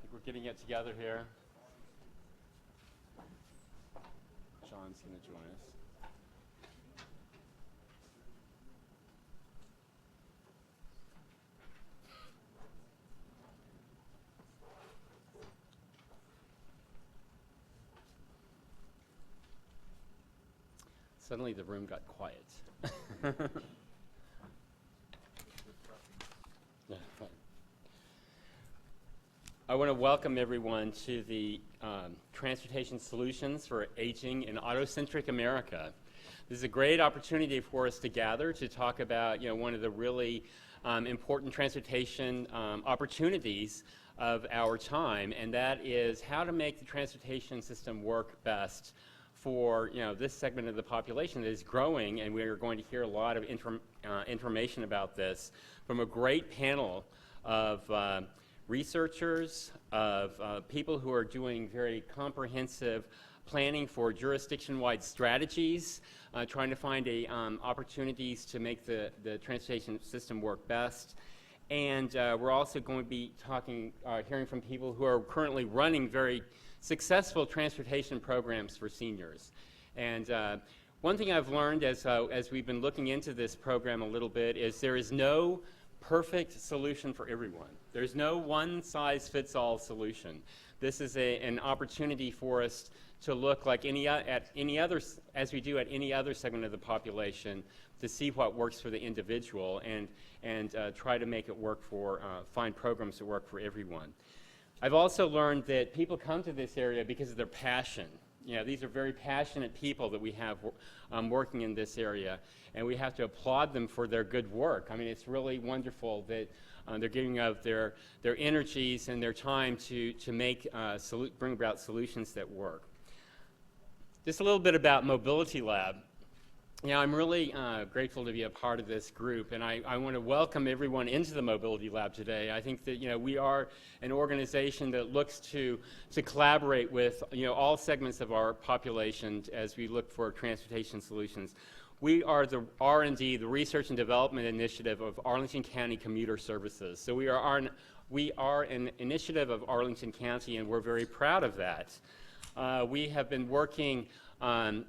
think we're getting it together here. John's going to join us. Suddenly the room got quiet. I want to welcome everyone to the Transportation Solutions for Aging in Auto-centric America. This is a great opportunity for us to gather to talk about, one of the really important transportation opportunities of our time, and that is how to make the transportation system work best for this segment of the population that is growing, and we are going to hear a lot of information about this from a great panel of researchers, of people who are doing very comprehensive planning for jurisdiction-wide strategies, trying to find opportunities to make the transportation system work best. And we're also going to be hearing from people who are currently running very successful transportation programs for seniors. And one thing I've learned as we've been looking into this program a little bit is there is no perfect solution for everyone. There's no one-size-fits-all solution. This is an opportunity for us to look like as we do at any other segment of the population, to see what works for the individual and try to make it work find programs that work for everyone. I've also learned that people come to this area because of their passion. These are very passionate people that we have working in this area, and we have to applaud them for their good work. I mean, it's really wonderful that they're giving up their energies and their time to bring about solutions that work. Just a little bit about Mobility Lab. I'm really grateful to be a part of this group, and I want to welcome everyone into the Mobility Lab today. I think that we are an organization that looks to collaborate with all segments of our population as we look for transportation solutions. We are the R&D, the Research and Development Initiative of Arlington County Commuter Services. So we are an initiative of Arlington County, and we're very proud of that. We have been working on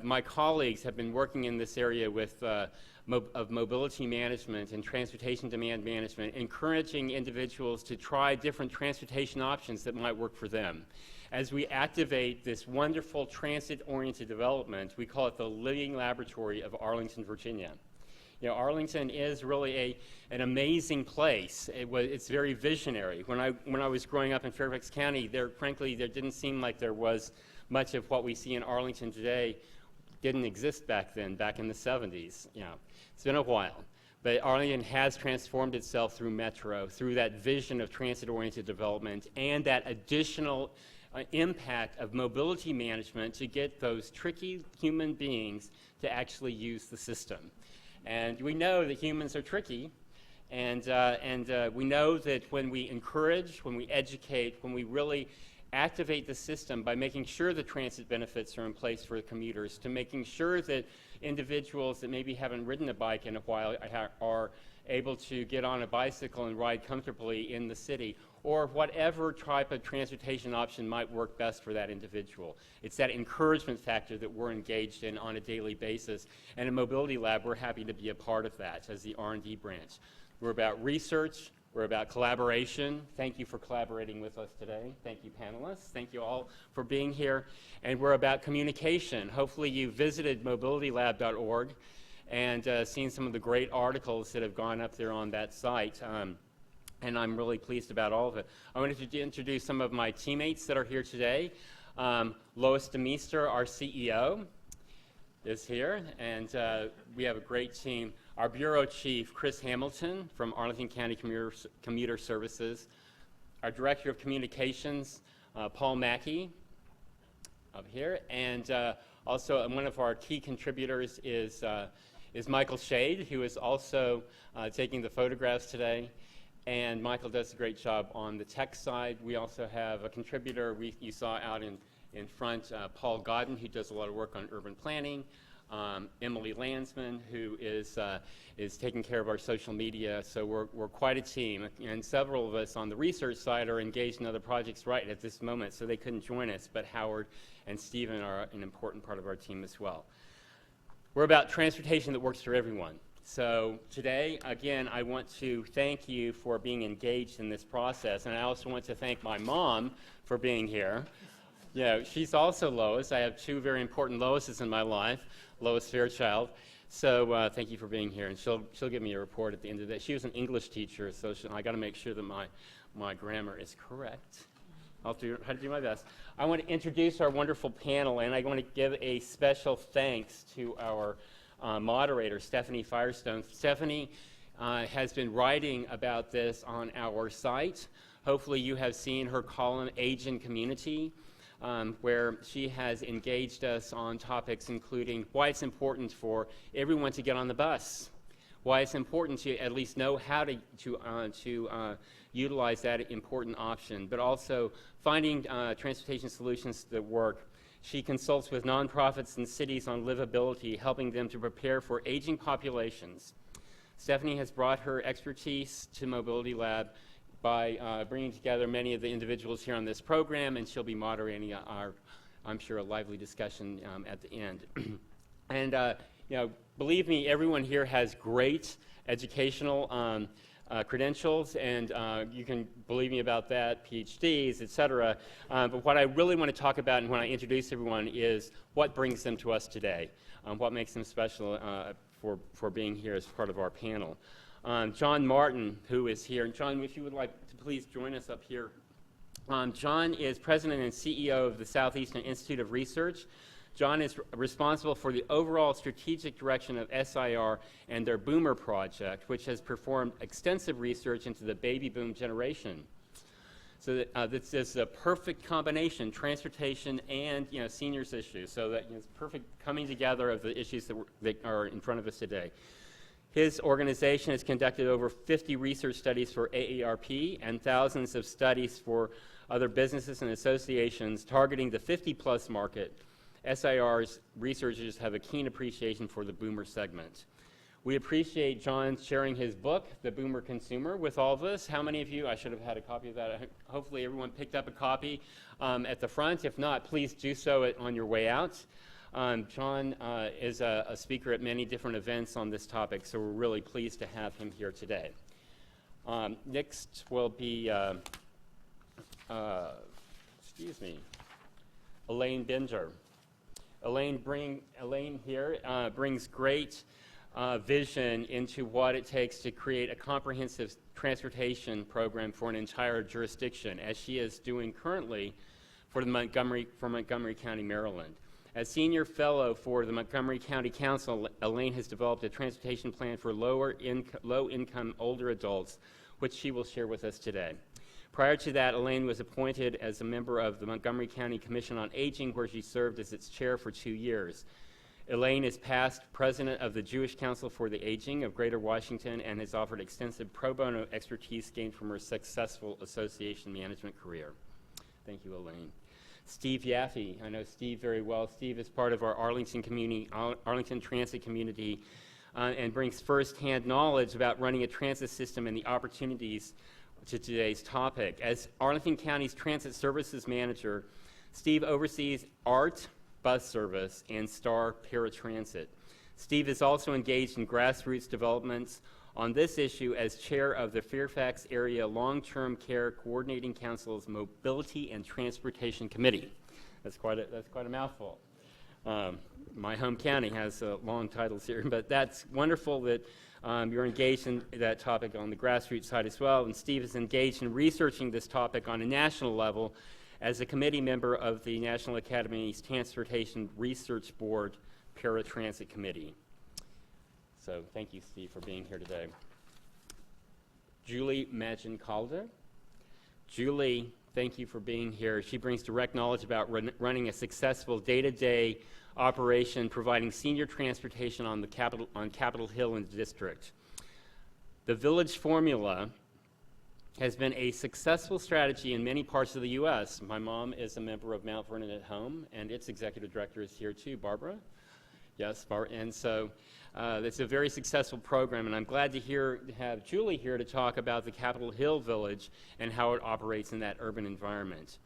my colleagues have been working in this area of mobility management and transportation demand management, encouraging individuals to try different transportation options that might work for them. As we activate this wonderful transit-oriented development, we call it the Living Laboratory of Arlington, Virginia. Arlington is really an amazing place. It's very visionary. When I was growing up in Fairfax County, frankly, there didn't seem like there was much of what we see in Arlington today didn't exist back then, back in the 70s. It's been a while. But Arlington has transformed itself through Metro, through that vision of transit-oriented development and that additional impact of mobility management to get those tricky human beings to actually use the system. And we know that humans are tricky, and we know that when we encourage, when we educate, when we really activate the system by making sure the transit benefits are in place for commuters, to making sure that individuals that maybe haven't ridden a bike in a while are able to get on a bicycle and ride comfortably in the city, or whatever type of transportation option might work best for that individual. It's that encouragement factor that we're engaged in on a daily basis. And in Mobility Lab, we're happy to be a part of that as the R&D branch. We're about research. We're about collaboration. Thank you for collaborating with us today. Thank you, panelists. Thank you all for being here. And we're about communication. Hopefully you visited mobilitylab.org and seen some of the great articles that have gone up there on that site. And I'm really pleased about all of it. I wanted to introduce some of my teammates that are here today. Lois DeMeester, our CEO, is here, and we have a great team. Our Bureau Chief, Chris Hamilton from Arlington County Commuter Services. Our Director of Communications, Paul Mackey, up here. And also one of our key contributors is Michael Shade, who is also taking the photographs today. And Michael does a great job on the tech side. We also have a contributor you saw out in front, Paul Godden, who does a lot of work on urban planning. Emily Landsman, who is taking care of our social media. So we're quite a team, and several of us on the research side are engaged in other projects right at this moment, so they couldn't join us, but Howard and Stephen are an important part of our team as well. We're about transportation that works for everyone. So today, again, I want to thank you for being engaged in this process, and I also want to thank my mom for being here. Yeah, she's also Lois. I have two very important Loises in my life, Lois Fairchild. So thank you for being here, and she'll give me a report at the end of the day. She was an English teacher, so I got to make sure that my grammar is correct. I'll try to do my best. I want to introduce our wonderful panel, and I want to give a special thanks to our moderator, Stephanie Firestone. Stephanie has been writing about this on our site. Hopefully you have seen her column, Age in Community, where she has engaged us on topics including why it's important for everyone to get on the bus, why it's important to at least know how to utilize that important option, but also finding transportation solutions that work. She consults with nonprofits and cities on livability, helping them to prepare for aging populations. Stephanie has brought her expertise to Mobility Lab by bringing together many of the individuals here on this program, and she'll be moderating I'm sure, a lively discussion at the end. And believe me, everyone here has great educational credentials, and you can believe me about that, PhDs, et cetera. But what I really want to talk about and when I introduce everyone is what brings them to us today, what makes them special for being here as part of our panel. John Martin, who is here. And John, if you would like to please join us up here. John is president and CEO of the Southeastern Institute of Research. John is responsible for the overall strategic direction of SIR and their Boomer project, which has performed extensive research into the baby boom generation. So that this is a perfect combination, transportation and seniors issues. So that it's perfect coming together of the issues that are in front of us today. His organization has conducted over 50 research studies for AARP and thousands of studies for other businesses and associations targeting the 50-plus market. SIR's researchers have a keen appreciation for the Boomer segment. We appreciate John sharing his book, The Boomer Consumer, with all of us. How many of you, I should have had a copy of that. Hopefully everyone picked up a copy at the front. If not, please do so on your way out. John is a speaker at many different events on this topic, so we're really pleased to have him here today. Next will be, Elaine Binder. Elaine here brings great vision into what it takes to create a comprehensive transportation program for an entire jurisdiction, as she is doing currently for Montgomery County, Maryland. As senior fellow for the Montgomery County Council, Elaine has developed a transportation plan for low-income older adults, which she will share with us today. Prior to that, Elaine was appointed as a member of the Montgomery County Commission on Aging, where she served as its chair for 2 years. Elaine is past president of the Jewish Council for the Aging of Greater Washington and has offered extensive pro bono expertise gained from her successful association management career. Thank you, Elaine. Steve Yaffe. I know Steve very well. Steve is part of our Arlington transit community and brings firsthand knowledge about running a transit system and the opportunities to today's topic. As Arlington County's transit services manager, Steve oversees ART bus service and STAR paratransit. Steve is also engaged in grassroots developments on this issue as chair of the Fairfax Area Long-Term Care Coordinating Council's Mobility and Transportation Committee. That's quite a mouthful. My home county has long titles here, but that's wonderful that you're engaged in that topic on the grassroots side as well. And Steve is engaged in researching this topic on a national level as a committee member of the National Academy's Transportation Research Board Paratransit Committee. So thank you, Steve, for being here today. Julie Magin-Calder. Julie, thank you for being here. She brings direct knowledge about running a successful day-to-day operation providing senior transportation on Capitol Hill in the district. The Village Formula has been a successful strategy in many parts of the U.S. My mom is a member of Mount Vernon at Home, and its executive director is here too, Barbara. Yes, and so it's a very successful program, and I'm glad to have Julie here to talk about the Capitol Hill Village and how it operates in that urban environment.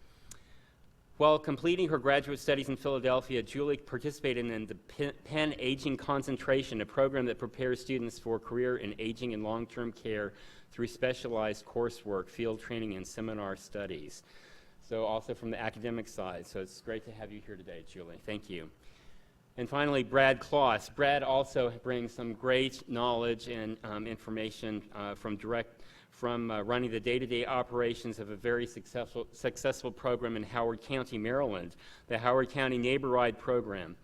While completing her graduate studies in Philadelphia, Julie participated in the Penn Aging Concentration, a program that prepares students for a career in aging and long-term care through specialized coursework, field training, and seminar studies. So also from the academic side. So it's great to have you here today, Julie. Thank you. And finally, Brad Kloss. Brad also brings some great knowledge and information from running the day-to-day operations of a very successful program in Howard County, Maryland, the Howard County Neighbor Ride program.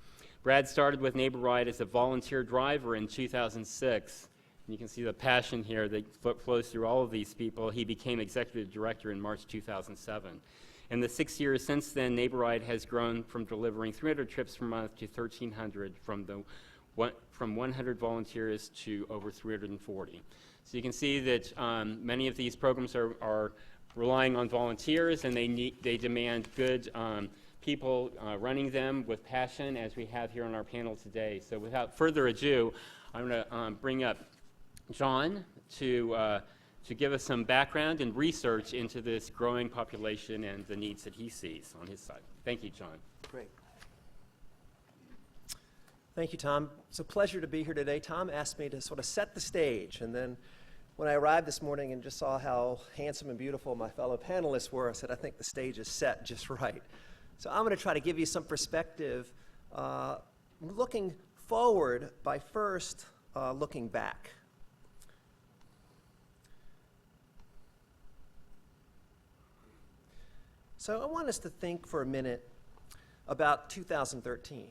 Brad started with Neighbor Ride as a volunteer driver in 2006. And you can see the passion here that flows through all of these people. He became executive director in March 2007. In the 6 years since then, Neighbor Ride has grown from delivering 300 trips per month to 1,300, from 100 volunteers to over 340. So you can see that many of these programs are relying on volunteers, and they demand good people running them with passion, as we have here on our panel today. So without further ado, I'm going to bring up John to give us some background and research into this growing population and the needs that he sees on his side. Thank you, John. Great. Thank you, Tom. It's a pleasure to be here today. Tom asked me to sort of set the stage, and then when I arrived this morning and just saw how handsome and beautiful my fellow panelists were, I said, I think the stage is set just right. So I'm going to try to give you some perspective, looking forward by first looking back. So I want us to think for a minute about 2013.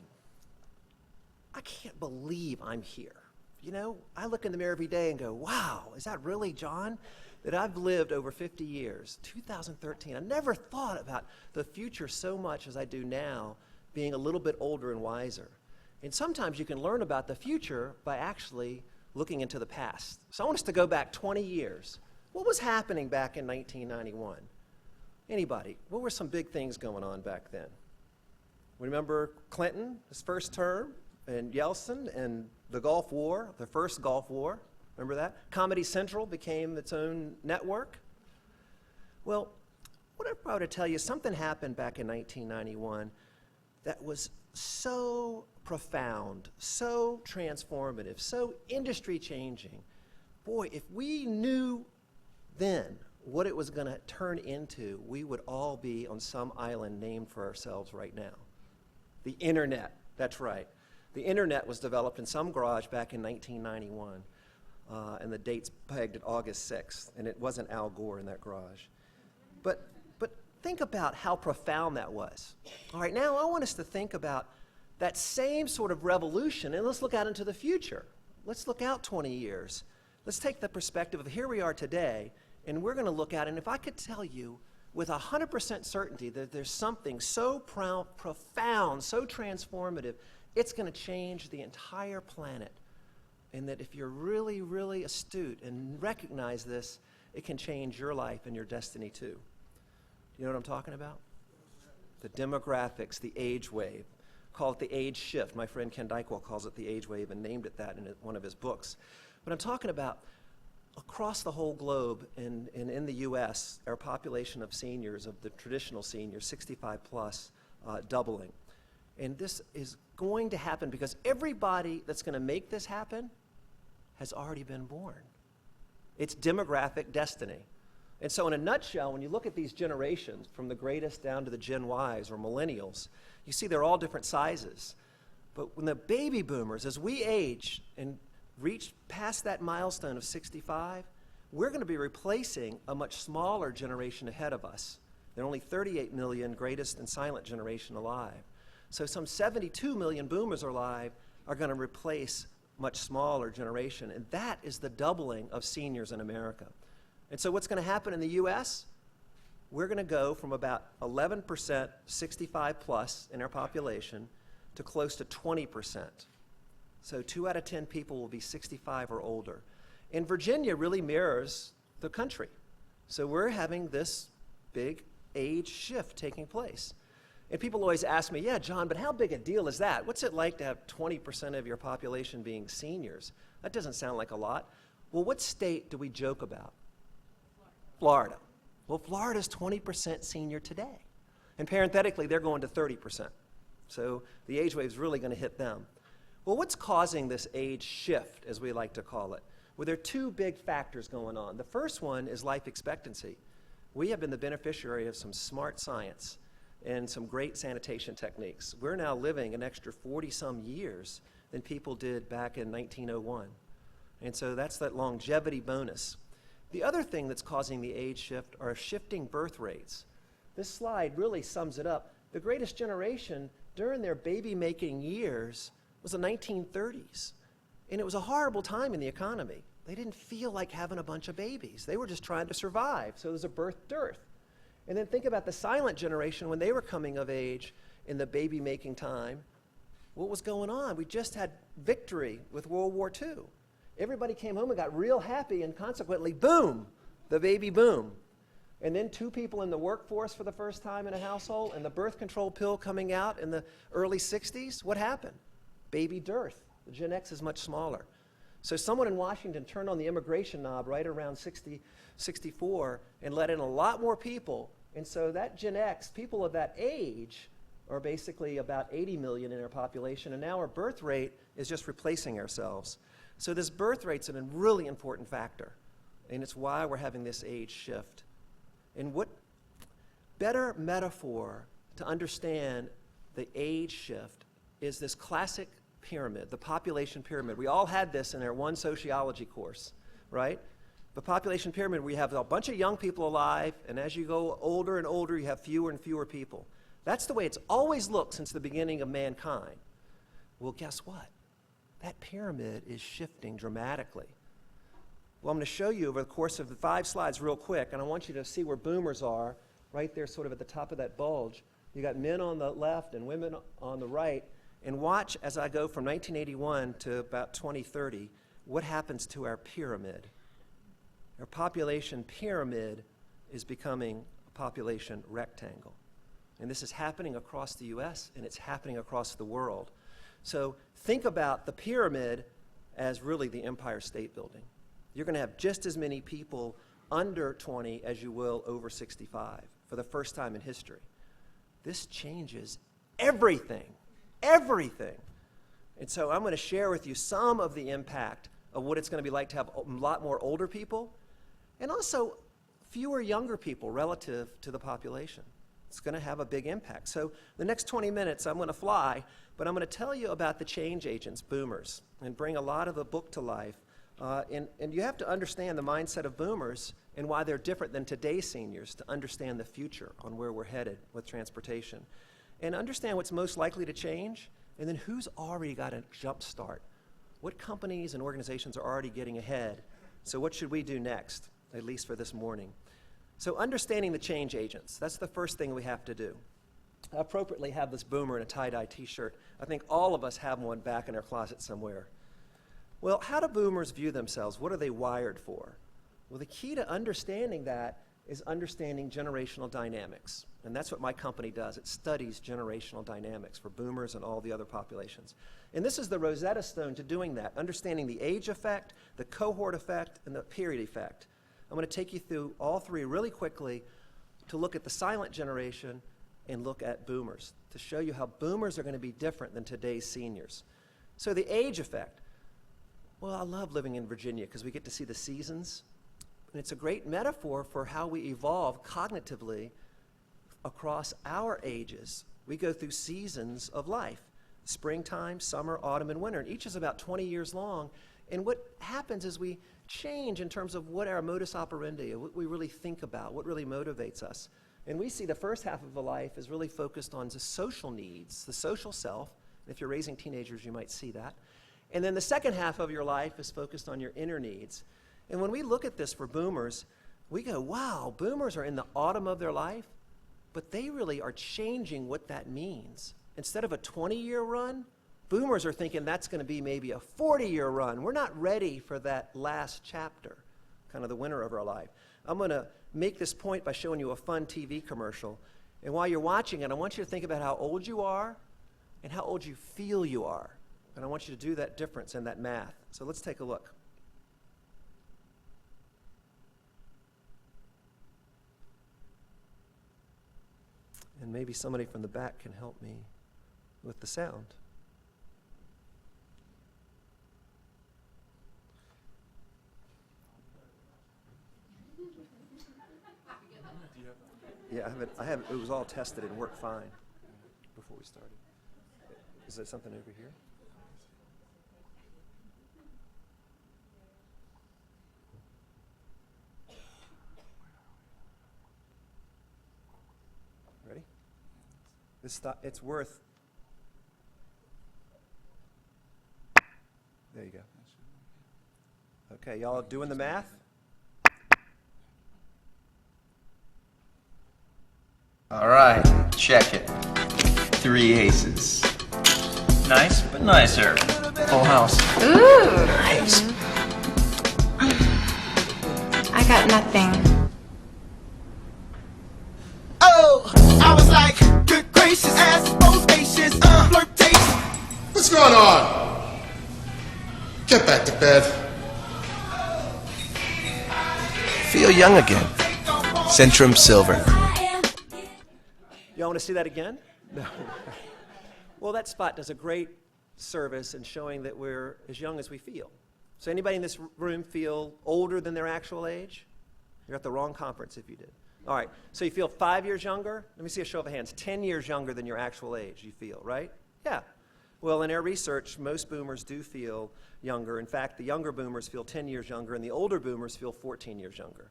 I can't believe I'm here. You know, I look in the mirror every day and go, wow, is that really John? That I've lived over 50 years, 2013. I never thought about the future so much as I do now, being a little bit older and wiser. And sometimes you can learn about the future by actually looking into the past. So I want us to go back 20 years. What was happening back in 1991? Anybody? What were some big things going on back then? Remember Clinton, his first term, and Yeltsin, and the Gulf War, the first Gulf War? Remember that? Comedy Central became its own network. Well, what I'm proud to tell you, something happened back in 1991 that was so profound, so transformative, so industry changing. Boy, if we knew then what it was going to turn into, we would all be on some island named for ourselves right now. The internet, that's right. The internet was developed in some garage back in 1991, and the date's pegged at August 6th, and it wasn't Al Gore in that garage. But think about how profound that was. All right, now I want us to think about that same sort of revolution, and let's look out into the future. Let's look out 20 years. Let's take the perspective of here we are today, and we're going to look at, and if I could tell you with 100% certainty that there's something so profound, so transformative, it's going to change the entire planet. And that if you're really, really astute and recognize this, it can change your life and your destiny too. You know what I'm talking about? The demographics, the age wave. Call it the age shift. My friend Ken Dykewell calls it the age wave and named it that in one of his books. But I'm talking about across the whole globe and in the U.S., our population of seniors, of the traditional seniors, 65 plus, doubling. And this is going to happen because everybody that's going to make this happen has already been born. It's demographic destiny. And so in a nutshell, when you look at these generations, from the greatest down to the Gen Ys or millennials, you see they're all different sizes. But when the baby boomers, as we age and reach past that milestone of 65, we're going to be replacing a much smaller generation ahead of us. There are only 38 million greatest and silent generation alive. So some 72 million boomers alive are going to replace much smaller generation, and that is the doubling of seniors in America. And so what's going to happen in the U.S.? We're going to go from about 11% 65 plus in our population to close to 20%. So 2 out of 10 people will be 65 or older. And Virginia really mirrors the country. So we're having this big age shift taking place. And people always ask me, yeah, John, but how big a deal is that? What's it like to have 20% of your population being seniors? That doesn't sound like a lot. Well, what state do we joke about? Florida. Well, Florida's 20% senior today. And parenthetically, they're going to 30%. So the age wave's really going to hit them. Well, what's causing this age shift, as we like to call it? Well, there are two big factors going on. The first one is life expectancy. We have been the beneficiary of some smart science and some great sanitation techniques. We're now living an extra 40-some years than people did back in 1901. And so that's that longevity bonus. The other thing that's causing the age shift are shifting birth rates. This slide really sums it up. The greatest generation during their baby-making years was the 1930s. And it was a horrible time in the economy. They didn't feel like having a bunch of babies. They were just trying to survive. So there's a birth dearth. And then think about the silent generation when they were coming of age in the baby-making time. What was going on? We just had victory with World War II. Everybody came home and got real happy, and consequently, boom, the baby boom. And then two people in the workforce for the first time in a household, and the birth control pill coming out in the early 60s. What happened? Baby dearth. The Gen X is much smaller. So someone in Washington turned on the immigration knob right around 60, 64, and let in a lot more people. And so that Gen X, people of that age, are basically about 80 million in our population, and now our birth rate is just replacing ourselves. So this birth rate's a really important factor, and it's why we're having this age shift. And what better metaphor to understand the age shift is this classic pyramid, the population pyramid. We all had this in our one sociology course, right? The population pyramid, we have a bunch of young people alive, and as you go older and older, you have fewer and fewer people. That's the way it's always looked since the beginning of mankind. Well, guess what? That pyramid is shifting dramatically. Well, I'm going to show you over the course of the 5 slides real quick, and I want you to see where boomers are, right there sort of at the top of that bulge. You got men on the left and women on the right, and watch as I go from 1981 to about 2030, what happens to our pyramid. Our population pyramid is becoming a population rectangle. And this is happening across the US, and it's happening across the world. So think about the pyramid as really the Empire State Building. You're going to have just as many people under 20 as you will over 65 for the first time in history. This changes everything, everything. And so I'm going to share with you some of the impact of what it's going to be like to have a lot more older people and also fewer younger people relative to the population. It's going to have a big impact. So the next 20 minutes, I'm going to fly, but I'm going to tell you about the change agents, boomers, and bring a lot of the book to life. And you have to understand the mindset of boomers and why they're different than today's seniors to understand the future on where we're headed with transportation. And understand what's most likely to change, and then who's already got a jump start. What companies and organizations are already getting ahead? So what should we do next, at least for this morning? So understanding the change agents, that's the first thing we have to do. I appropriately have this boomer in a tie-dye t-shirt. I think all of us have one back in our closet somewhere. Well, how do boomers view themselves? What are they wired for? Well, the key to understanding that is understanding generational dynamics. And that's what my company does. It studies generational dynamics for boomers and all the other populations. And this is the Rosetta Stone to doing that, understanding the age effect, the cohort effect, and the period effect. I'm going to take you through all three really quickly to look at the silent generation and look at boomers, to show you how boomers are going to be different than today's seniors. So the age effect. Well, I love living in Virginia because we get to see the seasons. And it's a great metaphor for how we evolve cognitively across our ages. We go through seasons of life, springtime, summer, autumn, and winter. And each is about 20 years long. And what happens is we change in terms of what our modus operandi, what we really think about, what really motivates us. And we see the first half of a life is really focused on the social needs, the social self. And if you're raising teenagers, you might see that. And then the second half of your life is focused on your inner needs. And when we look at this for boomers, we go, wow, boomers are in the autumn of their life, but they really are changing what that means. Instead of a 20-year run, boomers are thinking that's going to be maybe a 40-year run. We're not ready for that last chapter, kind of the winter of our life. I'm going to make this point by showing you a fun TV commercial. And while you're watching it, I want you to think about how old you are and how old you feel you are. And I want you to do that difference in that math. So let's take a look. And maybe somebody from the back can help me with the sound. Yeah, it was all tested and worked fine before we started. Is there something over here? Ready? It's worth. There you go. Okay, y'all doing the math? All right, check it. 3 aces. Nice, but nicer. Full house. Ooh. Nice. I got nothing. Oh, I was like, good gracious, ass bodacious, flirtatious. What's going on? Get back to bed. Feel young again. Centrum Silver. Y'all want to see that again? No. Well, that spot does a great service in showing that we're as young as we feel. So anybody in this room feel older than their actual age? You're at the wrong conference if you did. All right, so you feel 5 years younger? Let me see a show of hands. 10 years younger than your actual age you feel, right? Yeah. Well, in our research, most boomers do feel younger. In fact, the younger boomers feel 10 years younger, and the older boomers feel 14 years younger.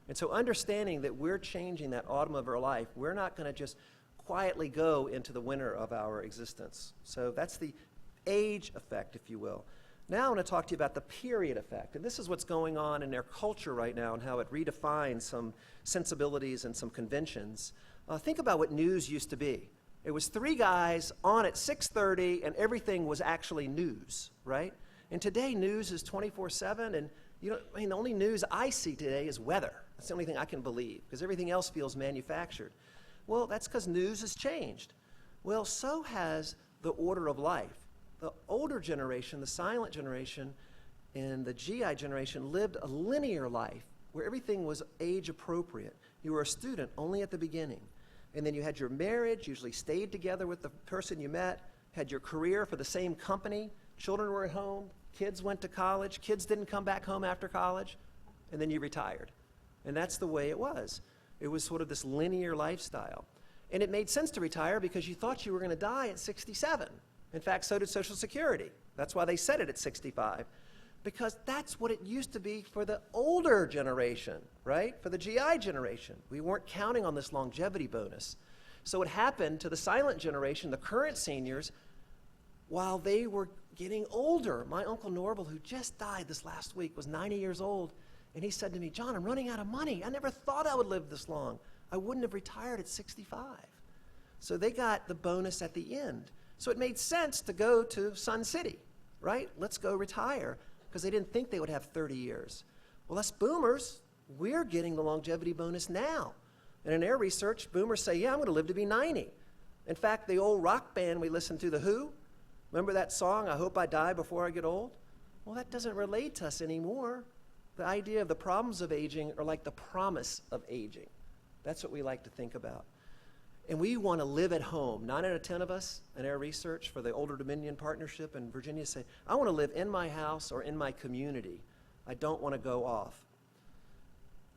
And so understanding that we're changing that autumn of our life, we're not going to just quietly go into the winter of our existence. So that's the age effect, if you will. Now I want to talk to you about the period effect. And this is what's going on in our culture right now and how it redefines some sensibilities and some conventions. Think about what news used to be. It was 3 guys on at 6:30 and everything was actually news, right? And today news is 24/7 and the only news I see today is weather. That's the only thing I can believe because everything else feels manufactured. Well, that's because news has changed. Well, so has the order of life. The older generation, the silent generation, and the GI generation lived a linear life where everything was age appropriate. You were a student only at the beginning. And then you had your marriage, usually stayed together with the person you met, had your career for the same company, children were at home, kids went to college, kids didn't come back home after college, and then you retired. And that's the way it was. It was sort of this linear lifestyle. And it made sense to retire because you thought you were going to die at 67. In fact, so did Social Security. That's why they set it at 65. Because that's what it used to be for the older generation, right? For the GI generation. We weren't counting on this longevity bonus. So it happened to the silent generation, the current seniors, while they were getting older. My Uncle Norval, who just died this last week, was 90 years old. And he said to me, John, I'm running out of money. I never thought I would live this long. I wouldn't have retired at 65. So they got the bonus at the end. So it made sense to go to Sun City, right? Let's go retire, because they didn't think they would have 30 years. Well, us boomers, we're getting the longevity bonus now. And in their research, boomers say, yeah, I'm going to live to be 90. In fact, the old rock band we listened to, The Who, remember that song, I Hope I Die Before I Get Old? Well, that doesn't relate to us anymore. The idea of the problems of aging are like the promise of aging. That's what we like to think about. And we want to live at home. 9 out of 10 of us in our research for the Older Dominion Partnership in Virginia say, I want to live in my house or in my community. I don't want to go off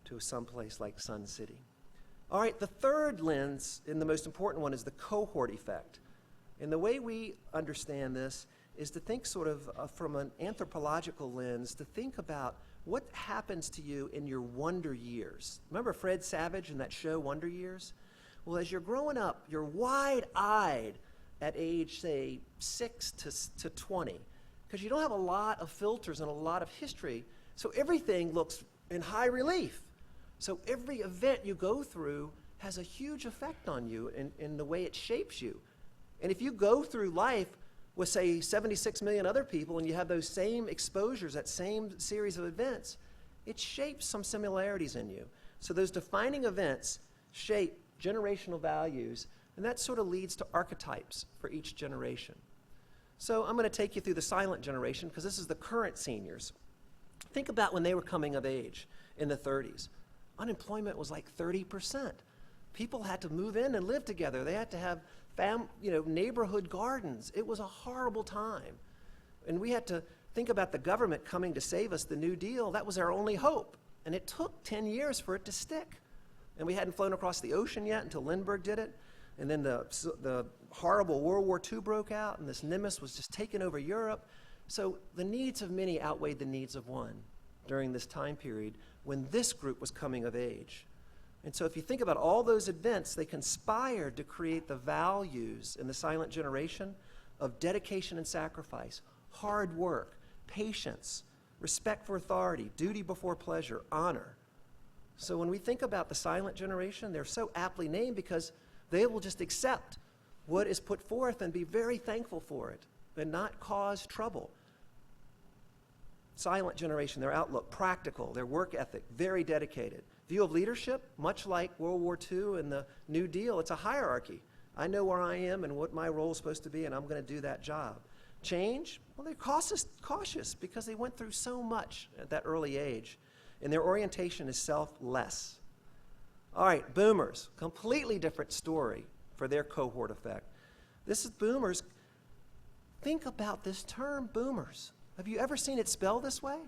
to someplace like Sun City. All right, the third lens, and the most important one, is the cohort effect. And the way we understand this is to think sort of from an anthropological lens, to think about what happens to you in your wonder years. Remember Fred Savage in that show, Wonder Years? Well, as you're growing up, you're wide-eyed at age, say, 6 to 20, because you don't have a lot of filters and a lot of history, so everything looks in high relief. So every event you go through has a huge effect on you in the way it shapes you. And if you go through life with, say, 76 million other people, and you have those same exposures, that same series of events, it shapes some similarities in you. So those defining events shape generational values, and that sort of leads to archetypes for each generation. So I'm going to take you through the silent generation because this is the current seniors. Think about when they were coming of age in the 30s. Unemployment was like 30%. People had to move in and live together. They had to have neighborhood gardens. It was a horrible time. And we had to think about the government coming to save us, the New Deal. That was our only hope. And it took 10 years for it to stick. And we hadn't flown across the ocean yet until Lindbergh did it. And then the horrible World War II broke out, and this nemesis was just taking over Europe. So the needs of many outweighed the needs of one during this time period when this group was coming of age. And so if you think about all those events, they conspired to create the values in the silent generation of dedication and sacrifice, hard work, patience, respect for authority, duty before pleasure, honor. So when we think about the silent generation, they're so aptly named because they will just accept what is put forth and be very thankful for it and not cause trouble. Silent generation, their outlook, practical, their work ethic, very dedicated. View of leadership, much like World War II and the New Deal, it's a hierarchy. I know where I am and what my role is supposed to be, and I'm going to do that job. Change, well, they're cautious because they went through so much at that early age, and their orientation is selfless. All right, boomers, completely different story for their cohort effect. This is boomers. Think about this term, boomers. Have you ever seen it spelled this way?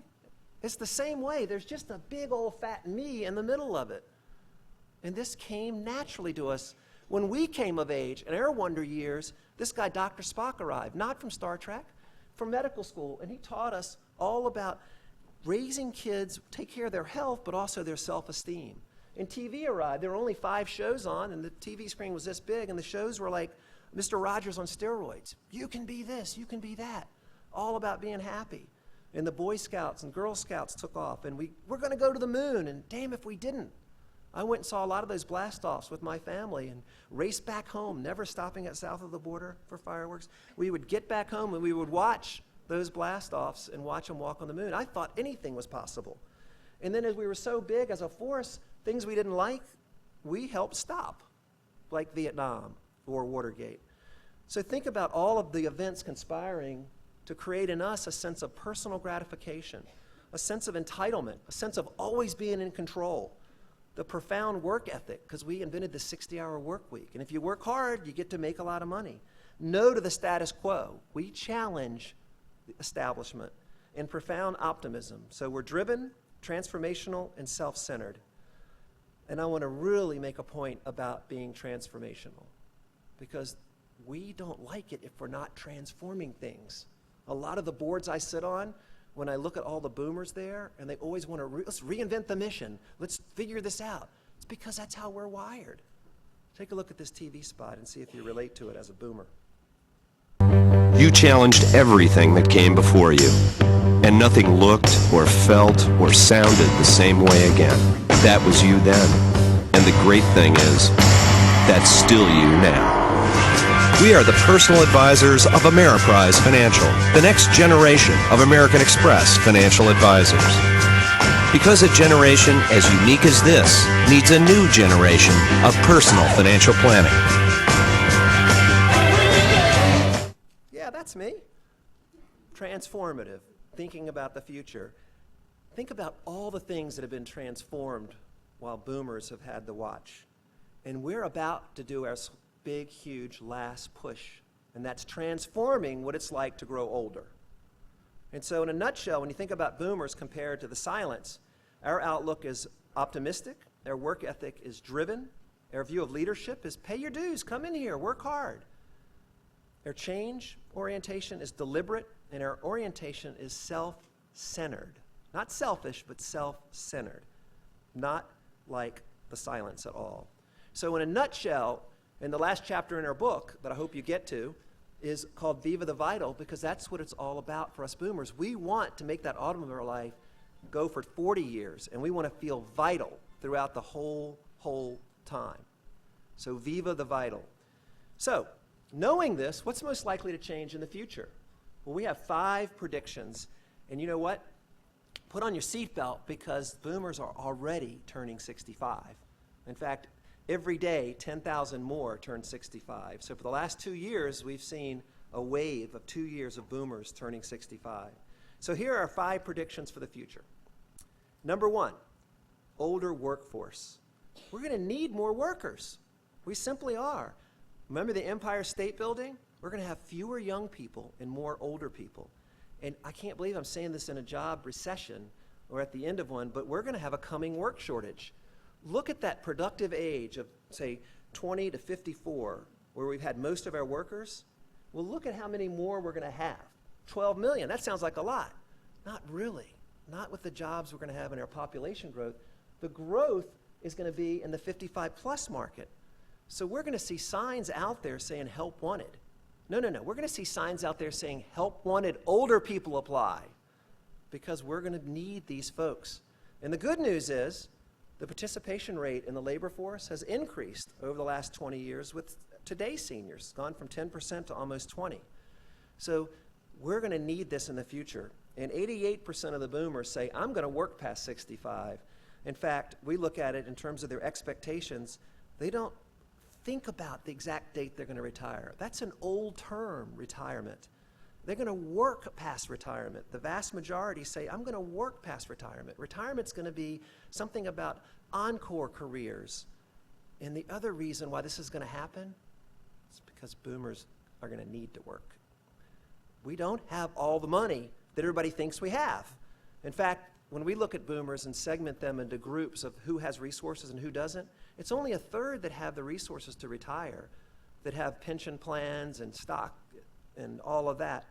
It's the same way. There's just a big old fat me in the middle of it. And this came naturally to us. When we came of age in our wonder years, this guy, Dr. Spock, arrived, not from Star Trek, from medical school, and he taught us all about raising kids, take care of their health, but also their self-esteem. And TV arrived. There were only 5 shows on, and the TV screen was this big, and the shows were like Mr. Rogers on steroids. You can be this, you can be that. All about being happy. And the Boy Scouts and Girl Scouts took off, and we're going to go to the moon, and damn if we didn't. I went and saw a lot of those blast-offs with my family and raced back home, never stopping at south of the border for fireworks. We would get back home, and we would watch those blast-offs and watch them walk on the moon. I thought anything was possible. And then as we were so big as a force, things we didn't like, we helped stop, like Vietnam or Watergate. So think about all of the events conspiring to create in us a sense of personal gratification, a sense of entitlement, a sense of always being in control, the profound work ethic, because we invented the 60-hour work week. And if you work hard, you get to make a lot of money. No to the status quo. We challenge the establishment, and profound optimism. So we're driven, transformational, and self-centered. And I want to really make a point about being transformational, because we don't like it if we're not transforming things. A lot of the boards I sit on, when I look at all the boomers there, and they always want to, let's reinvent the mission. Let's figure this out. It's because that's how we're wired. Take a look at this TV spot and see if you relate to it as a boomer. You challenged everything that came before you, and nothing looked or felt or sounded the same way again. That was you then. And the great thing is, that's still you now. We are the personal advisors of Ameriprise Financial, the next generation of American Express financial advisors. Because a generation as unique as this needs a new generation of personal financial planning. Yeah, that's me. Transformative, thinking about the future. Think about all the things that have been transformed while boomers have had the watch. And we're about to do our big, huge last push, and that's transforming what it's like to grow older. And so in a nutshell, when you think about boomers compared to the silents, our outlook is optimistic, our work ethic is driven, our view of leadership is pay your dues, come in here, work hard. Our change orientation is deliberate, and our orientation is self-centered. Not selfish, but self-centered. Not like the silents at all. So in a nutshell, in the last chapter in our book that I hope you get to is called Viva the Vital, because that's what it's all about for us boomers. We want to make that automobile life go for 40 years, and we want to feel vital throughout the whole time. So Viva the Vital. So knowing this, what's most likely to change in the future? Well, we have 5 predictions, and you know what? Put on your seatbelt, because boomers are already turning 65. In fact, Every day, 10,000 more turn 65. So for the last 2 years, we've seen a wave of 2 years of boomers turning 65. So here are 5 predictions for the future. Number 1, older workforce. We're going to need more workers. We simply are. Remember the Empire State Building? We're going to have fewer young people and more older people. And I can't believe I'm saying this in a job recession or at the end of one, but we're going to have a coming work shortage. Look at that productive age of, say, 20 to 54, where we've had most of our workers. Well, look at how many more we're going to have. 12 million. That sounds like a lot. Not really. Not with the jobs we're going to have in our population growth. The growth is going to be in the 55-plus market. So we're going to see signs out there saying help wanted. No. We're going to see signs out there saying help wanted, older people apply, because we're going to need these folks. And the good news is the participation rate in the labor force has increased over the last 20 years with today's seniors. It's gone from 10% to almost 20. So we're going to need this in the future. And 88% of the boomers say, I'm going to work past 65. In fact, we look at it in terms of their expectations. They don't think about the exact date they're going to retire. That's an old term, retirement. They're going to work past retirement. The vast majority say, I'm going to work past retirement. Retirement's going to be something about encore careers. And the other reason why this is going to happen is because boomers are going to need to work. We don't have all the money that everybody thinks we have. In fact, when we look at boomers and segment them into groups of who has resources and who doesn't, it's only a third that have the resources to retire, that have pension plans and stock and all of that.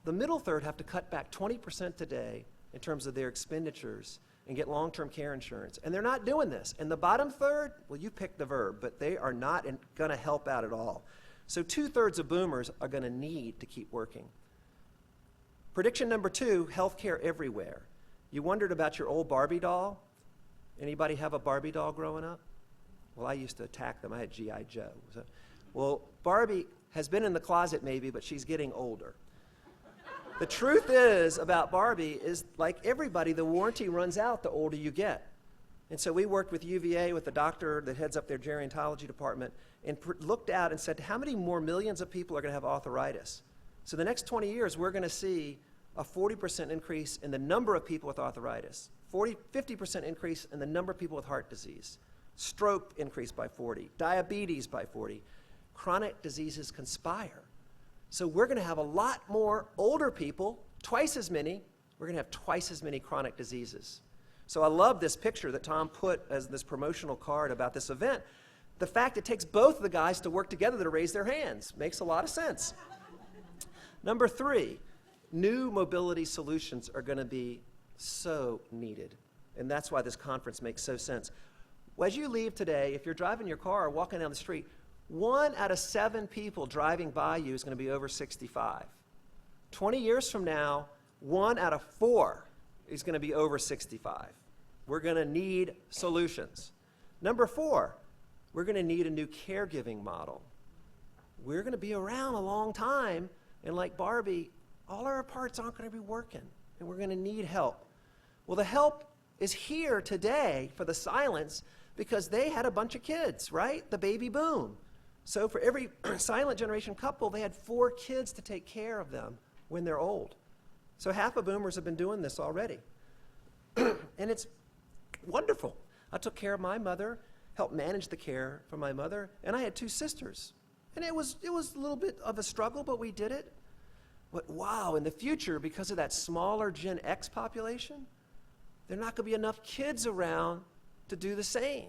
The middle third have to cut back 20% today in terms of their expenditures and get long-term care insurance. And they're not doing this. And the bottom third, well, you pick the verb, but they are not going to help out at all. So 2/3 of boomers are going to need to keep working. Prediction number 2, healthcare everywhere. You wondered about your old Barbie doll? Anybody have a Barbie doll growing up? Well, I used to attack them. I had G.I. Joe. Well, Barbie has been in the closet maybe, but she's getting older. The truth is about Barbie is, like everybody, the warranty runs out the older you get. And so we worked with UVA, with the doctor that heads up their gerontology department, and looked out and said, how many more millions of people are going to have arthritis? So the next 20 years, we're going to see a 40% increase in the number of people with arthritis, 50% increase in the number of people with heart disease, stroke increased by 40, diabetes by 40. Chronic diseases conspire. So we're going to have a lot more older people, twice as many. We're going to have twice as many chronic diseases. So I love this picture that Tom put as this promotional card about this event. The fact it takes both of the guys to work together to raise their hands makes a lot of sense. Number 3, new mobility solutions are going to be so needed. And that's why this conference makes so sense. As you leave today, if you're driving your car or walking down the street, 1 out of 7 people driving by you is going to be over 65. 20 years from now, 1 out of 4 is going to be over 65. We're going to need solutions. Number 4, we're going to need a new caregiving model. We're going to be around a long time, and like Barbie, all our parts aren't going to be working, and we're going to need help. Well, the help is here today for the silents because they had a bunch of kids, right? The baby boom. So for every silent generation couple, they had 4 kids to take care of them when they're old. So half of boomers have been doing this already. And it's wonderful. I took care of my mother, helped manage the care for my mother, and I had 2 sisters. And it was a little bit of a struggle, but we did it. But wow, in the future, because of that smaller Gen X population, there are not going to be enough kids around to do the same.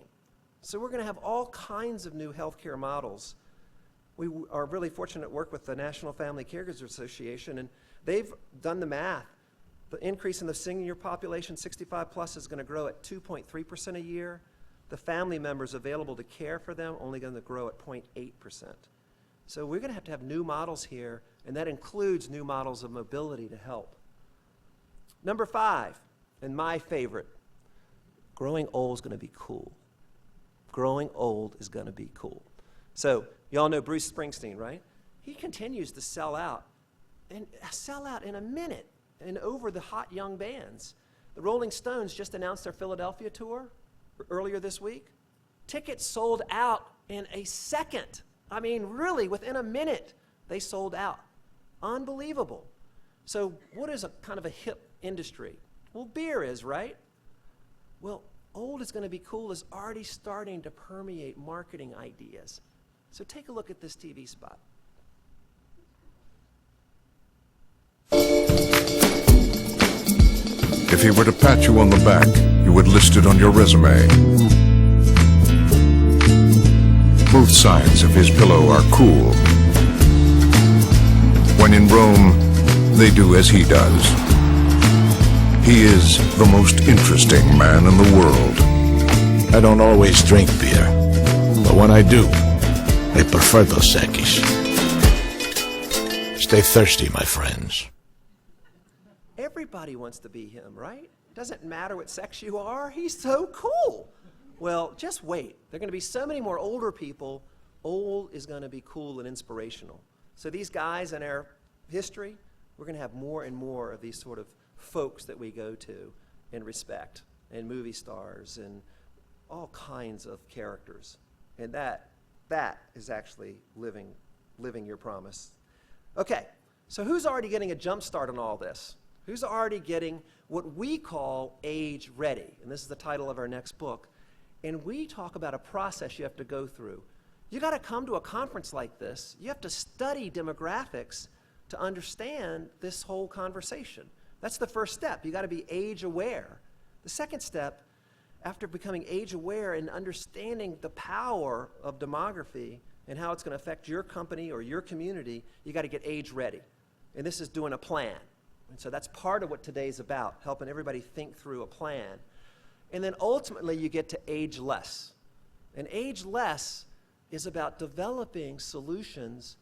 So we're going to have all kinds of new healthcare models. We are really fortunate to work with the National Family Caregivers Association, and they've done the math. The increase in the senior population, 65 plus, is going to grow at 2.3% a year. The family members available to care for them only going to grow at 0.8%. So we're going to have new models here, and that includes new models of mobility to help. Number 5, and my favorite, growing old is going to be cool. Growing old is going to be cool. So you all know Bruce Springsteen, right? He continues to sell out in a minute and over the hot young bands. The Rolling Stones just announced their Philadelphia tour earlier this week. Tickets sold out in a second. I mean, really, within a minute, they sold out. Unbelievable. So what is a kind of a hip industry? Well, beer is, right? Well, old is going to be cool is already starting to permeate marketing ideas. So take a look at this TV spot. If he were to pat you on the back, you would list it on your resume. Both sides of his pillow are cool. When in Rome, they do as he does. He is the most interesting man in the world. I don't always drink beer, but when I do, I prefer Dos Equis. Stay thirsty, my friends. Everybody wants to be him, right? Doesn't matter what sex you are, he's so cool. Well, just wait. There are going to be so many more older people. Old is going to be cool and inspirational. So these guys in our history, we're going to have more and more of these sort of folks that we go to and respect, and movie stars and all kinds of characters. And that is actually living your promise. Okay, so who's already getting a jump start on all this? Who's already getting what we call age ready? And this is the title of our next book. And we talk about a process you have to go through. You got to come to a conference like this. You have to study demographics to understand this whole conversation. That's the first step. You got to be age aware. The second step, after becoming age aware and understanding the power of demography and how it's going to affect your company or your community, you got to get age ready. And this is doing a plan. And so that's part of what today's about, helping everybody think through a plan. And then ultimately you get to age less. And age less is about developing solutions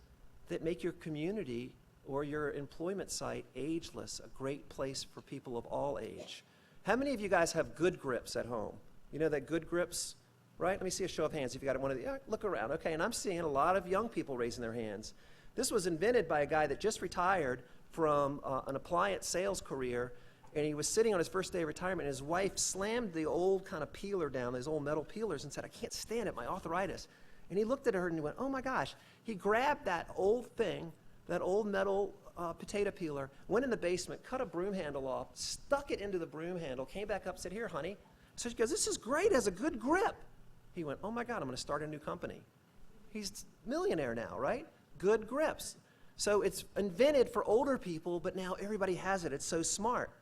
that make your community or your employment site ageless, a great place for people of all age. How many of you guys have good grips at home? You know that good grips, right? Let me see a show of hands if you got one of the, yeah, look around. Okay, and I'm seeing a lot of young people raising their hands. This was invented by a guy that just retired from an appliance sales career, and he was sitting on his first day of retirement, and his wife slammed the old kind of peeler down, those old metal peelers, and said, I can't stand it, my arthritis. And he looked at her and he went, oh my gosh. He grabbed that old thing, that old metal potato peeler, went in the basement, cut a broom handle off, stuck it into the broom handle, came back up, said, here, honey. So she goes, this is great, it has a good grip. He went, oh my God, I'm going to start a new company. He's a millionaire now, right? Good grips. So it's invented for older people, but now everybody has it. It's so smart.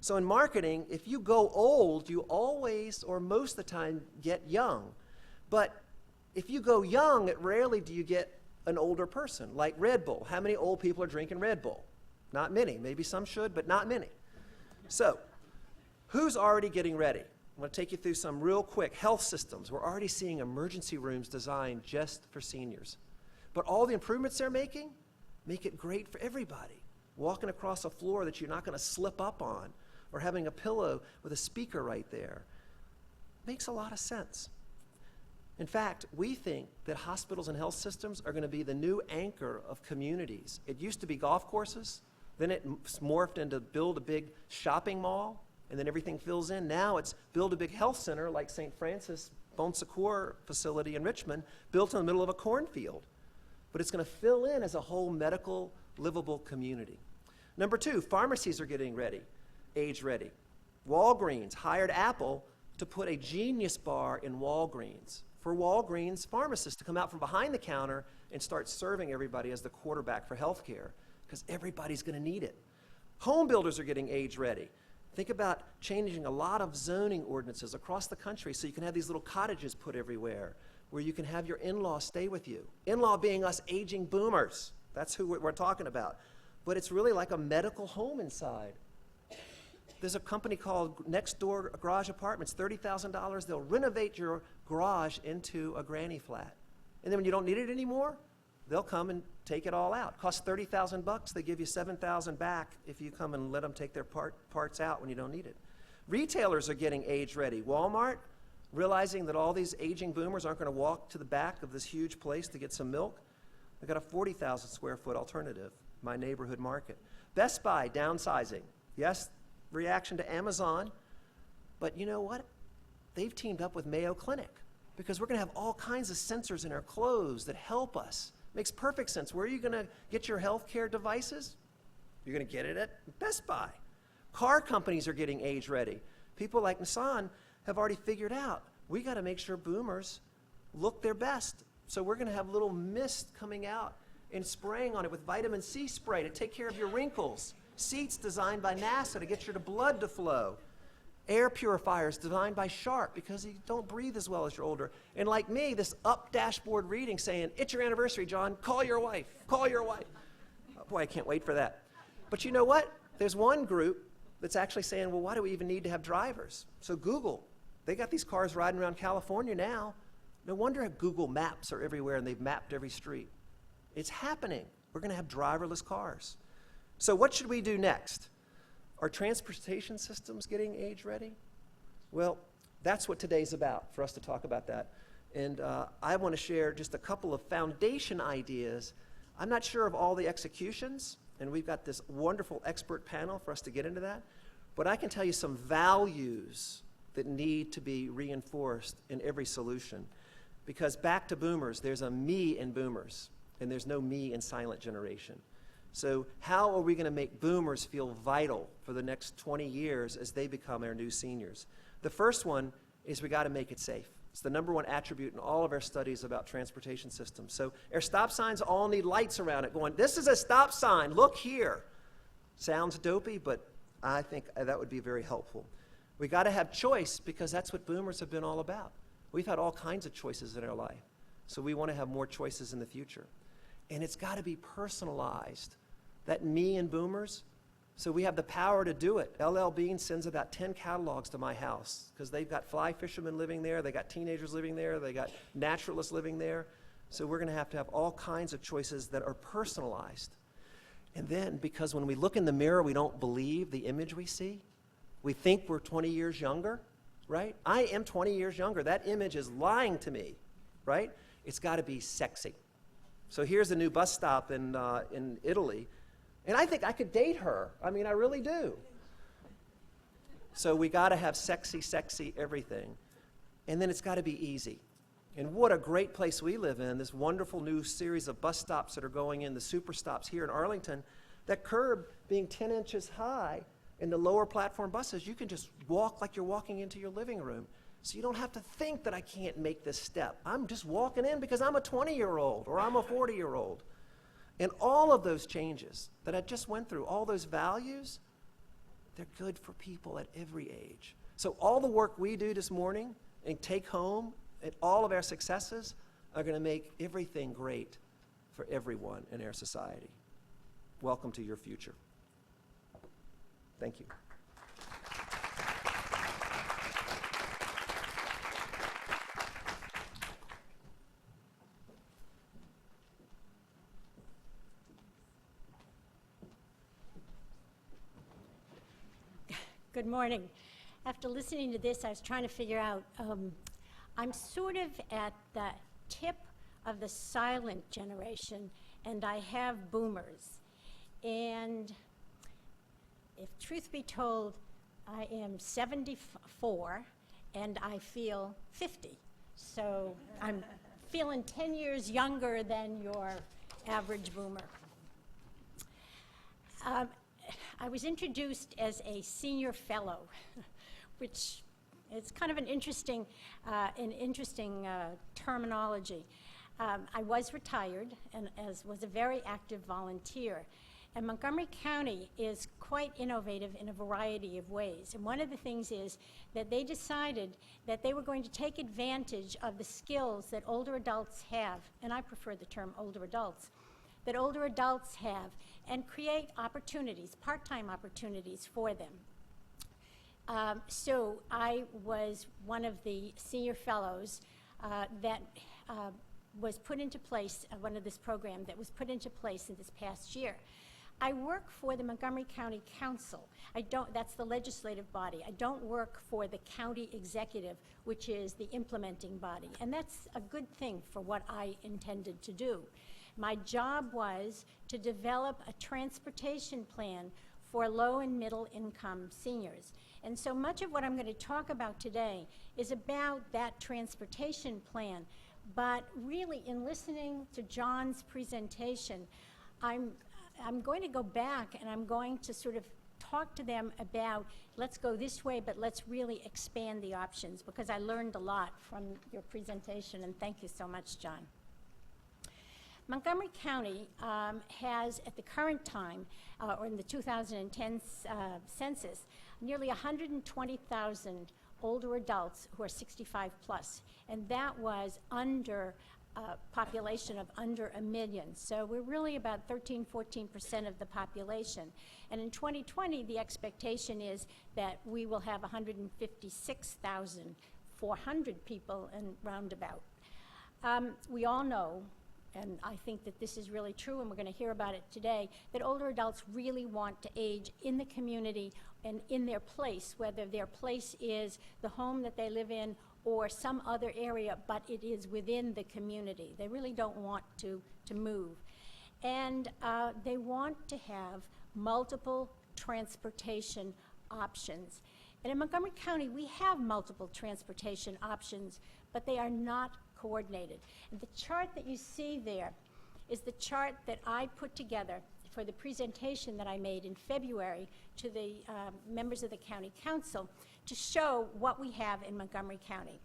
So in marketing, if you go old, you always, or most of the time, get young. But if you go young, rarely do you get an older person, like Red Bull. How many old people are drinking Red Bull? Not many. Maybe some should, but not many. So who's already getting ready? I'm going to take you through some real quick. Health systems. We're already seeing emergency rooms designed just for seniors. But all the improvements they're making make it great for everybody. Walking across a floor that you're not going to slip up on, or having a pillow with a speaker right there, makes a lot of sense. In fact, we think that hospitals and health systems are going to be the new anchor of communities. It used to be golf courses, then it morphed into build a big shopping mall, and then everything fills in. Now it's build a big health center like St. Francis Bon Secours facility in Richmond, built in the middle of a cornfield. But it's going to fill in as a whole medical, livable community. Number two, pharmacies are getting ready, age ready. Walgreens hired Apple to put a Genius bar in Walgreens for Walgreens pharmacists to come out from behind the counter and start serving everybody as the quarterback for healthcare, because everybody's going to need it. Home builders are getting age ready. Think about changing a lot of zoning ordinances across the country so you can have these little cottages put everywhere where you can have your in-law stay with you. In-law being us aging boomers. That's who we're talking about. But it's really like a medical home inside. There's a company called Next Door Garage Apartments, $30,000. They'll renovate your garage into a granny flat. And then when you don't need it anymore, they'll come and take it all out. Costs $30,000. They give you $7,000 back if you come and let them take their parts out when you don't need it. Retailers are getting age ready. Walmart, realizing that all these aging boomers aren't going to walk to the back of this huge place to get some milk, they got a 40,000 square foot alternative, my neighborhood market. Best Buy, downsizing. Yes, reaction to Amazon, but you know what? They've teamed up with Mayo Clinic. because we're going to have all kinds of sensors in our clothes that help us. Makes perfect sense. Where are you going to get your healthcare devices? You're going to get it at Best Buy. Car companies are getting age ready. People like Nissan have already figured out, we got to make sure boomers look their best. So we're going to have little mist coming out and spraying on it with vitamin C spray to take care of your wrinkles. Seats designed by NASA to get your blood to flow. Air purifiers designed by Sharp because you don't breathe as well as you're older. And like me, this up dashboard reading saying, it's your anniversary, John, call your wife, call your wife. Oh, boy, I can't wait for that. But you know what? There's one group that's actually saying, well, why do we even need to have drivers? So Google, they got these cars riding around California now. No wonder Google Maps are everywhere and they've mapped every street. It's happening. We're going to have driverless cars. So what should we do next? Are transportation systems getting age ready? Well, that's what today's about, for us to talk about that. And I want to share just a couple of foundation ideas. I'm not sure of all the executions, and we've got this wonderful expert panel for us to get into that. But I can tell you some values that need to be reinforced in every solution. Because back to boomers, there's a me in boomers, and there's no me in silent generation. So how are we going to make boomers feel vital for the next 20 years as they become our new seniors? The first one is we got to make it safe. It's the #1 attribute in all of our studies about transportation systems. So our stop signs all need lights around it going, this is a stop sign, look here. Sounds dopey, but I think that would be very helpful. We got to have choice because that's what boomers have been all about. We've had all kinds of choices in our life. So we want to have more choices in the future. And it's got to be personalized. That me and boomers, so we have the power to do it. LL Bean sends about 10 catalogs to my house because they've got fly fishermen living there, they got teenagers living there, they got naturalists living there. So we're going to have all kinds of choices that are personalized. And then, because when we look in the mirror, we don't believe the image we see. We think we're 20 years younger, right? I am 20 years younger. That image is lying to me, right? It's got to be sexy. So here's a new bus stop in Italy. And I think I could date her. I mean, I really do. So we got to have sexy, sexy everything. And then it's got to be easy. And what a great place we live in, this wonderful new series of bus stops that are going in, the super stops here in Arlington. That curb being 10 inches high, and the lower platform buses, you can just walk like you're walking into your living room. So you don't have to think that I can't make this step. I'm just walking in because I'm a 20-year-old or I'm a 40-year-old. And all of those changes that I just went through, all those values, they're good for people at every age. So all the work we do this morning and take home and all of our successes are going to make everything great for everyone in our society. Welcome to your future. Thank you. Good morning. After listening to this, I was trying to figure out, I'm sort of at the tip of the silent generation, and I have boomers. And if truth be told, I am 74, and I feel 50. So I'm feeling 10 years younger than your average boomer. I was introduced as a senior fellow, which is kind of an interesting terminology. I was retired and was a very active volunteer. And Montgomery County is quite innovative in a variety of ways. And one of the things is that they decided that they were going to take advantage of the skills that older adults have, and I prefer the term older adults, that older adults have, and create opportunities, part-time opportunities for them. So I was one of the senior fellows that was put into place, one of this program that was put into place in this past year. I work for the Montgomery County Council. That's the legislative body. I don't work for the county executive, which is the implementing body. And that's a good thing for what I intended to do. My job was to develop a transportation plan for low and middle income seniors. And so much of what I'm going to talk about today is about that transportation plan. But really, in listening to John's presentation, I'm going to go back and I'm going to sort of talk to them about, let's go this way, but let's really expand the options, because I learned a lot from your presentation, and thank you so much, John. Montgomery County has, at the current time, or in the 2010 census, nearly 120,000 older adults who are 65 plus, and that was under a population of under 1 million. So we're really about 13–14% of the population. And in 2020, the expectation is that we will have 156,400 people in roundabout. We all know, and I think that this is really true, and we're going to hear about it today, that older adults really want to age in the community and in their place, whether their place is the home that they live in or some other area, but it is within the community. They really don't want to move. And they want to have multiple transportation options. And in Montgomery County, we have multiple transportation options, but they are not coordinated. And the chart that you see there is the chart that I put together for the presentation that I made in February to the members of the County Council to show what we have in Montgomery County.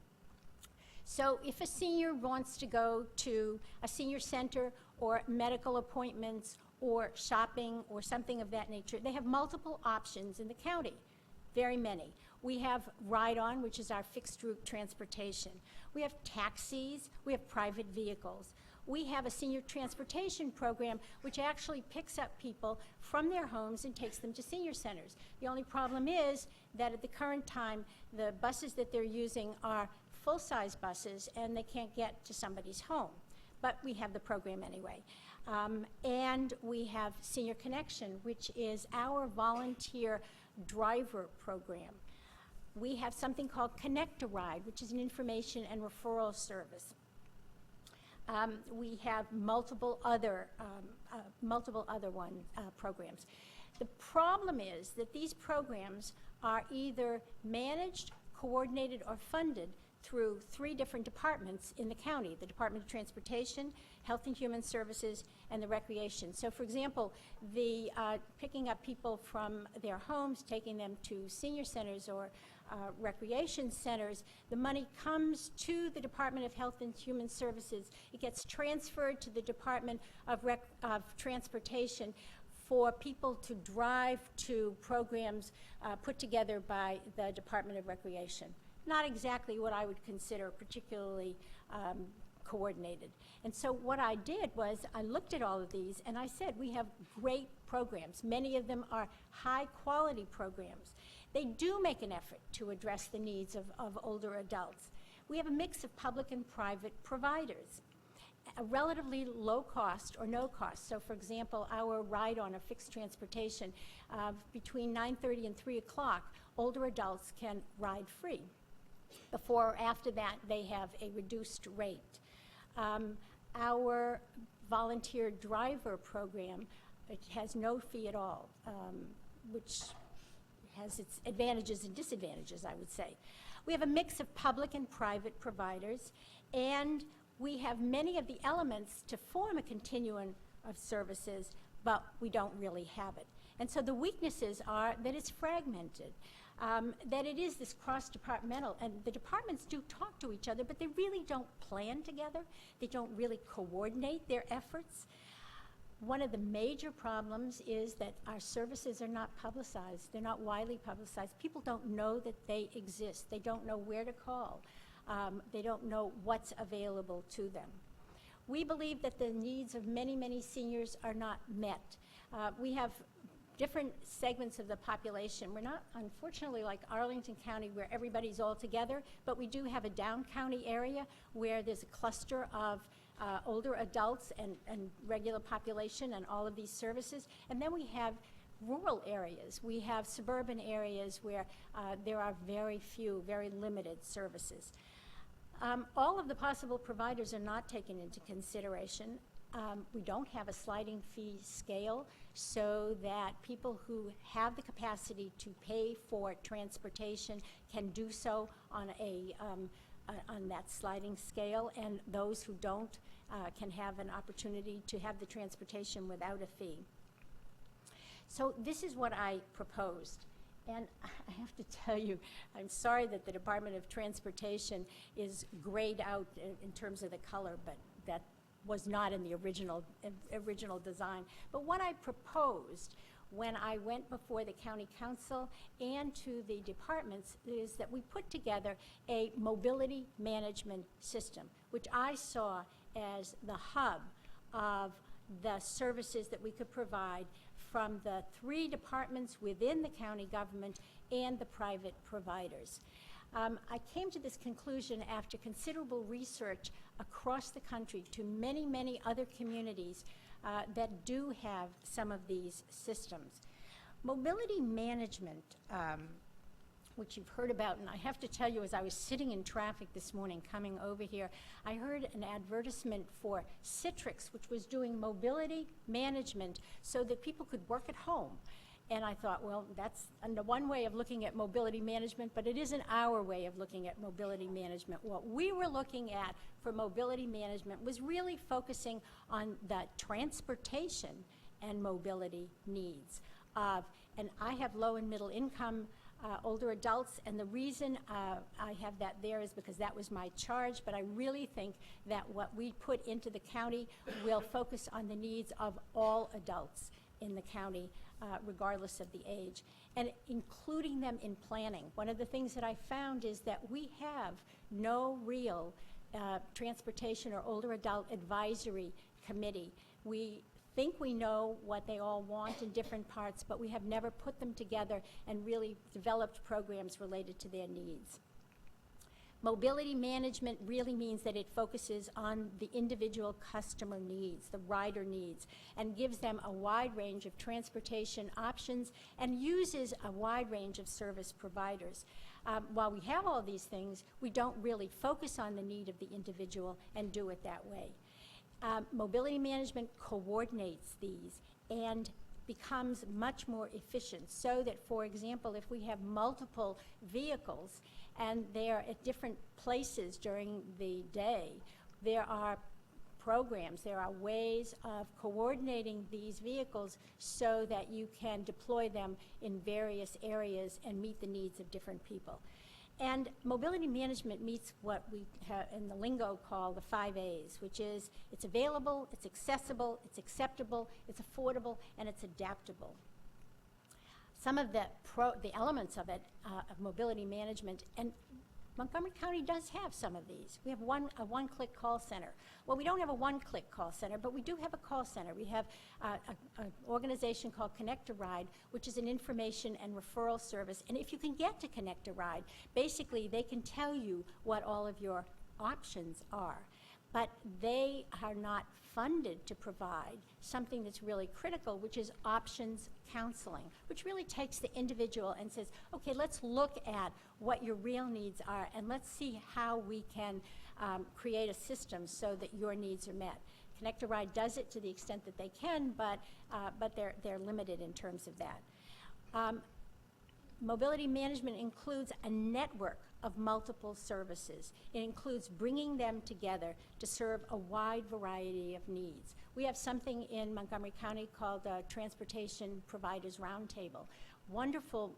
So if a senior wants to go to a senior center or medical appointments or shopping or something of that nature, they have multiple options in the county, very many. We have Ride-On, which is our fixed route transportation. We have taxis, we have private vehicles. We have a senior transportation program which actually picks up people from their homes and takes them to senior centers. The only problem is that at the current time, the buses that they're using are full-size buses and they can't get to somebody's home. But we have the program anyway. And we have Senior Connection, which is our volunteer driver program. We have something called Connect a Ride, which is an information and referral service. We have multiple other programs. The problem is that these programs are either managed, coordinated, or funded through 3 different departments in the county: the Department of Transportation, Health and Human Services, and the Recreation. So for example, the picking up people from their homes, taking them to senior centers or recreation centers, the money comes to the Department of Health and Human Services. It gets transferred to the Department of Transportation for people to drive to programs put together by the Department of Recreation. Not exactly what I would consider particularly coordinated. And so what I did was I looked at all of these and I said, we have great programs. Many of them are high quality programs. They do make an effort to address the needs of older adults. We have a mix of public and private providers, a relatively low cost or no cost. So for example, our Ride-On, a fixed transportation, between 9:30 and 3 o'clock, older adults can ride free. Before or after that, they have a reduced rate. Our volunteer driver program, it has no fee at all, which has its advantages and disadvantages, I would say. We have a mix of public and private providers, and we have many of the elements to form a continuum of services, but we don't really have it. And so the weaknesses are that it's fragmented, that it is this cross-departmental, and the departments do talk to each other, but they really don't plan together. They don't really coordinate their efforts. One of the major problems is that our services are not publicized. They're not widely publicized. People don't know that they exist. They don't know where to call. They don't know what's available to them. We believe that the needs of many, many seniors are not met. We have different segments of the population. We're not, unfortunately, like Arlington County where everybody's all together, but we do have a down county area where there's a cluster of older adults and regular population and all of these services. And then we have rural areas. We have suburban areas where there are very few, very limited services. All of the possible providers are not taken into consideration. we don't have a sliding fee scale so that people who have the capacity to pay for transportation can do so on on that sliding scale, and those who don't can have an opportunity to have the transportation without a fee. So this is what I proposed. And I have to tell you, I'm sorry that the Department of Transportation is grayed out in terms of the color, but that was not in the original design. But what I proposed when I went before the county council and to the departments is that we put together a mobility management system, which I saw as the hub of the services that we could provide from the 3 departments within the county government and the private providers. I came to this conclusion after considerable research across the country to many, many other communities that do have some of these systems. Mobility management, which you've heard about, and I have to tell you, as I was sitting in traffic this morning coming over here, I heard an advertisement for Citrix, which was doing mobility management so that people could work at home. And I thought, well, that's one way of looking at mobility management, but it isn't our way of looking at mobility management. What we were looking at for mobility management was really focusing on the transportation and mobility needs of, and I have low and middle income older adults, and the reason I have that there is because that was my charge, but I really think that what we put into the county will focus on the needs of all adults in the county, regardless of the age, and including them in planning. One of the things that I found is that we have no real transportation or older adult advisory committee. We think we know what they all want in different parts, but we have never put them together and really developed programs related to their needs. Mobility management really means that it focuses on the individual customer needs, the rider needs, and gives them a wide range of transportation options and uses a wide range of service providers. While we have all these things, we don't really focus on the need of the individual and do it that way. Mobility management coordinates these and becomes much more efficient so that, for example, if we have multiple vehicles and they're at different places during the day, there are programs, there are ways of coordinating these vehicles so that you can deploy them in various areas and meet the needs of different people. And mobility management meets what we in the lingo call the 5 A's, which is it's available, it's accessible, it's acceptable, it's affordable, and it's adaptable. Some of the elements of it, of mobility management, and Montgomery County does have some of these. We have a one-click call center. Well, we don't have a one-click call center, but we do have a call center. We have an organization called Connect a Ride, which is an information and referral service. And if you can get to Connect a Ride, basically they can tell you what all of your options are. But they are not funded to provide something that's really critical, which is options counseling, which really takes the individual and says, okay, let's look at what your real needs are and let's see how we can create a system so that your needs are met. Connect a Ride does it to the extent that they can, but they're limited in terms of that. Mobility management includes a network of multiple services. It includes bringing them together to serve a wide variety of needs. We have something in Montgomery County called a Transportation Providers Roundtable. Wonderful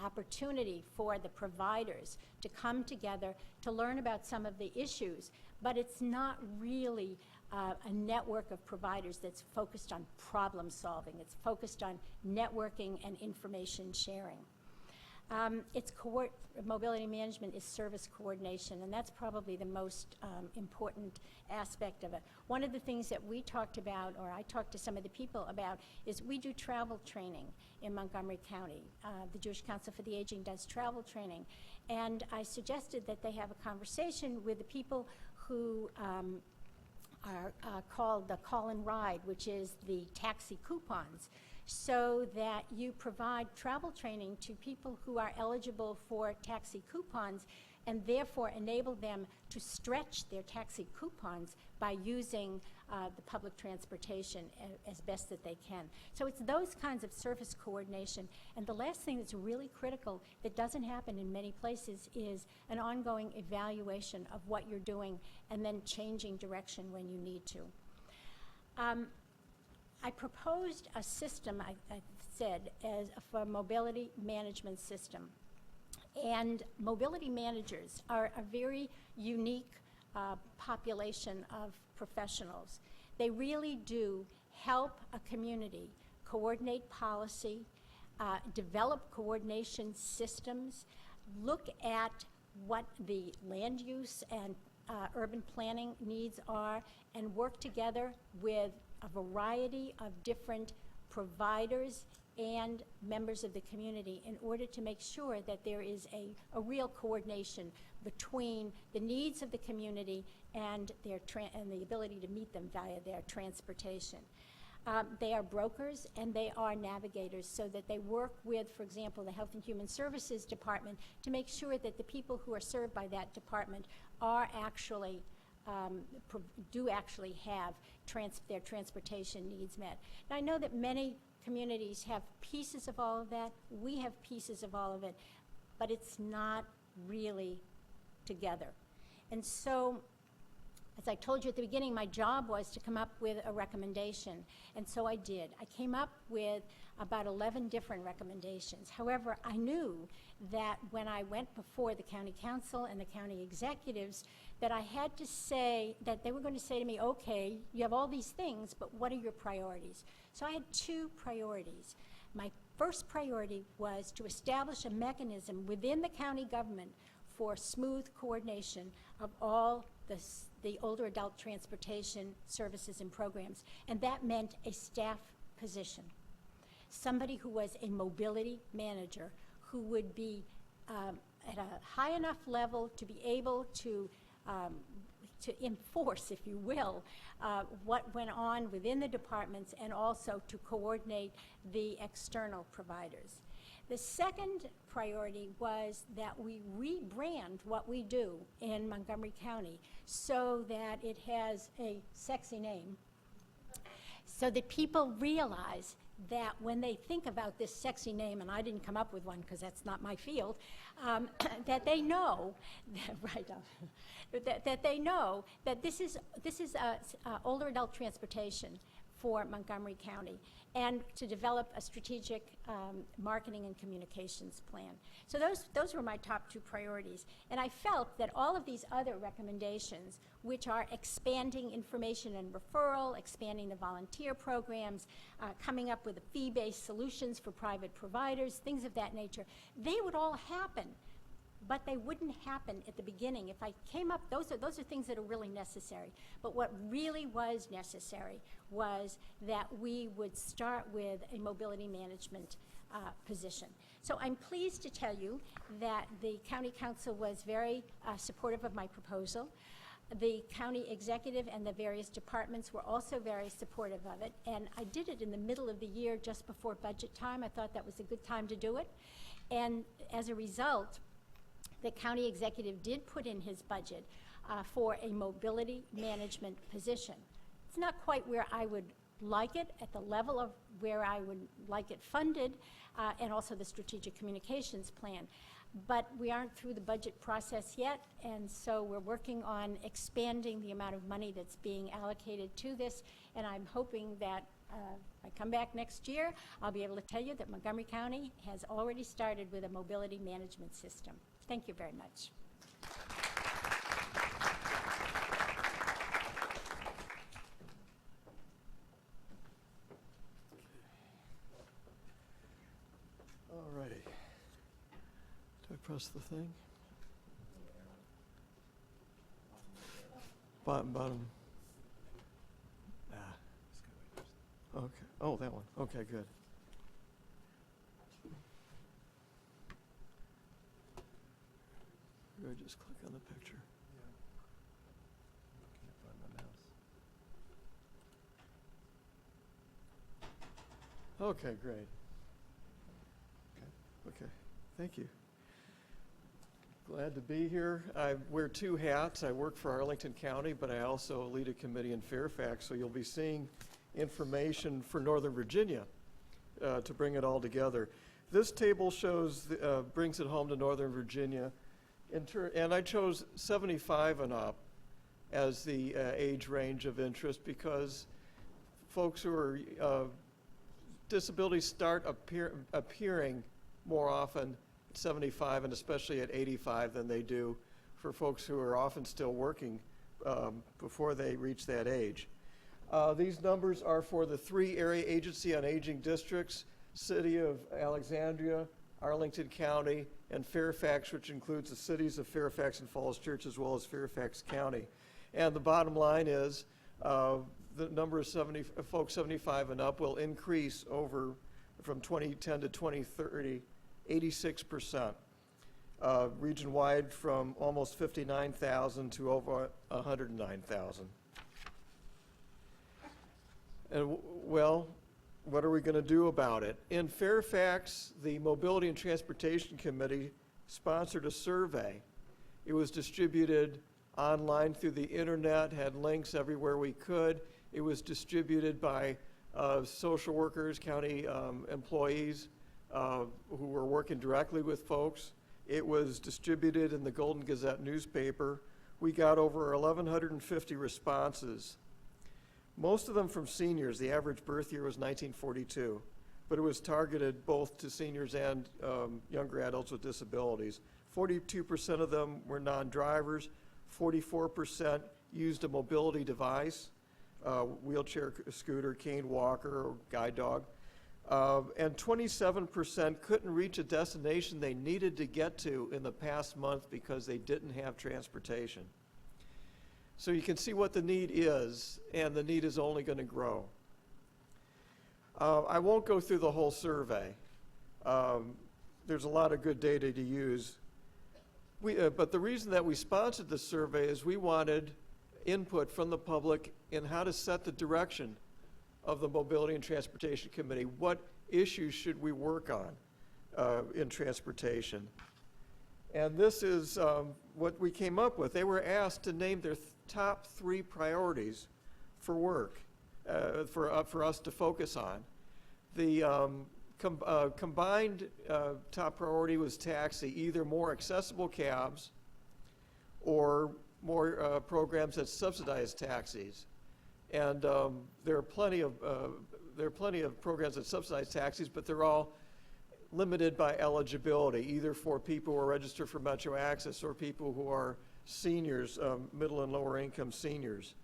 opportunity for the providers to come together to learn about some of the issues, but it's not really a network of providers that's focused on problem solving. It's focused on networking and information sharing. Mobility management is service coordination, and that's probably the most important aspect of it. One of the things that we talked about, or I talked to some of the people about, is we do travel training in Montgomery County. The Jewish Council for the Aging does travel training, and I suggested that they have a conversation with the people who are called the Call and Ride, which is the taxi coupons, so that you provide travel training to people who are eligible for taxi coupons and therefore enable them to stretch their taxi coupons by using the public transportation as best that they can. So it's those kinds of service coordination. And the last thing that's really critical that doesn't happen in many places is an ongoing evaluation of what you're doing and then changing direction when you need to. I proposed a system, I said, for a mobility management system. And mobility managers are a very unique population of professionals. They really do help a community coordinate policy, develop coordination systems, look at what the land use and urban planning needs are, and work together with a variety of different providers and members of the community in order to make sure that there is a real coordination between the needs of the community and and the ability to meet them via their transportation. They are brokers and they are navigators, so that they work with, for example, the Health and Human Services Department to make sure that the people who are served by that department are actually do actually have their transportation needs met. Now, I know that many communities have pieces of all of that. We have pieces of all of it, but it's not really together. And so, as I told you at the beginning, my job was to come up with a recommendation, and so I did. I came up with about 11 different recommendations. However, I knew that when I went before the county council and the county executives, that I had to say, that they were going to say to me, okay, you have all these things, but what are your priorities? So I had two priorities. My first priority was to establish a mechanism within the county government for smooth coordination of all the older adult transportation services and programs, and that meant a staff position. Somebody who was a mobility manager who would be at a high enough level to be able to enforce, if you will, what went on within the departments and also to coordinate the external providers. The second priority was that we rebrand what we do in Montgomery County so that it has a sexy name, so that people realize that when they think about this sexy name, and I didn't come up with one because that's not my field, that they know, that they know that this is older adult transportation for Montgomery County, and to develop a strategic marketing and communications plan. So those were my top two priorities. And I felt that all of these other recommendations, which are expanding information and referral, expanding the volunteer programs, coming up with fee-based solutions for private providers, things of that nature, they would all happen. But they wouldn't happen at the beginning. If I came up, those are things that are really necessary. But what really was necessary was that we would start with a mobility management position. So I'm pleased to tell you that the county council was very supportive of my proposal. The county executive and the various departments were also very supportive of it. And I did it in the middle of the year, just before budget time. I thought that was a good time to do it. And as a result, the county executive did put in his budget for a mobility management position. It's not quite where I would like it, at the level of where I would like it funded, and also the strategic communications plan. But we aren't through the budget process yet, and so we're working on expanding the amount of money that's being allocated to this, and I'm hoping that if I come back next year, I'll be able to tell you that Montgomery County has already started with a mobility management system. Thank you very much. All righty. Do I press the thing? Bottom. Okay. Oh, that one. Okay, good. Or just click on the picture. Can't find my mouse. Okay, great. Okay, thank you. Glad to be here. I wear two hats. I work for Arlington County, but I also lead a committee in Fairfax, so you'll be seeing information for Northern Virginia to bring it all together. This table shows, brings it home to Northern Virginia, and I chose 75 and up as the age range of interest because folks who are disabilities start appearing more often at 75 and especially at 85 than they do for folks who are often still working before they reach that age. These numbers are for the 3 area agency on aging districts: City of Alexandria, Arlington County, and Fairfax, which includes the cities of Fairfax and Falls Church as well as Fairfax County. And the bottom line is the number of folks 75 and up will increase from 2010 to 2030, 86%. Region-wide from almost 59,000 to over 109,000. And well, what are we going to do about it? In Fairfax, the Mobility and Transportation Committee sponsored a survey. It was distributed online through the internet, had links everywhere we could. It was distributed by social workers, county employees who were working directly with folks. It was distributed in the Golden Gazette newspaper. We got over 1,150 responses. Most of them from seniors. The average birth year was 1942, but it was targeted both to seniors and younger adults with disabilities. 42% of them were non-drivers. 44% used a mobility device, wheelchair, scooter, cane, walker, or guide dog. And 27% couldn't reach a destination they needed to get to in the past month because they didn't have transportation. So you can see what the need is, and the need is only going to grow. I won't go through the whole survey. There's a lot of good data to use. But the reason that we sponsored the survey is we wanted input from the public in how to set the direction of the Mobility and Transportation Committee. What issues should we work on in transportation? And this is what we came up with. They were asked to name their top 3 priorities for work, for us to focus on. The combined top priority was taxi, either more accessible cabs or more programs that subsidize taxis. And there are plenty of programs that subsidize taxis, but they're all limited by eligibility, either for people who are registered for Metro Access or people who are seniors, middle and lower income seniors,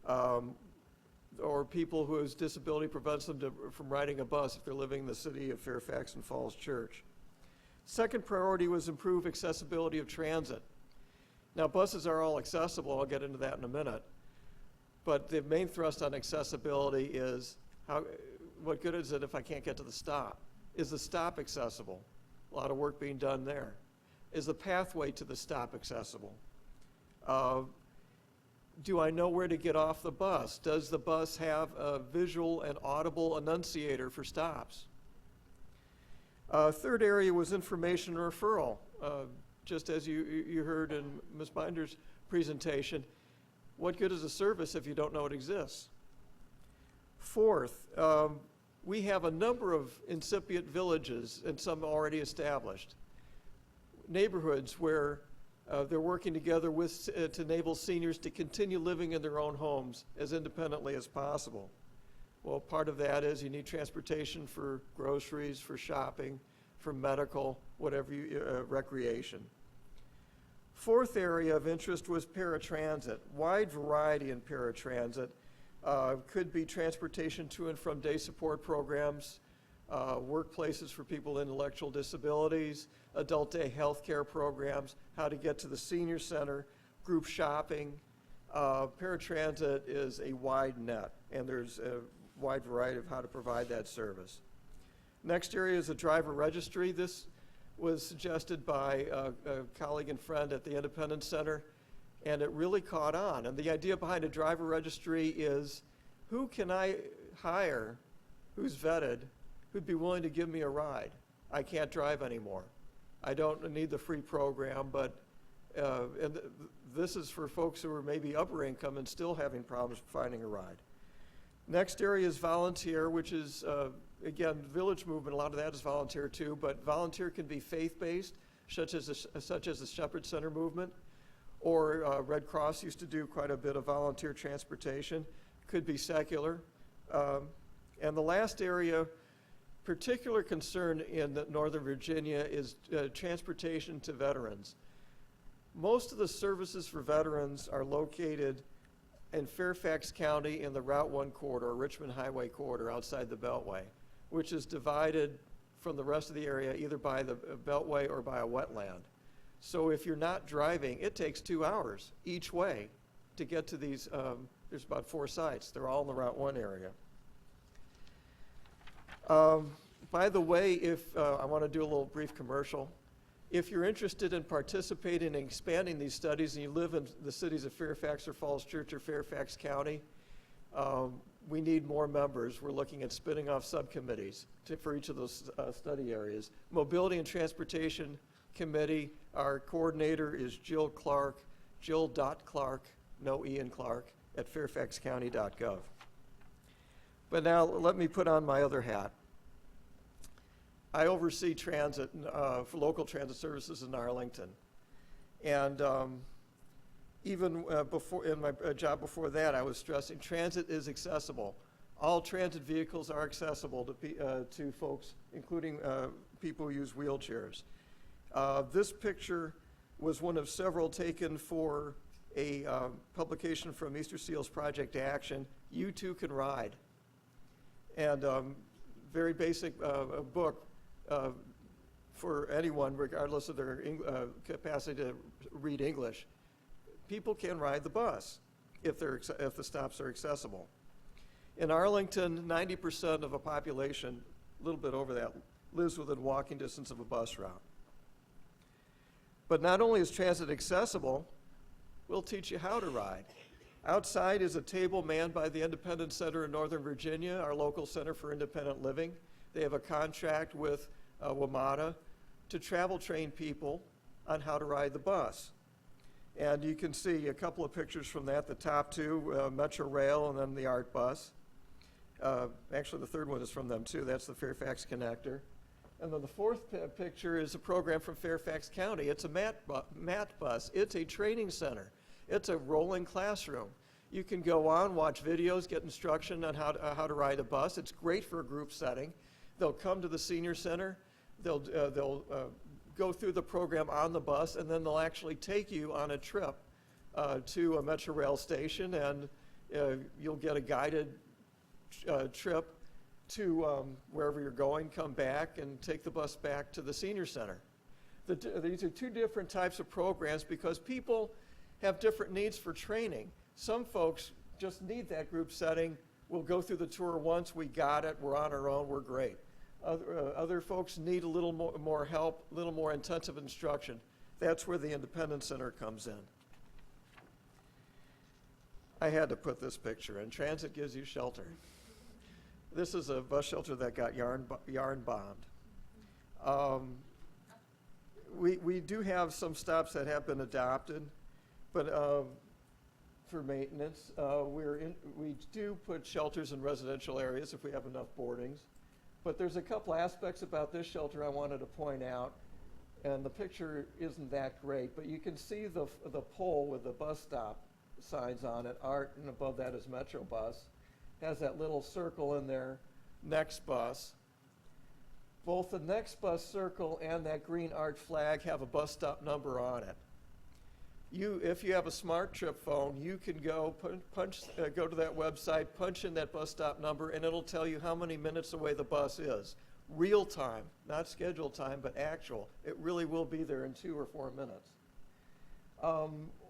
or people whose disability prevents them from riding a bus if they're living in the city of Fairfax and Falls Church. Second priority was improve accessibility of transit. Now, buses are all accessible. I'll get into that in a minute. But the main thrust on accessibility is what good is it if I can't get to the stop? Is the stop accessible? A lot of work being done there. Is the pathway to the stop accessible? Do I know where to get off the bus? Does the bus have a visual and audible annunciator for stops? Third area was information and referral. Just as you heard in Ms. Binder's presentation, what good is a service if you don't know it exists? Fourth, we have a number of incipient villages and some already established. Neighborhoods where they're working together to enable seniors to continue living in their own homes as independently as possible. Well, part of that is you need transportation for groceries, for shopping, for medical, whatever recreation. Fourth area of interest was paratransit. Wide variety in paratransit. Could be transportation to and from day support programs, workplaces for people with intellectual disabilities, adult day health care programs, how to get to the senior center, group shopping. Paratransit is a wide net, and there's a wide variety of how to provide that service. Next area is a driver registry. This was suggested by a colleague and friend at the Independence Center, and it really caught on. And the idea behind a driver registry is, who can I hire who's vetted, who'd be willing to give me a ride? I can't drive anymore. I don't need the free program, but This is for folks who are maybe upper income and still having problems finding a ride. Next area is volunteer, which is, again, village movement. A lot of that is volunteer too, but volunteer can be faith-based, such as the Shepherd Center movement, or Red Cross used to do quite a bit of volunteer transportation. Could be secular. And the last area, particular concern in Northern Virginia, is transportation to veterans. Most of the services for veterans are located in Fairfax County in the Route 1 corridor, Richmond Highway corridor outside the Beltway, which is divided from the rest of the area either by the Beltway or by a wetland. So if you're not driving, it takes 2 hours each way to get to these, there's about 4 sites. They're all in the Route 1 area. By the way, if I want to do a little brief commercial. If you're interested in participating in expanding these studies and you live in the cities of Fairfax or Falls Church or Fairfax County, we need more members. We're looking at spinning off subcommittees for each of those study areas. Mobility and Transportation Committee, our coordinator is Jill Clark, Jill.Clark, no E in Clark, at fairfaxcounty.gov. But now let me put on my other hat. I oversee transit for local transit services in Arlington. And even before, in my job before that, I was stressing transit is accessible. All transit vehicles are accessible to folks, including people who use wheelchairs. This picture was one of several taken for a publication from Easter Seals Project Action, You Too Can Ride. And very basic book for anyone, regardless of their capacity to read English. People can ride the bus if the stops are accessible. In Arlington, 90% of a population, a little bit over that, lives within walking distance of a bus route. But not only is transit accessible, we'll teach you how to ride. Outside is a table manned by the Independent Center in Northern Virginia, our local center for independent living. They have a contract with WMATA to travel train people on how to ride the bus. And you can see a couple of pictures from that, the top two, Metro Rail and then the ART bus. Actually, the third one is from them too. That's the Fairfax Connector. And then the fourth picture is a program from Fairfax County. It's a MAT bus. It's a training center. It's a rolling classroom. You can go on, watch videos, get instruction on how to ride a bus. It's great for a group setting. They'll come to the senior center. They'll go through the program on the bus, and then they'll actually take you on a trip to a Metro Rail station, and you'll get a guided trip to wherever you're going, come back, and take the bus back to the senior center. These are two different types of programs because people have different needs for training. Some folks just need that group setting. We'll go through the tour once, we got it, we're on our own, we're great. Other folks need a little more help, a little more intensive instruction. That's where the Independence Center comes in. I had to put this picture in. Transit gives you shelter. This is a bus shelter that got yarn bombed. We do have some stops that have been adopted, but for maintenance, we do put shelters in residential areas if we have enough boardings. But there's a couple aspects about this shelter I wanted to point out, and the picture isn't that great, but you can see the pole with the bus stop signs on it, ART, and above that is Metro Bus. Has that little circle in there, Next Bus. Both the Next Bus circle and that green ART flag have a bus stop number on it. If you have a smart trip phone, you can go go to that website, punch in that bus stop number, and it'll tell you how many minutes away the bus is. Real time, not scheduled time, but actual. It really will be there in 2 or 4 minutes.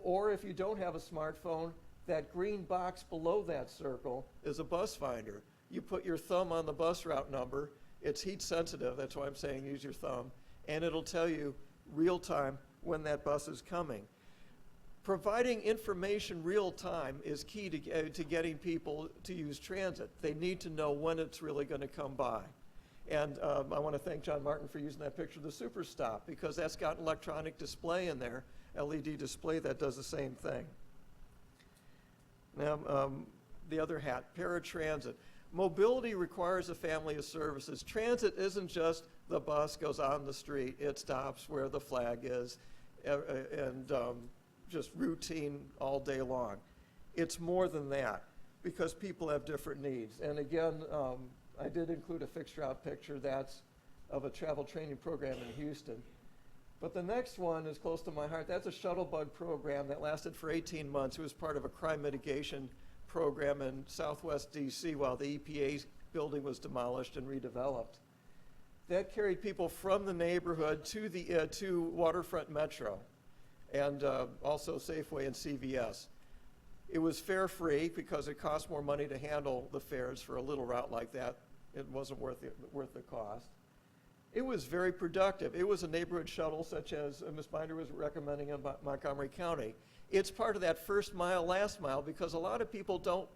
Or if you don't have a smartphone, that green box below that circle is a bus finder. You put your thumb on the bus route number. It's heat sensitive, that's why I'm saying use your thumb, and it'll tell you real time when that bus is coming. Providing information real time is key to getting people to use transit. They need to know when it's really going to come by. And I want to thank John Martin for using that picture of the Super Stop, because that's got an electronic display in there, LED display that does the same thing. Now, the other hat, paratransit. Mobility requires a family of services. Transit isn't just the bus goes on the street, it stops where the flag is, and just routine all day long. It's more than that, because people have different needs. And again, I did include a fixed route picture that's of a travel training program in Houston. But the next one is close to my heart. That's a shuttle bug program that lasted for 18 months. It was part of a crime mitigation program in Southwest DC while the EPA building was demolished and redeveloped. That carried people from the neighborhood to the to Waterfront Metro, and also Safeway and CVS. It was fare free because it cost more money to handle the fares for a little route like that. It wasn't worth the cost. It was very productive. It was a neighborhood shuttle such as Ms. Binder was recommending in Montgomery County. It's part of that first mile, last mile, because a lot of people don't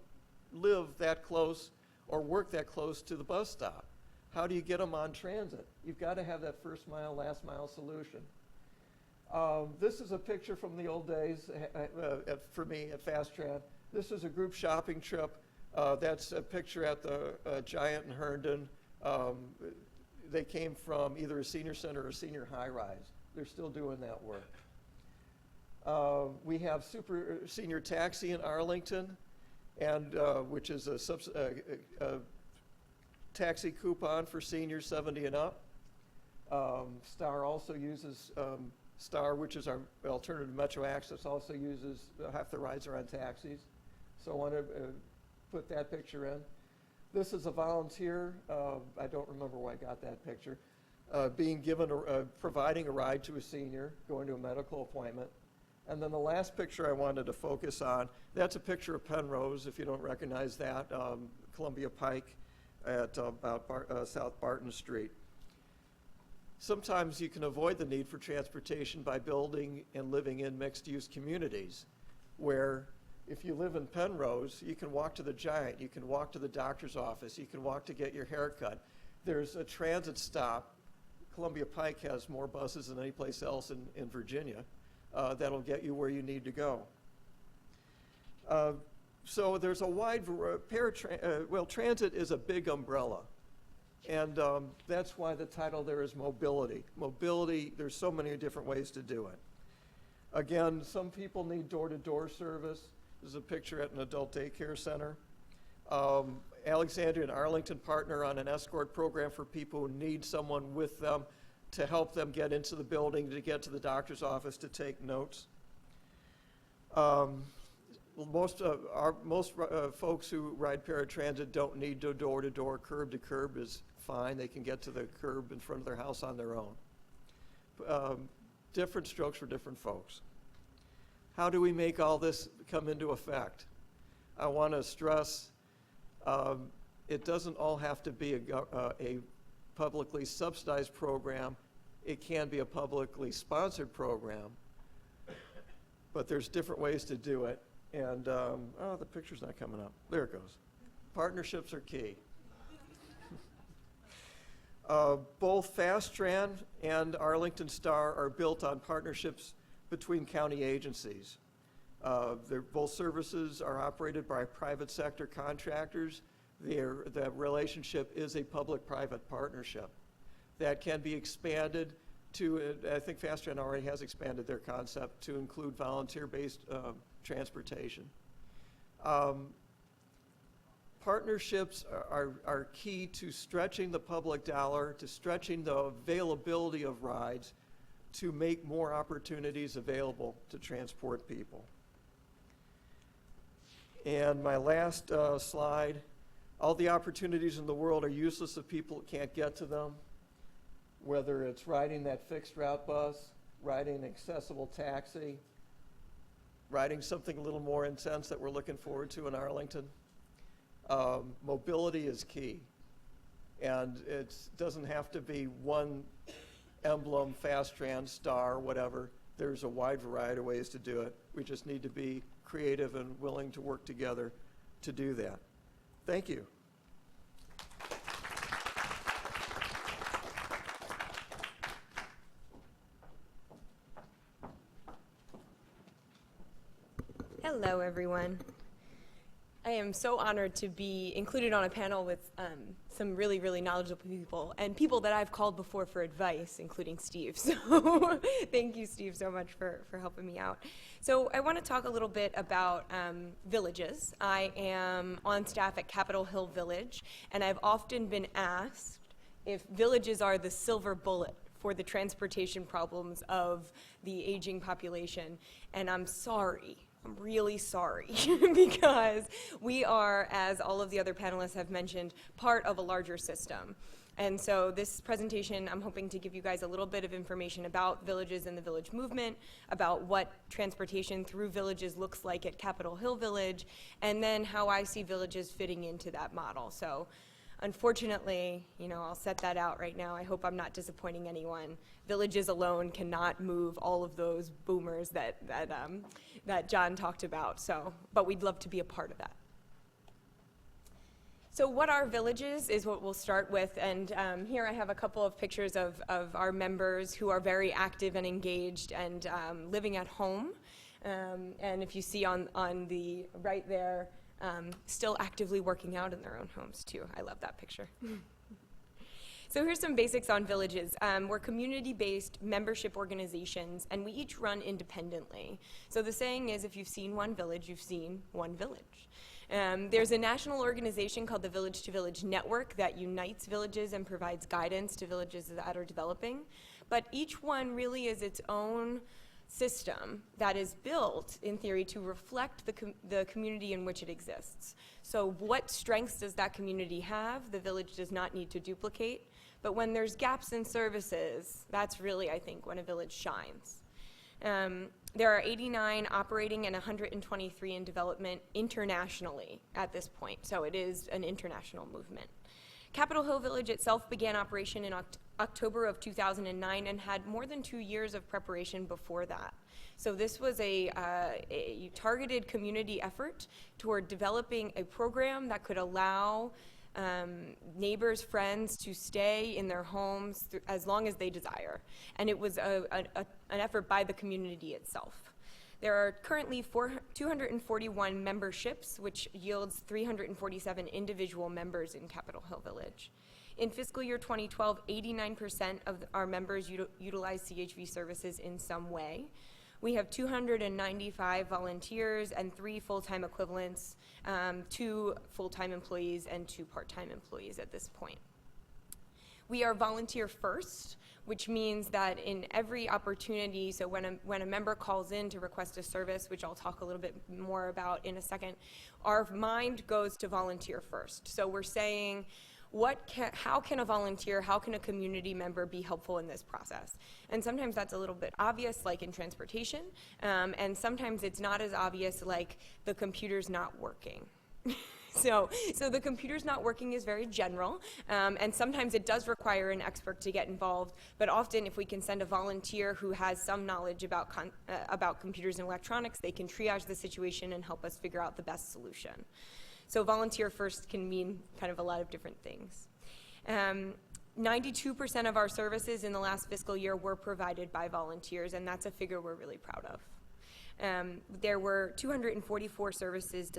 live that close or work that close to the bus stop. How do you get them on transit? You've got to have that first mile, last mile solution. This is a picture from the old days for me at Fast Tran. This is a group shopping trip. That's a picture at the Giant in Herndon. They came from either a senior center or a senior high-rise. They're still doing that work. We have super senior taxi in Arlington, and which is a taxi coupon for seniors 70 and up. Star also uses, Star, which is our alternative Metro Access, also uses, half the rides are on taxis. So I want to put that picture in. This is a volunteer, I don't remember why I got that picture, being given, providing a ride to a senior, going to a medical appointment. And then the last picture I wanted to focus on, that's a picture of Penrose, if you don't recognize that, Columbia Pike at about South Barton Street. Sometimes you can avoid the need for transportation by building and living in mixed-use communities, where if you live in Penrose, you can walk to the Giant, you can walk to the doctor's office, you can walk to get your hair cut. There's a transit stop. Columbia Pike has more buses than any place else in Virginia that'll get you where you need to go. So there's a wide well, transit is a big umbrella. And that's why the title there is mobility. Mobility, there's so many different ways to do it. Again, some people need door-to-door service. This is a picture at an adult daycare center. Alexandria and Arlington partner on an escort program for people who need someone with them to help them get into the building, to get to the doctor's office, to take notes. Most folks who ride paratransit don't need door-to-door. Curb-to-curb is fine. They can get to the curb in front of their house on their own. Different strokes for different folks. How do we make all this come into effect? I want to stress it doesn't all have to be a publicly subsidized program. It can be a publicly sponsored program, but there's different ways to do it. And, oh, the picture's not coming up. There it goes. Partnerships are key. Both Fast Tran and Arlington Star are built on partnerships between county agencies. Both services are operated by private sector contractors. The relationship is a public-private partnership that can be expanded to, I think Fast Tran already has expanded their concept to include volunteer-based transportation. Partnerships are key to stretching the public dollar, to stretching the availability of rides, to make more opportunities available to transport people. And my last slide, all the opportunities in the world are useless if people can't get to them, whether it's riding that fixed route bus, riding an accessible taxi, riding something a little more intense that we're looking forward to in Arlington. Mobility is key. And it doesn't have to be one emblem, Fast Tran, Star, whatever. There's a wide variety of ways to do it. We just need to be creative and willing to work together to do that. Thank you. Hello, everyone. I am so honored to be included on a panel with some really, really knowledgeable people, and people that I've called before for advice, including Steve. So thank you, Steve, so much for helping me out. So I want to talk a little bit about villages. I am on staff at Capitol Hill Village, and I've often been asked if villages are the silver bullet for the transportation problems of the aging population, and I'm sorry. I'm really sorry because we are, as all of the other panelists have mentioned, part of a larger system. And so this presentation, I'm hoping to give you guys a little bit of information about villages and the village movement, about what transportation through villages looks like at Capitol Hill Village, and then how I see villages fitting into that model. So unfortunately, I'll set that out right now. I hope I'm not disappointing anyone. Villages alone cannot move all of those boomers that John talked about. But we'd love to be a part of that. So what are villages is what we'll start with. And here I have a couple of pictures of our members who are very active and engaged and living at home. And if you see on the right there, still actively working out in their own homes too. I love that picture. So here's some basics on villages. We're community-based membership organizations, and we each run independently. So the saying is, if you've seen one village, you've seen one village. There's a national organization called the Village to Village Network that unites villages and provides guidance to villages that are developing. But each one really is its own system that is built, in theory, to reflect the community in which it exists. So what strengths does that community have? The village does not need to duplicate. But when there's gaps in services, that's really, I think, when a village shines. There are 89 operating and 123 in development internationally at this point. So it is an international movement. Capitol Hill Village itself began operation in October of 2009 and had more than 2 years of preparation before that. So this was a targeted community effort toward developing a program that could allow neighbors, friends to stay in their homes as long as they desire. And it was an effort by the community itself. There are currently 241 memberships, which yields 347 individual members in Capitol Hill Village. In fiscal year 2012, 89% of our members utilize CHV services in some way. We have 295 volunteers and 3 full-time equivalents, 2 full-time employees and 2 part-time employees at this point. We are volunteer first, which means that in every opportunity, so when a member calls in to request a service, which I'll talk a little bit more about in a second, our mind goes to volunteer first. So we're saying, how can a volunteer, how can a community member be helpful in this process? And sometimes that's a little bit obvious, like in transportation, and sometimes it's not as obvious, like the computer's not working. So the computer's not working is very general, and sometimes it does require an expert to get involved, but often if we can send a volunteer who has some knowledge about computers and electronics, they can triage the situation and help us figure out the best solution. So volunteer first can mean kind of a lot of different things. 92% of our services in the last fiscal year were provided by volunteers, and that's a figure we're really proud of. There were 244 services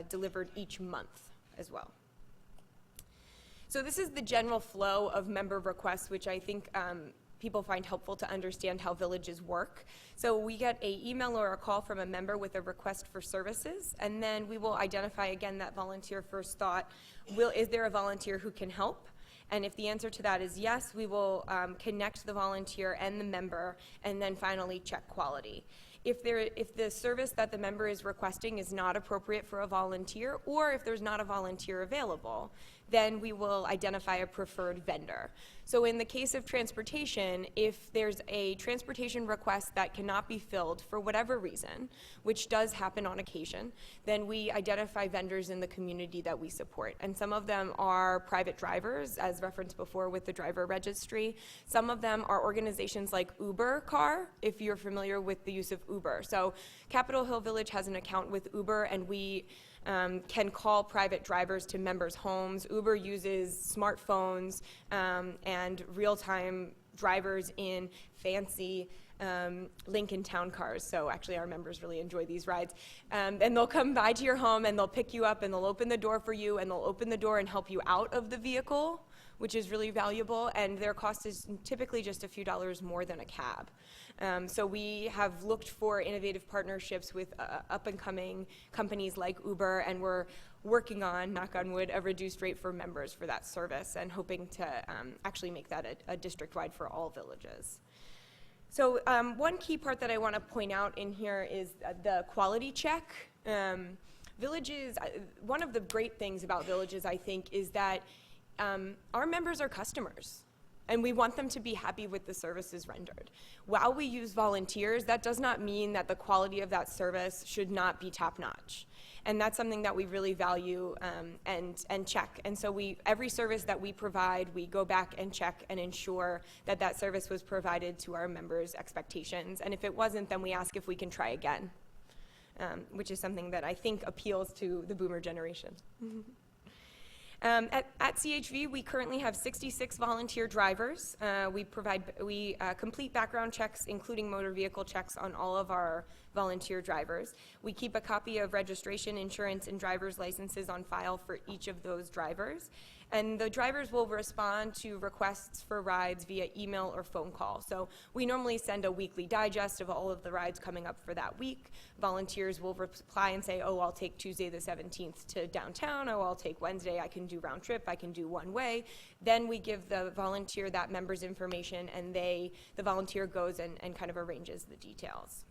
delivered each month as well. So this is the general flow of member requests, which I think people find helpful to understand how villages work. So we get an email or a call from a member with a request for services, and then we will identify again that volunteer first thought. Is there a volunteer who can help? And if the answer to that is yes, we will connect the volunteer and the member, and then finally check quality. If the service that the member is requesting is not appropriate for a volunteer, or if there's not a volunteer available, then we will identify a preferred vendor. So in the case of transportation, if there's a transportation request that cannot be filled for whatever reason, which does happen on occasion, then we identify vendors in the community that we support. And some of them are private drivers, as referenced before with the driver registry. Some of them are organizations like Uber Car, if you're familiar with the use of Uber. So Capitol Hill Village has an account with Uber, and we can call private drivers to members' homes. Uber uses smartphones and real-time drivers in fancy Lincoln Town Cars. So actually our members really enjoy these rides. And they'll come by to your home and they'll pick you up and they'll open the door for you and they'll open the door and help you out of the vehicle, which is really valuable, and their cost is typically just a few dollars more than a cab. So we have looked for innovative partnerships with up-and-coming companies like Uber, and we're working on, knock on wood, a reduced rate for members for that service, and hoping to actually make that a district-wide for all villages. So one key part that I want to point out in here is the quality check. Villages, one of the great things about villages, I think, is that our members are customers, and we want them to be happy with the services rendered. While we use volunteers, that does not mean that the quality of that service should not be top-notch. And that's something that we really value and check. And so every service that we provide, we go back and check and ensure that that service was provided to our members' expectations. And if it wasn't, then we ask if we can try again, which is something that I think appeals to the boomer generation. At CHV, we currently have 66 volunteer drivers. We complete background checks, including motor vehicle checks, on all of our volunteer drivers. We keep a copy of registration, insurance, and driver's licenses on file for each of those drivers. And the drivers will respond to requests for rides via email or phone call. So we normally send a weekly digest of all of the rides coming up for that week. Volunteers will reply and say, oh, I'll take Tuesday the 17th to downtown. Oh, I'll take Wednesday. I can do round trip. I can do one way. Then we give the volunteer that member's information, and the volunteer goes and kind of arranges the details.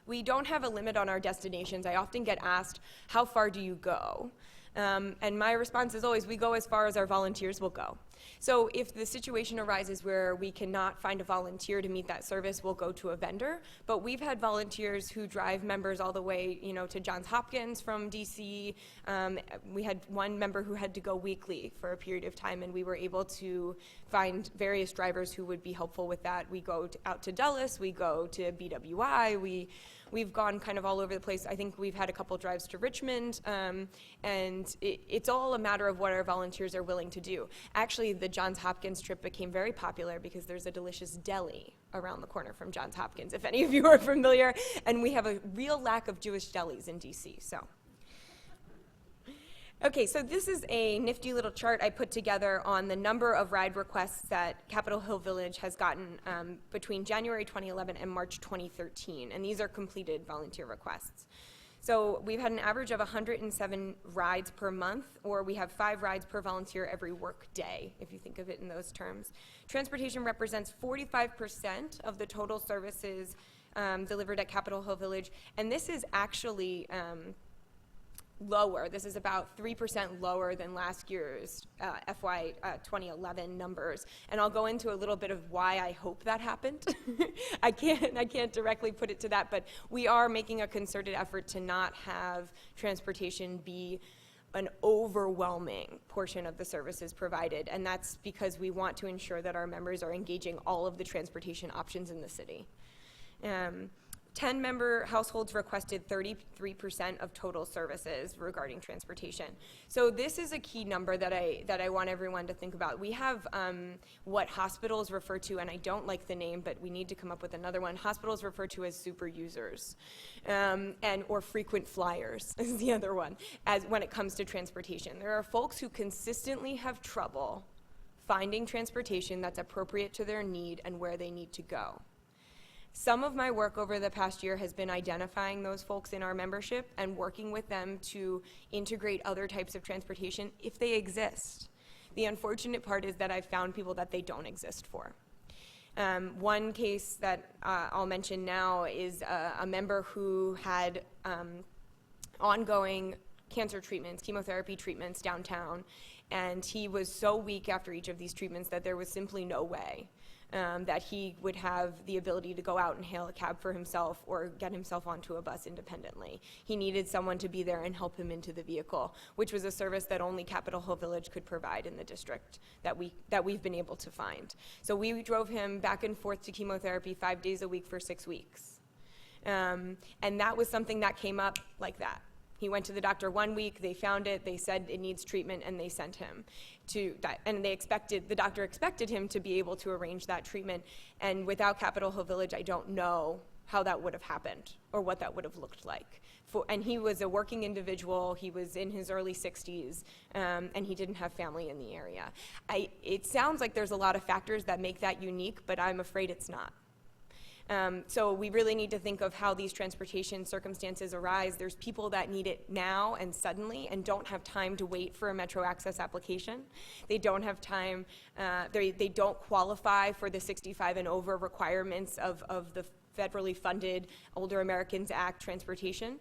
We don't have a limit on our destinations. I often get asked, how far do you go? And my response is always, we go as far as our volunteers will go. So if the situation arises where we cannot find a volunteer to meet that service, we'll go to a vendor. But we've had volunteers who drive members all the way, to Johns Hopkins from DC. We had one member who had to go weekly for a period of time, and we were able to find various drivers who would be helpful with that. We go out to Dulles, we go to BWI, we've gone kind of all over the place. I think we've had a couple drives to Richmond, and it's all a matter of what our volunteers are willing to do. Actually, the Johns Hopkins trip became very popular because there's a delicious deli around the corner from Johns Hopkins, if any of you are familiar, and we have a real lack of Jewish delis in DC, so. Okay, so this is a nifty little chart I put together on the number of ride requests that Capitol Hill Village has gotten between January 2011 and March 2013, and these are completed volunteer requests. So we've had an average of 107 rides per month, or we have 5 rides per volunteer every work day, if you think of it in those terms. Transportation represents 45% of the total services delivered at Capitol Hill Village, and this is actually lower. This is about 3% lower than last year's FY 2011 numbers. And I'll go into a little bit of why I hope that happened. I can't directly put it to that, but we are making a concerted effort to not have transportation be an overwhelming portion of the services provided. And that's because we want to ensure that our members are engaging all of the transportation options in the city. 10-member households requested 33% of total services regarding transportation. So this is a key number that I want everyone to think about. We have what hospitals refer to, and I don't like the name, but we need to come up with another one. Hospitals refer to as super users, or frequent flyers is the other one, as when it comes to transportation. There are folks who consistently have trouble finding transportation that's appropriate to their need and where they need to go. Some of my work over the past year has been identifying those folks in our membership and working with them to integrate other types of transportation if they exist. The unfortunate part is that I've found people that they don't exist for. One case that I'll mention now is a member who had ongoing cancer treatments, chemotherapy treatments downtown, and he was so weak after each of these treatments that there was simply no way that he would have the ability to go out and hail a cab for himself or get himself onto a bus independently. He needed someone to be there and help him into the vehicle, which was a service that only Capitol Hill Village could provide in the district that we've been able to find. So we drove him back and forth to chemotherapy 5 days a week for 6 weeks. And that was something that came up like that. He went to the doctor 1 week, they found it, they said it needs treatment, and they sent him to that. And the doctor expected him to be able to arrange that treatment. And without Capitol Hill Village, I don't know how that would have happened or what that would have looked like. And he was a working individual, he was in his early 60s, and he didn't have family in the area. It sounds like there's a lot of factors that make that unique, but I'm afraid it's not. So we really need to think of how these transportation circumstances arise. There's people that need it now and suddenly and don't have time to wait for a Metro Access application. They don't have time, they don't qualify for the 65 and over requirements of the federally funded Older Americans Act transportation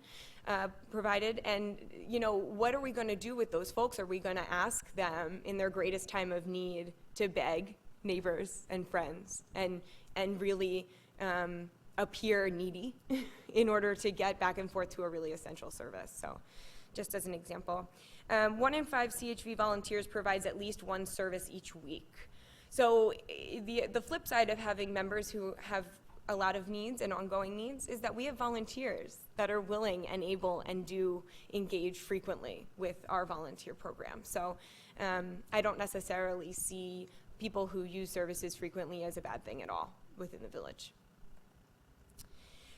provided. And, you know, what are we going to do with those folks? Are we going to ask them in their greatest time of need to beg neighbors and friends and really appear needy in order to get back and forth to a really essential service? So just as an example, 1 in 5 CHV volunteers provides at least one service each week. So the flip side of having members who have a lot of needs and ongoing needs is that we have volunteers that are willing and able and do engage frequently with our volunteer program. So I don't necessarily see people who use services frequently as a bad thing at all within the village.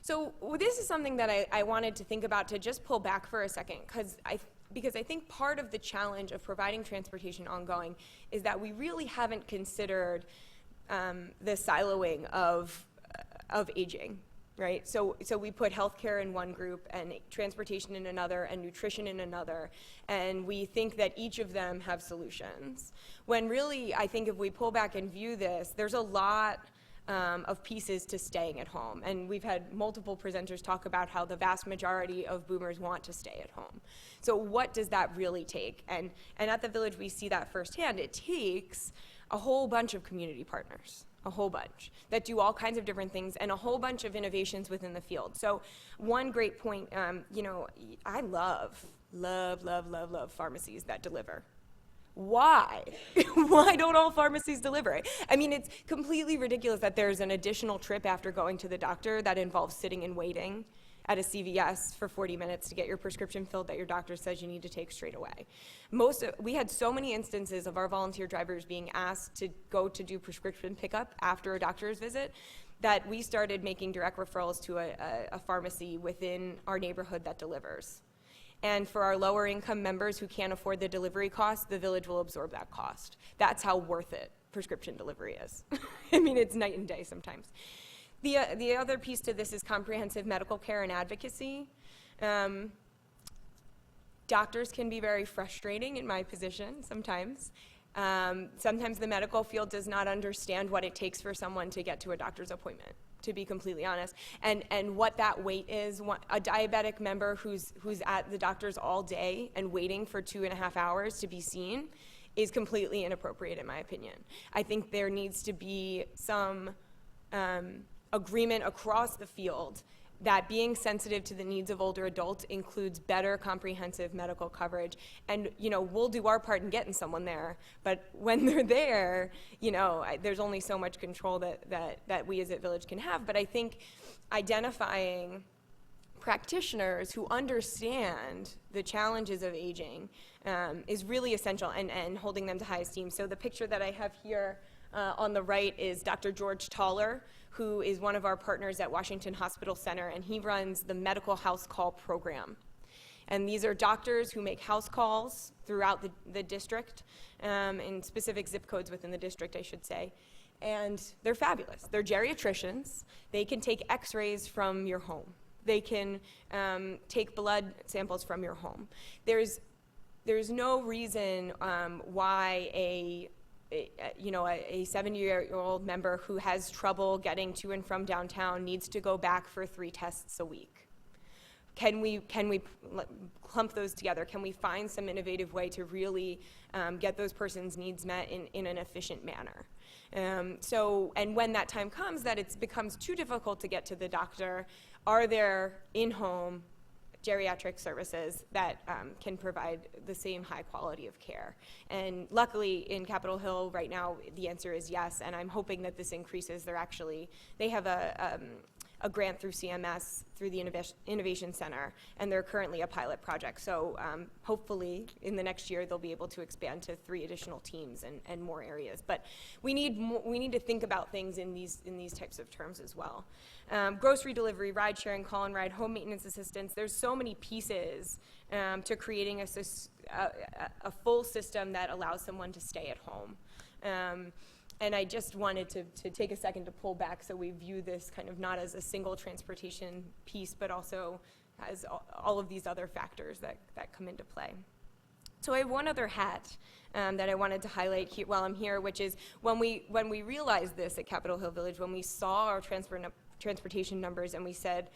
So this is something that I wanted to think about, to just pull back for a second, because I think part of the challenge of providing transportation ongoing is that we really haven't considered the siloing of aging, right? So we put healthcare in one group and transportation in another and nutrition in another, and we think that each of them have solutions. When really, I think if we pull back and view this, there's a lot of pieces to staying at home. And we've had multiple presenters talk about how the vast majority of boomers want to stay at home. So what does that really take? And at the village, we see that firsthand. It takes a whole bunch of community partners, a whole bunch, that do all kinds of different things, and a whole bunch of innovations within the field. So one great point, you know, I love pharmacies that deliver. Why? Why don't all pharmacies deliver? I mean, it's completely ridiculous that there's an additional trip after going to the doctor that involves sitting and waiting at a CVS for 40 minutes to get your prescription filled that your doctor says you need to take straight away. We had so many instances of our volunteer drivers being asked to go to do prescription pickup after a doctor's visit that we started making direct referrals to a pharmacy within our neighborhood that delivers. And for our lower income members who can't afford the delivery cost, the village will absorb that cost. That's how worth it prescription delivery is. I mean, it's night and day sometimes. The other piece to this is comprehensive medical care and advocacy. Doctors can be very frustrating in my position sometimes. Sometimes the medical field does not understand what it takes for someone to get to a doctor's appointment, to be completely honest, and what that wait is. A diabetic member who's at the doctor's all day and waiting for 2.5 hours to be seen is completely inappropriate in my opinion. I think there needs to be some agreement across the field that being sensitive to the needs of older adults includes better comprehensive medical coverage. And, you know, we'll do our part in getting someone there, but when they're there, you know, there's only so much control that we as a village can have. But I think identifying practitioners who understand the challenges of aging is really essential, and holding them to high esteem. So the picture that I have here on the right is Dr. George Toller, who is one of our partners at Washington Hospital Center, and he runs the medical house call program. And these are doctors who make house calls throughout the district, in specific zip codes within the district, I should say. And they're fabulous. They're geriatricians. They can take x-rays from your home. They can take blood samples from your home. There's no reason why a 70-year-old member who has trouble getting to and from downtown needs to go back for 3 tests a week. Can we clump those together? Can we find some innovative way to really get those persons' needs met in an efficient manner? And when that time comes that it becomes too difficult to get to the doctor, are there in-home geriatric services that can provide the same high quality of care? And luckily in Capitol Hill right now, the answer is yes, and I'm hoping that this increases. They have a grant through CMS, through the Innovation Center, and they're currently a pilot project. So hopefully in the next year they'll be able to expand to 3 additional teams and more areas. But we need to think about things in these types of terms as well. Grocery delivery, ride sharing, call and ride, home maintenance assistance. There's so many pieces to creating a full system that allows someone to stay at home. And I just wanted to take a second to pull back so we view this kind of not as a single transportation piece, but also as all of these other factors that come into play. So I have one other hat that I wanted to highlight here while I'm here, which is when we realized this at Capitol Hill Village, when we saw our transportation numbers and we said,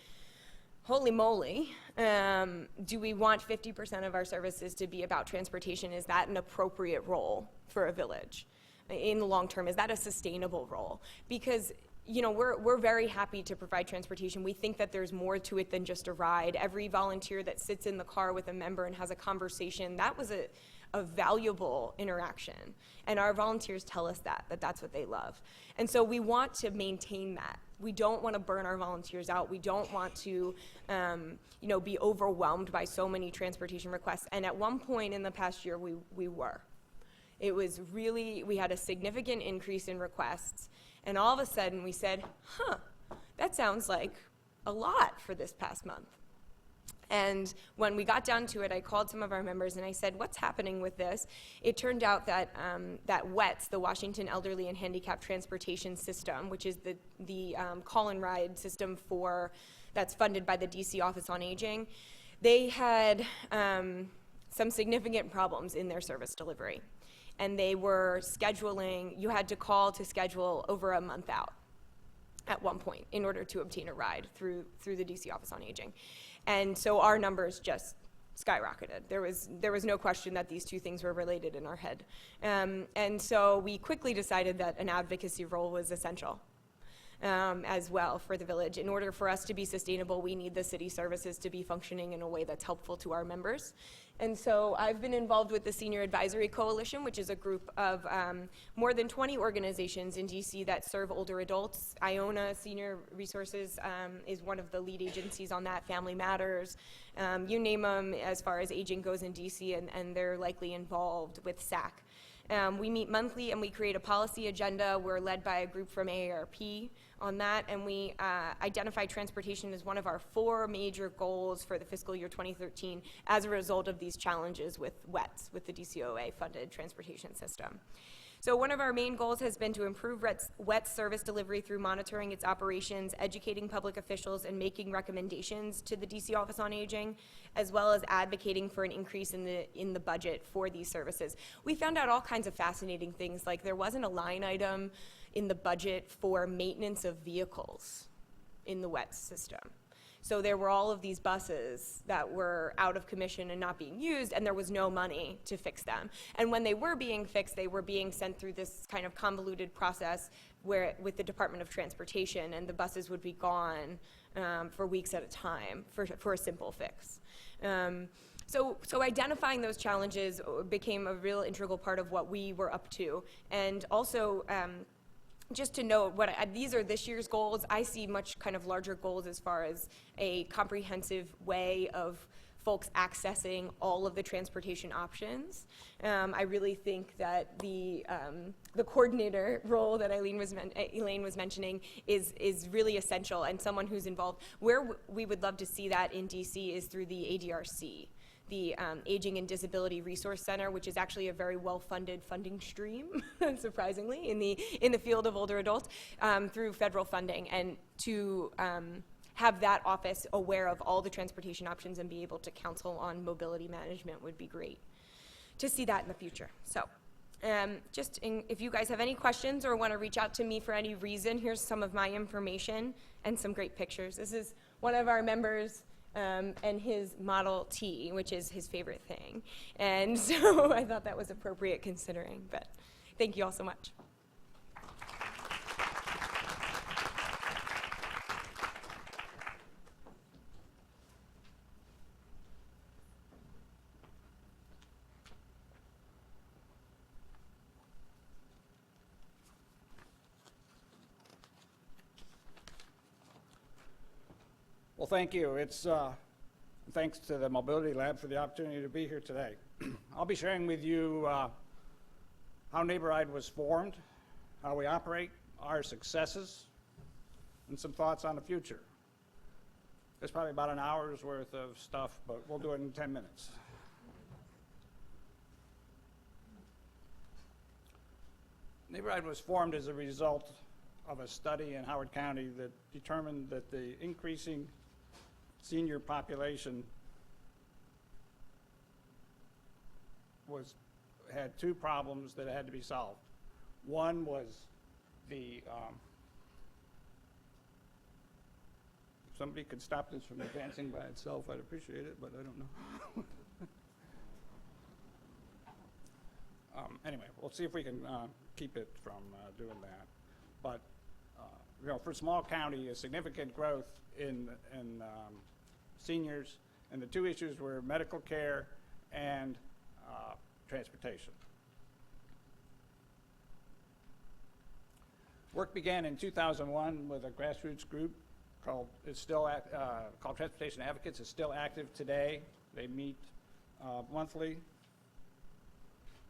holy moly, do we want 50% of our services to be about transportation? Is that an appropriate role for a village? In the long term, is that a sustainable role? Because we're very happy to provide transportation. We think that there's more to it than just a ride. Every volunteer that sits in the car with a member and has a conversation, that was a valuable interaction. And our volunteers tell us that that's what they love. And so we want to maintain that. We don't want to burn our volunteers out. We don't want to be overwhelmed by so many transportation requests. And at one point in the past year, we were. It was really, we had a significant increase in requests, and all of a sudden we said, that sounds like a lot for this past month. And when we got down to it, I called some of our members and I said, what's happening with this? It turned out that that WETS, the Washington Elderly and Handicapped Transportation System, which is the call and ride system that's funded by the DC Office on Aging, they had some significant problems in their service delivery. And they were scheduling, you had to call to schedule over a month out at one point in order to obtain a ride through the DC Office on Aging. And so our numbers just skyrocketed. There was no question that these two things were related in our head. And so we quickly decided that an advocacy role was essential as well for the village. In order for us to be sustainable, we need the city services to be functioning in a way that's helpful to our members. And so I've been involved with the Senior Advisory Coalition, which is a group of more than 20 organizations in DC that serve older adults. Iona Senior Resources is one of the lead agencies on that, Family Matters, you name them as far as aging goes in DC, and they're likely involved with SAC. We meet monthly and we create a policy agenda. We're led by a group from AARP on that, and we identify transportation as one of our 4 major goals for the fiscal year 2013 as a result of these challenges with WETS, with the DCOA-funded transportation system. So one of our main goals has been to improve WETS service delivery through monitoring its operations, educating public officials, and making recommendations to the DC Office on Aging, as well as advocating for an increase in the budget for these services. We found out all kinds of fascinating things, like there wasn't a line item in the budget for maintenance of vehicles in the WETS system. So there were all of these buses that were out of commission and not being used, and there was no money to fix them. And when they were being fixed, they were being sent through this kind of convoluted process with the Department of Transportation, and the buses would be gone for weeks at a time for a simple fix. So identifying those challenges became a real integral part of what we were up to. And also, just to note, these are this year's goals. I see much kind of larger goals as far as a comprehensive way of folks accessing all of the transportation options. I really think that the coordinator role that Elaine was mentioning is really essential, and someone who's involved. Where we would love to see that in DC is through the ADRC, the Aging and Disability Resource Center, which is actually a very well-funded funding stream, surprisingly, in the field of older adults through federal funding, and to have that office aware of all the transportation options and be able to counsel on mobility management would be great to see that in the future. So if you guys have any questions or want to reach out to me for any reason, here's some of my information and some great pictures. This is one of our members and his Model T, which is his favorite thing. And so I thought that was appropriate considering, but thank you all so much. thank you. It's thanks to the Mobility Lab for the opportunity to be here today. I'll be sharing with you how NeighborRide was formed, how we operate, our successes, and some thoughts on the future. There's probably about an hour's worth of stuff, but we'll do it in 10 minutes. NeighborRide was formed as a result of a study in Howard County that determined that the increasing senior population had two problems that had to be solved. One was the if somebody could stop this from advancing by itself, I'd appreciate it, but I don't know. Anyway, we'll see if we can keep it from doing that. But you know, for a small county, a significant growth in seniors, and the two issues were medical care and transportation. Work began in 2001 with a grassroots group called Transportation Advocates. It's still active today. They meet monthly.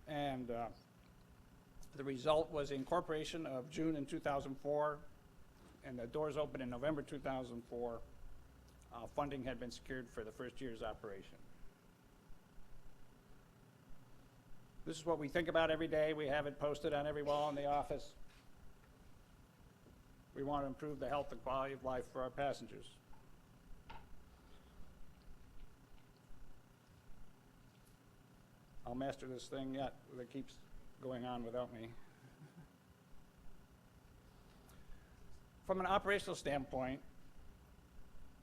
And the result was the incorporation of June in 2004, and the doors opened in November 2004. Funding had been secured for the first year's operation. This is what we think about every day. We have it posted on every wall in the office. We want to improve the health and quality of life for our passengers. I'll master this thing yet that keeps going on without me. From an operational standpoint,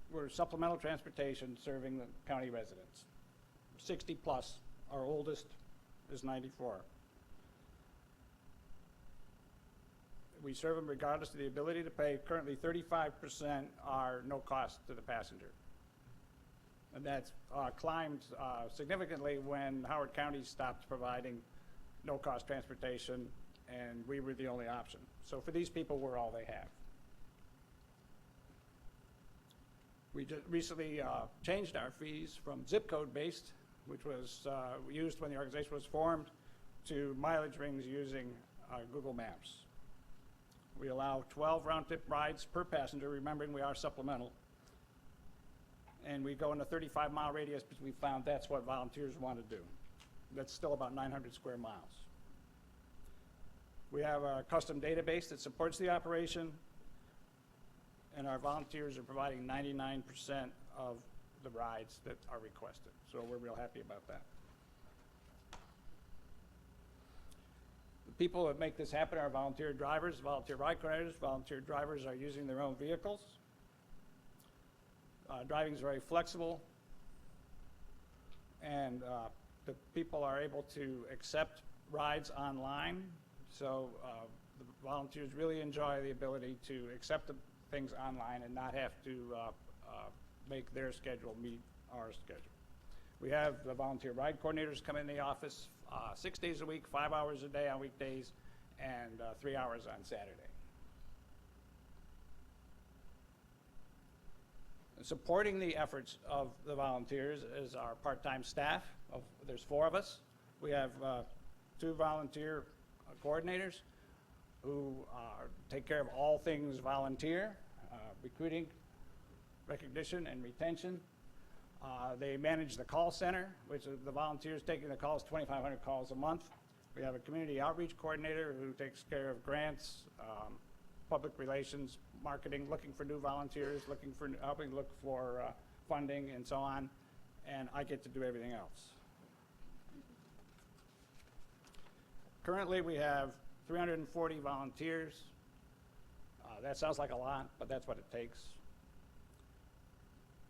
we're supplemental transportation serving the county residents. 60 plus, our oldest is 94. We serve them regardless of the ability to pay. Currently 35% are no cost to the passenger. And that's climbed significantly when Howard County stopped providing no-cost transportation, and we were the only option. So for these people, we're all they have. We just recently changed our fees from zip code based, which was used when the organization was formed, to mileage rings using Google Maps. We allow 12 round-trip rides per passenger, remembering we are supplemental. And we go in a 35-mile radius because we found that's what volunteers want to do. That's still about 900 square miles. We have a custom database that supports the operation, and our volunteers are providing 99% of the rides that are requested. So we're real happy about that. The people that make this happen are volunteer drivers, volunteer ride coordinators. Volunteer drivers are using their own vehicles. Driving is very flexible, and the people are able to accept rides online. So the volunteers really enjoy the ability to accept the things online and not have to make their schedule meet our schedule. We have the volunteer ride coordinators come in the office 6 days a week, 5 hours a day on weekdays, and 3 hours on Saturday. Supporting the efforts of the volunteers is our part-time staff. There's 4 of us. We have 2 volunteer coordinators who take care of all things volunteer, recruiting, recognition, and retention. They manage the call center, which is the volunteers taking the calls, 2,500 calls a month. We have a community outreach coordinator who takes care of grants, public relations, marketing, looking for new volunteers, helping look for funding, and so on. And I get to do everything else. Currently, we have 340 volunteers. That sounds like a lot, but that's what it takes.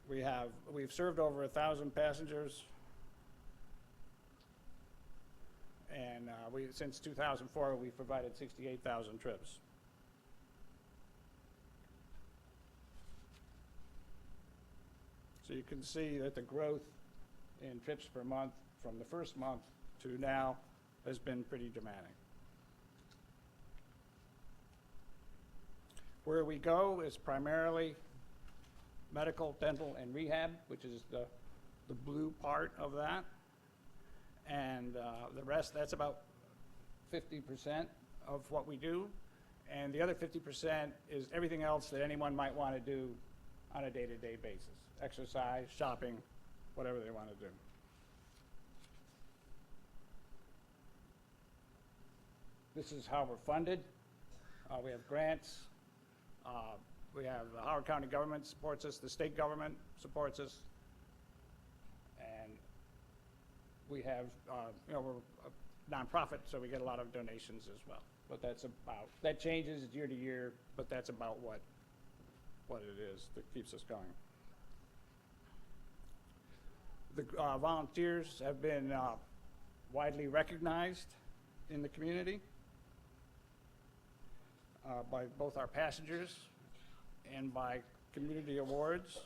We've served over 1,000 passengers, and since 2004, we've provided 68,000 trips. So you can see that the growth in trips per month from the first month to now has been pretty dramatic. Where we go is primarily medical, dental, and rehab, which is the blue part of that. And the rest, that's about 50% of what we do. And the other 50% is everything else that anyone might want to do on a day-to-day basis. Exercise, shopping, whatever they want to do. This is how we're funded. We have grants. We have the Howard County government supports us. The state government supports us. And we have, we're a nonprofit, so we get a lot of donations as well. But that changes year to year, but that's about what it is that keeps us going. The volunteers have been widely recognized in the community by both our passengers and by community awards.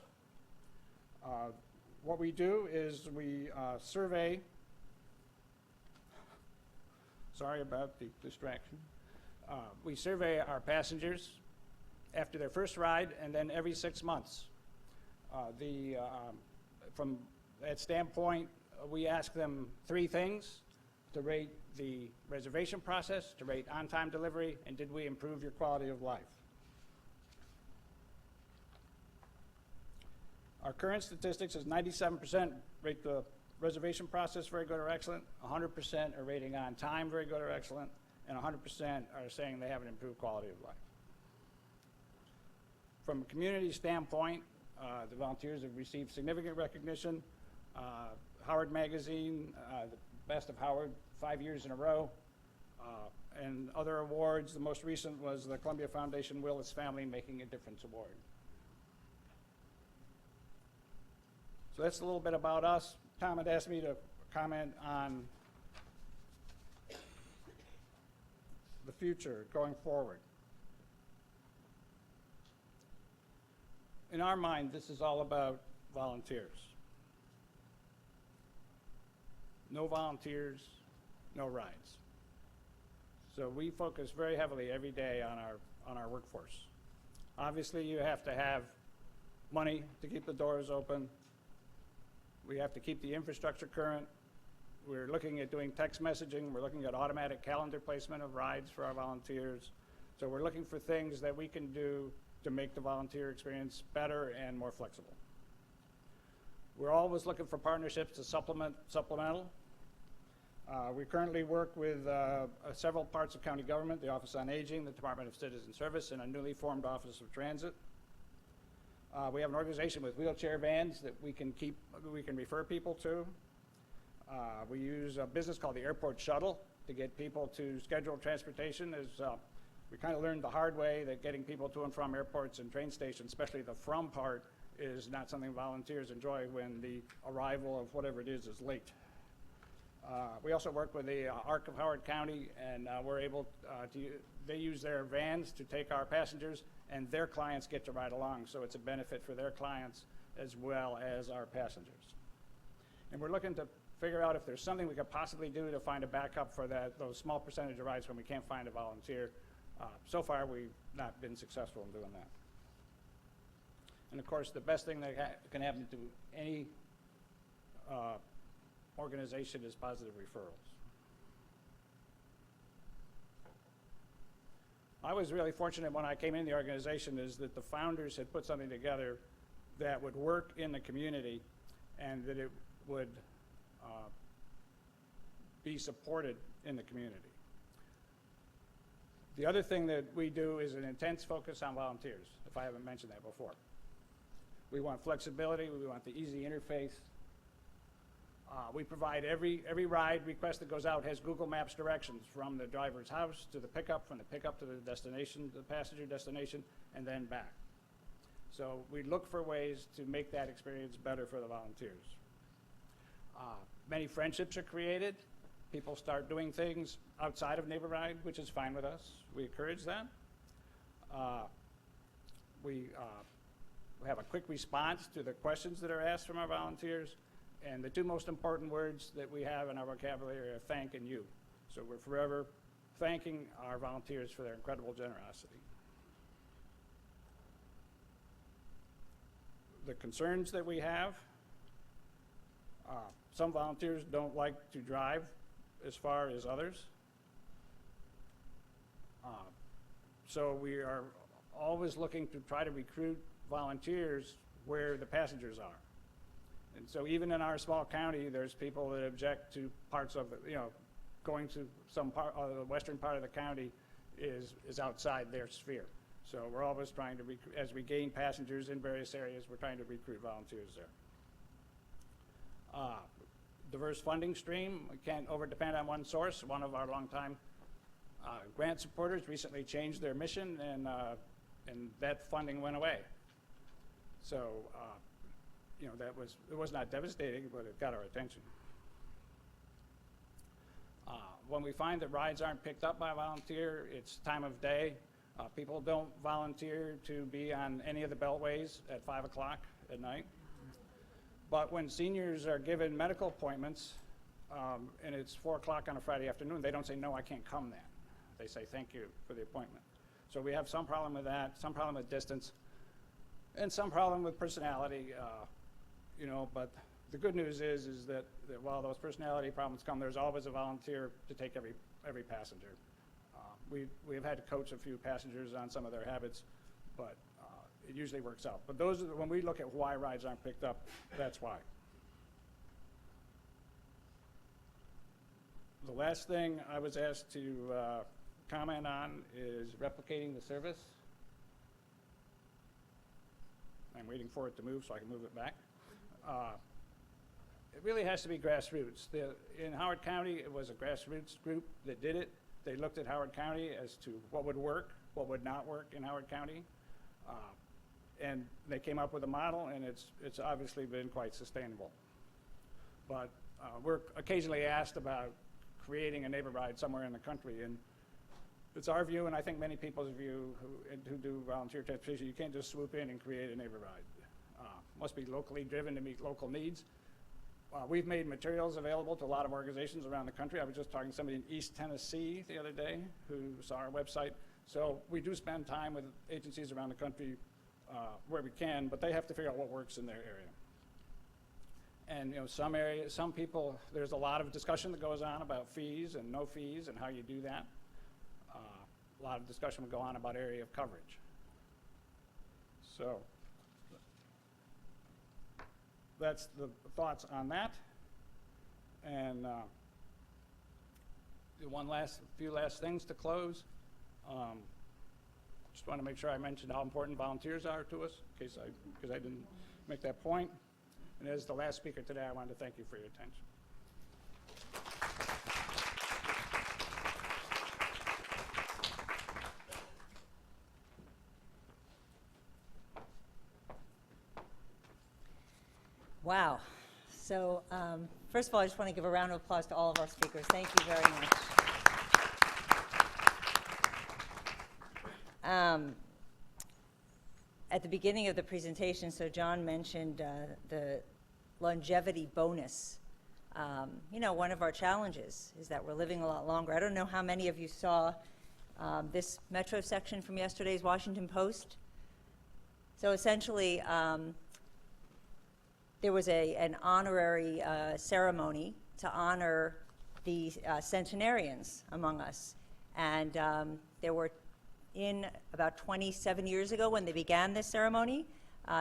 What we do is we survey, sorry about the distraction. We survey our passengers after their first ride and then every 6 months. From that standpoint, we ask them 3 things: to rate the reservation process, to rate on-time delivery, and did we improve your quality of life? Our current statistics is 97% rate the reservation process very good or excellent, 100% are rating on time very good or excellent, and 100% are saying they have an improved quality of life. From a community standpoint, the volunteers have received significant recognition. Howard Magazine, the Best of Howard, 5 years in a row, and other awards. The most recent was the Columbia Foundation Willis Family Making a Difference Award. So that's a little bit about us. Tom had asked me to comment on the future going forward. In our mind, this is all about volunteers. No volunteers, no rides. So we focus very heavily every day on our workforce. Obviously, you have to have money to keep the doors open. We have to keep the infrastructure current. We're looking at doing text messaging. We're looking at automatic calendar placement of rides for our volunteers. So we're looking for things that we can do to make the volunteer experience better and more flexible. We're always looking for partnerships to supplemental. We currently work with several parts of county government, the Office on Aging, the Department of Citizen Service, and a newly formed Office of Transit. We have an organization with wheelchair vans that we can refer people to. We use a business called the Airport Shuttle to get people to scheduled transportation. We kind of learned the hard way that getting people to and from airports and train stations, especially the from part, is not something volunteers enjoy when the arrival of whatever it is late. We also work with the ARC of Howard County, and we're able they use their vans to take our passengers, and their clients get to ride along, so it's a benefit for their clients as well as our passengers. And we're looking to figure out if there's something we could possibly do to find a backup for those small percentage of rides when we can't find a volunteer. So far, we've not been successful in doing that. And of course, the best thing that can happen to any organization is positive referrals. I was really fortunate when I came in the organization is that the founders had put something together that would work in the community and that it would be supported in the community. The other thing that we do is an intense focus on volunteers, if I haven't mentioned that before. We want flexibility, we want the easy interface. We provide every ride request that goes out has Google Maps directions from the driver's house to the pickup, from the pickup to the destination, the passenger destination, and then back. So we look for ways to make that experience better for the volunteers. Many friendships are created. People start doing things outside of Neighbor Ride, which is fine with us. We encourage that. We have a quick response to the questions that are asked from our volunteers. And the 2 most important words that we have in our vocabulary are thank and you. So we're forever thanking our volunteers for their incredible generosity. the concerns that we have. Some volunteers don't like to drive as far as others. So we are always looking to try to recruit volunteers where the passengers are. And so even in our small county, there's people that object to parts of it, going to some part, the western part of the county is outside their sphere. So we're always trying to, as we gain passengers in various areas, we're trying to recruit volunteers there. Diverse funding stream, we can't over-depend on one source. One of our longtime grant supporters recently changed their mission, and that funding went away. So, it was not devastating, but it got our attention. When we find that rides aren't picked up by a volunteer, it's time of day. People don't volunteer to be on any of the beltways at 5 o'clock at night. But when seniors are given medical appointments, and it's 4 o'clock on a Friday afternoon, they don't say, no, I can't come then. They say, thank you for the appointment. So we have some problem with that, some problem with distance, and some problem with personality, but the good news is that while those personality problems come, there's always a volunteer to take every passenger. We have had to coach a few passengers on some of their habits, but it usually works out. But those are when we look at why rides aren't picked up, that's why. The last thing I was asked to comment on is replicating the service. I'm waiting for it to move so I can move it back. It really has to be grassroots. In Howard County, it was a grassroots group that did it. They looked at Howard County as to what would work, what would not work in Howard County. And they came up with a model, and it's obviously been quite sustainable. But we're occasionally asked about creating a neighbor ride somewhere in the country, and it's our view, and I think many people's view who do volunteer transportation, you can't just swoop in and create a neighbor ride. Must be locally driven to meet local needs. We've made materials available to a lot of organizations around the country. I was just talking to somebody in East Tennessee the other day who saw our website. So we do spend time with agencies around the country where we can, but they have to figure out what works in their area. And some areas, some people, there's a lot of discussion that goes on about fees and no fees and how you do that. A lot of discussion would go on about area of coverage. So that's the thoughts on that. And few last things to close. Just want to make sure I mentioned how important volunteers are to us, because I didn't make that point. And as the last speaker today, I wanted to thank you for your attention. Wow. So first of all, I just want to give a round of applause to all of our speakers. Thank you very much. At the beginning of the presentation, so John mentioned the longevity bonus. One of our challenges is that we're living a lot longer. I don't know how many of you saw this Metro section from yesterday's Washington Post. So essentially, there was an honorary ceremony to honor the centenarians among us. And there were, in about 27 years ago when they began this ceremony,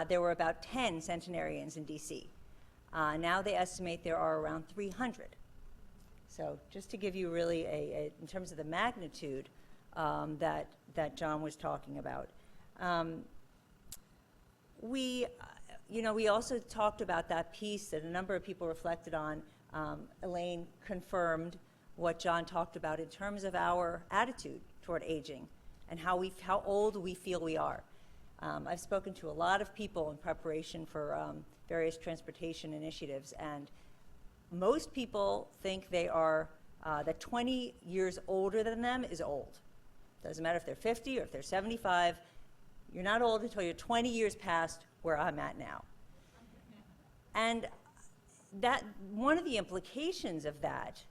there were about 10 centenarians in DC. Now they estimate there are around 300. So just to give you really in terms of the magnitude that John was talking about. We also talked about that piece that a number of people reflected on. Elaine confirmed what John talked about in terms of our attitude toward aging and how old we feel we are. I've spoken to a lot of people in preparation for various transportation initiatives, and most people think they are, that 20 years older than them is old. Doesn't matter if they're 50 or if they're 75, you're not old until you're 20 years past where I'm at now. And that one of the implications of that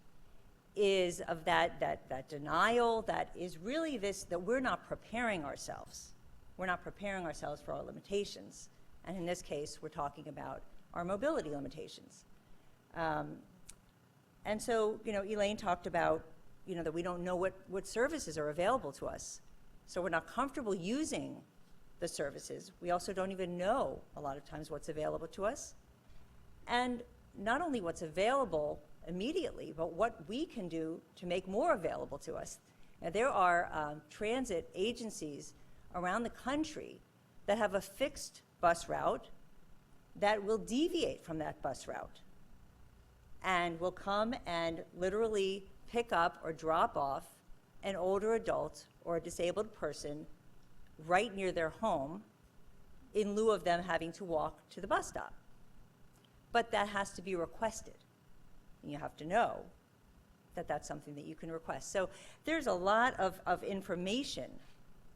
is of that denial, that is really this, that we're not preparing ourselves. We're not preparing ourselves for our limitations And in this case, we're talking about our mobility limitations. And so, Elaine talked about, that we don't know what services are available to us. So we're not comfortable using the services. We also don't even know a lot of times what's available to us. And not only what's available immediately, but what we can do to make more available to us. Now, there are transit agencies around the country that have a fixed bus route that will deviate from that bus route and will come and literally pick up or drop off an older adult or a disabled person right near their home in lieu of them having to walk to the bus stop. But that has to be requested. And you have to know that that's something that you can request. So there's a lot of information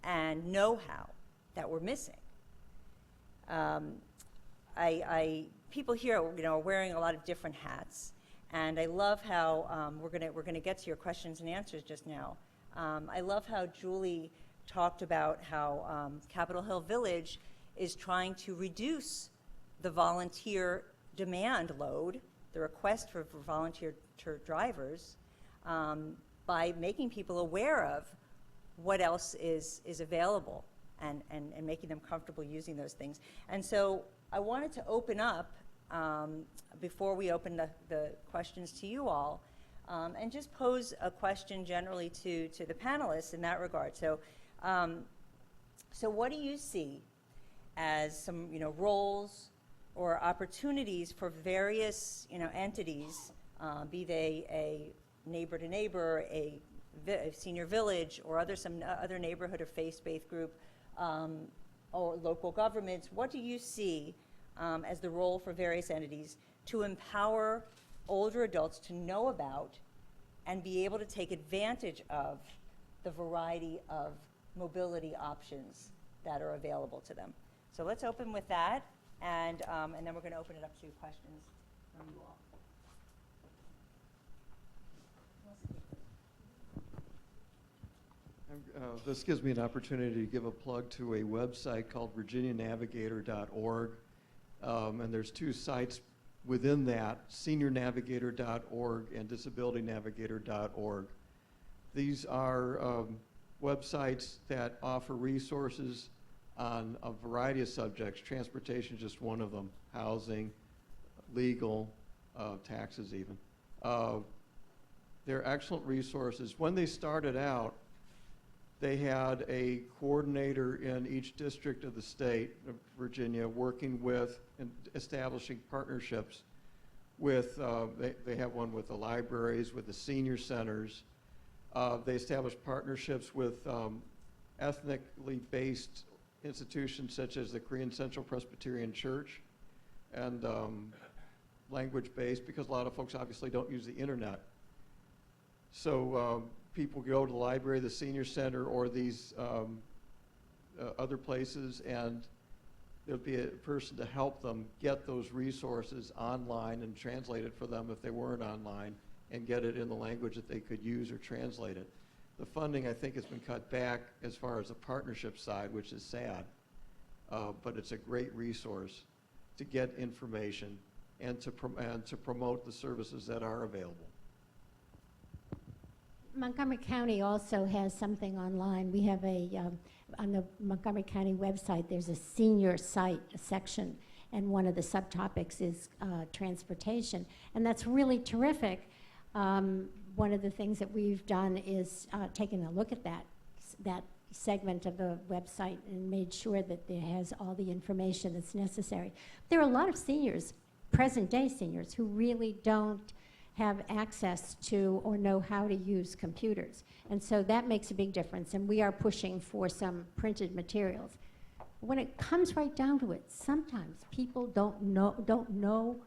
and know-how that we're missing. People here, are wearing a lot of different hats, and I love how we're gonna get to your questions and answers just now. I love how Julie talked about how Capitol Hill Village is trying to reduce the volunteer demand load, the request for volunteer drivers, by making people aware of what else is available and making them comfortable using those things. And so I wanted to open up, before we open the questions to you all, and just pose a question generally to the panelists in that regard. So, so what do you see as some roles or opportunities for various entities, be they a neighbor to neighbor, a senior village, or some other neighborhood or faith-based group, or local governments? What do you see as the role for various entities to empower older adults to know about and be able to take advantage of the variety of mobility options that are available to them? So let's open with that, and then we're going to open it up to questions from you all. This gives me an opportunity to give a plug to a website called virginianavigator.org. And there's two sites within that, seniornavigator.org and disabilitynavigator.org. These are websites that offer resources on a variety of subjects. Transportation is just one of them, housing, legal, taxes even. They're excellent resources. When they started out, they had a coordinator in each district of the state of Virginia working with and establishing partnerships with, they have one with the libraries, with the senior centers. They established partnerships with ethnically based institutions such as the Korean Central Presbyterian Church, and language-based, because a lot of folks obviously don't use the internet. So people go to the library, the senior center, or these other places, and there'll be a person to help them get those resources online and translate it for them if they weren't online, and get it in the language that they could use or translate it. The funding, I think, has been cut back as far as the partnership side, which is sad, but it's a great resource to get information and to promote the services that are available. Montgomery County also has something online. We have on the Montgomery County website, there's a senior site section, and one of the subtopics is transportation, and that's really terrific. One of the things that we've done is taken a look at that segment of the website and made sure that it has all the information that's necessary. There are a lot of seniors, present-day seniors, who really don't have access to or know how to use computers. And so that makes a big difference, and we are pushing for some printed materials. When it comes right down to it, sometimes people don't know.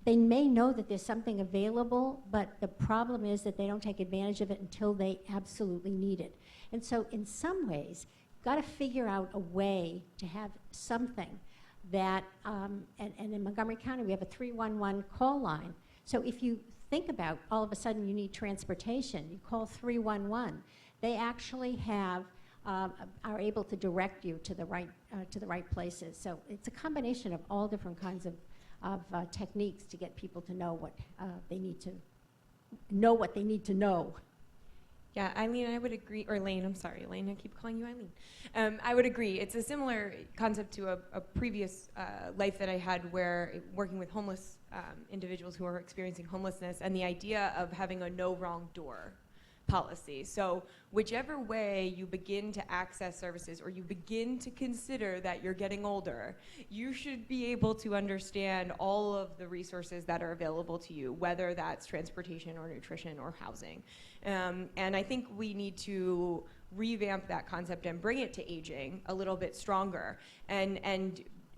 They may know that there's something available, but the problem is that they don't take advantage of it until they absolutely need it. And so in some ways, got to figure out a way to have something that, and in Montgomery County, we have a 311 call line. So if you think about all of a sudden you need transportation, you call 311. They actually have are able to direct you to the right places. So it's a combination of all different kinds of techniques to get people to know what they need to know. Yeah, Eileen, I would agree, or Elaine, I'm sorry, Elaine, I keep calling you Eileen. I would agree. It's a similar concept to a previous life that I had where working with homeless individuals who are experiencing homelessness, and the idea of having a no wrong door policy. So whichever way you begin to access services or you begin to consider that you're getting older, you should be able to understand all of the resources that are available to you, whether that's transportation or nutrition or housing. And I think we need to revamp that concept and bring it to aging a little bit stronger. And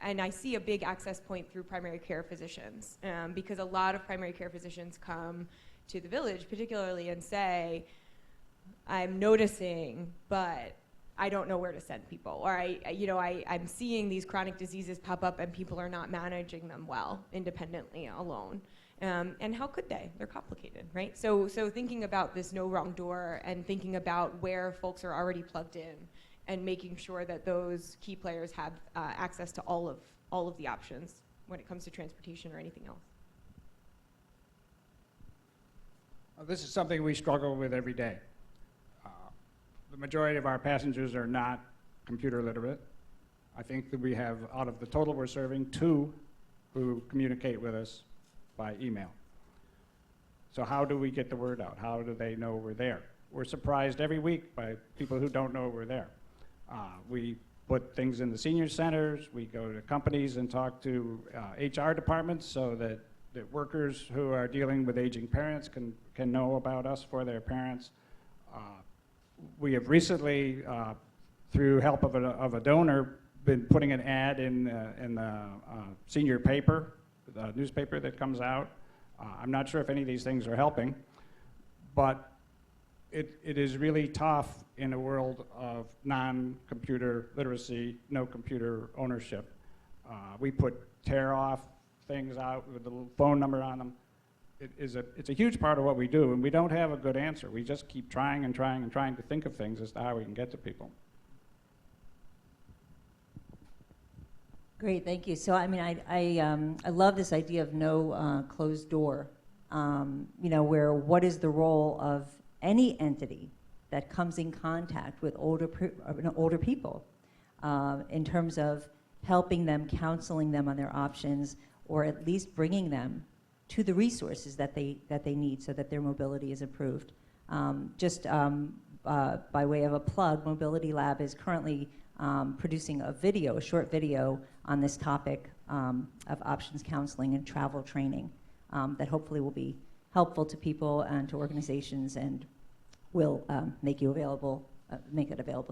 I see a big access point through primary care physicians, because a lot of primary care physicians come to the village particularly and say, I'm noticing, but I don't know where to send people, or I'm seeing these chronic diseases pop up and people are not managing them well independently alone. And how could they? They're complicated, right? So thinking about this no wrong door and thinking about where folks are already plugged in and making sure that those key players have access to all of the options when it comes to transportation or anything else. This is something we struggle with every day. The majority of our passengers are not computer literate. I think that we have, out of the total we're serving, 2 who communicate with us by email. So how do we get the word out? How do they know we're there? We're surprised every week by people who don't know we're there. We put things in the senior centers. We go to companies and talk to HR departments so that workers who are dealing with aging parents can know about us for their parents. We have recently, through help of a donor, been putting an ad in the senior paper, the newspaper that comes out. I'm not sure if any of these things are helping, but it is really tough in a world of non-computer literacy, no computer ownership. We put tear-off things out with a little phone number on them. It's a huge part of what we do, and we don't have a good answer. We just keep trying and trying and trying to think of things as to how we can get to people. Great, thank you. So I mean, I love this idea of no closed door. Where what is the role of any entity that comes in contact with older people in terms of helping them, counseling them on their options, or at least bringing them to the resources that they need so that their mobility is improved. By way of a plug, Mobility Lab is currently producing a short video on this topic of options counseling and travel training that hopefully will be helpful to people and to organizations and will make it available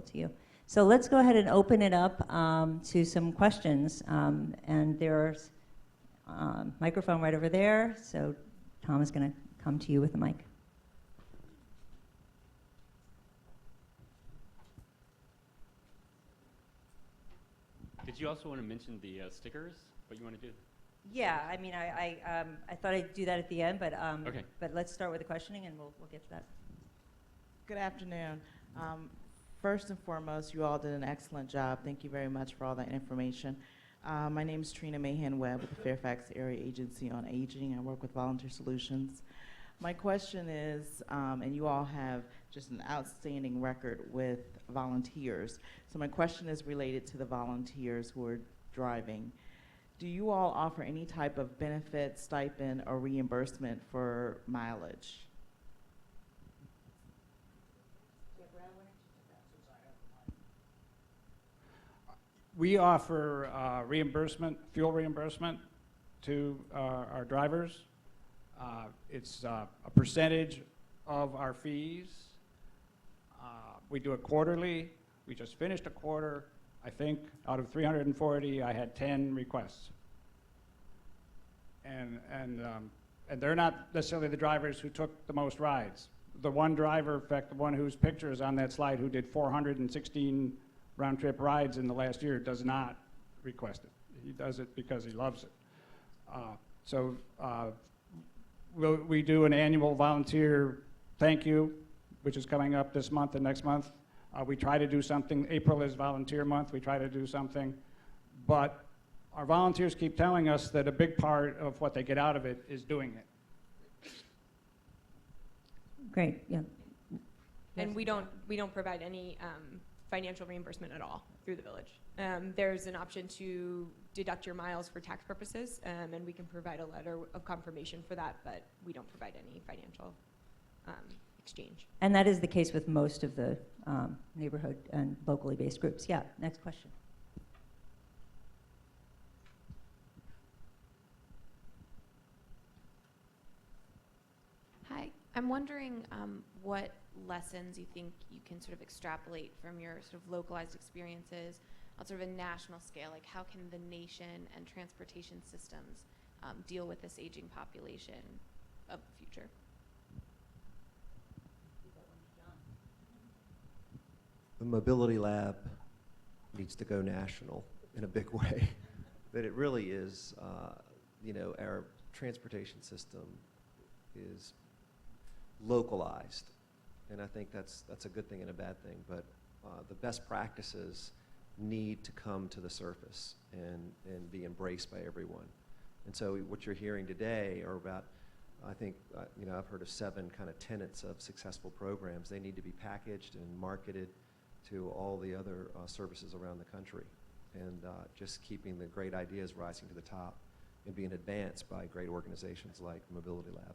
to you. So let's go ahead and open it up to some questions. And there's microphone right over there, so Tom is going to come to you with the mic. Did you also want to mention the stickers, what you want to do? Yeah, I mean, I thought I'd do that at the end, but Okay. But let's start with the questioning, and we'll get to that. Good afternoon. First and foremost, you all did an excellent job. Thank you very much for all that information. My name is Trina Mahan-Webb with the Fairfax Area Agency on Aging. I work with Volunteer Solutions. My question is, and you all have just an outstanding record with volunteers. So my question is related to the volunteers who are driving. Do you all offer any type of benefit, stipend, or reimbursement for mileage? We offer reimbursement, fuel reimbursement to our drivers. It's a percentage of our fees. We do it quarterly. We just finished a quarter. I think out of 340, I had 10 requests. And they're not necessarily the drivers who took the most rides. The one driver, in fact, the one whose picture is on that slide, who did 416 round-trip rides in the last year, does not request it. He does it because he loves it. We do an annual volunteer thank you, which is coming up this month and next month. We try to do something. April is volunteer month. We try to do something. But our volunteers keep telling us that a big part of what they get out of it is doing it. Great, yeah. And we don't provide any financial reimbursement at all through the village. There's an option to deduct your miles for tax purposes, and we can provide a letter of confirmation for that, but we don't provide any financial exchange. And that is the case with most of the neighborhood and locally based groups. Yeah, next question. Hi, I'm wondering what lessons you think you can sort of extrapolate from your sort of localized experiences on sort of a national scale. Like, how can the nation and transportation systems deal with this aging population of the future? The Mobility Lab needs to go national in a big way. But it really is, our transportation system is localized. And I think that's a good thing and a bad thing. But the best practices need to come to the surface and be embraced by everyone. And so what you're hearing today are about, I think, I've heard of 7 kind of tenets of successful programs. They need to be packaged and marketed to all the other services around the country, and just keeping the great ideas rising to the top and being advanced by great organizations like Mobility Lab.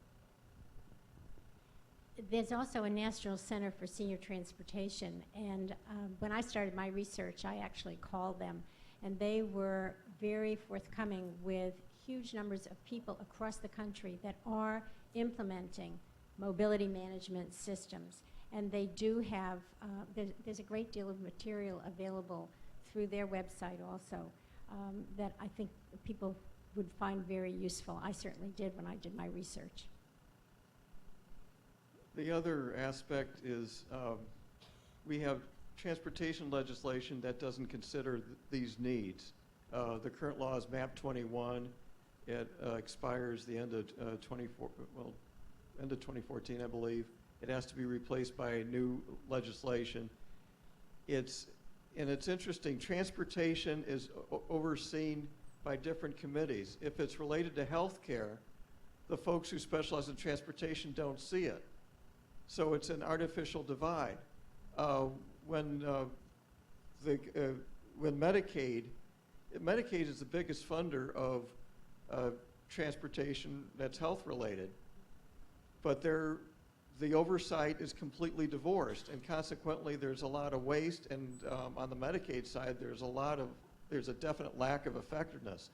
There's also a National Center for Senior Transportation, and when I started my research, I actually called them, and they were very forthcoming with huge numbers of people across the country that are implementing mobility management systems. And they do have, there's a great deal of material available through their website also that I think people would find very useful. I certainly did when I did my research. The other aspect is we have transportation legislation that doesn't consider these needs. The current law is MAP 21. It expires the end of end of 2014, I believe. It has to be replaced by new legislation. It's interesting. Transportation is overseen by different committees. If it's related to health care, the folks who specialize in transportation don't see it. So it's an artificial divide. When Medicaid is the biggest funder of transportation that's health related, but the oversight is completely divorced, and consequently there's a lot of waste, and on the Medicaid side there's a definite lack of effectiveness.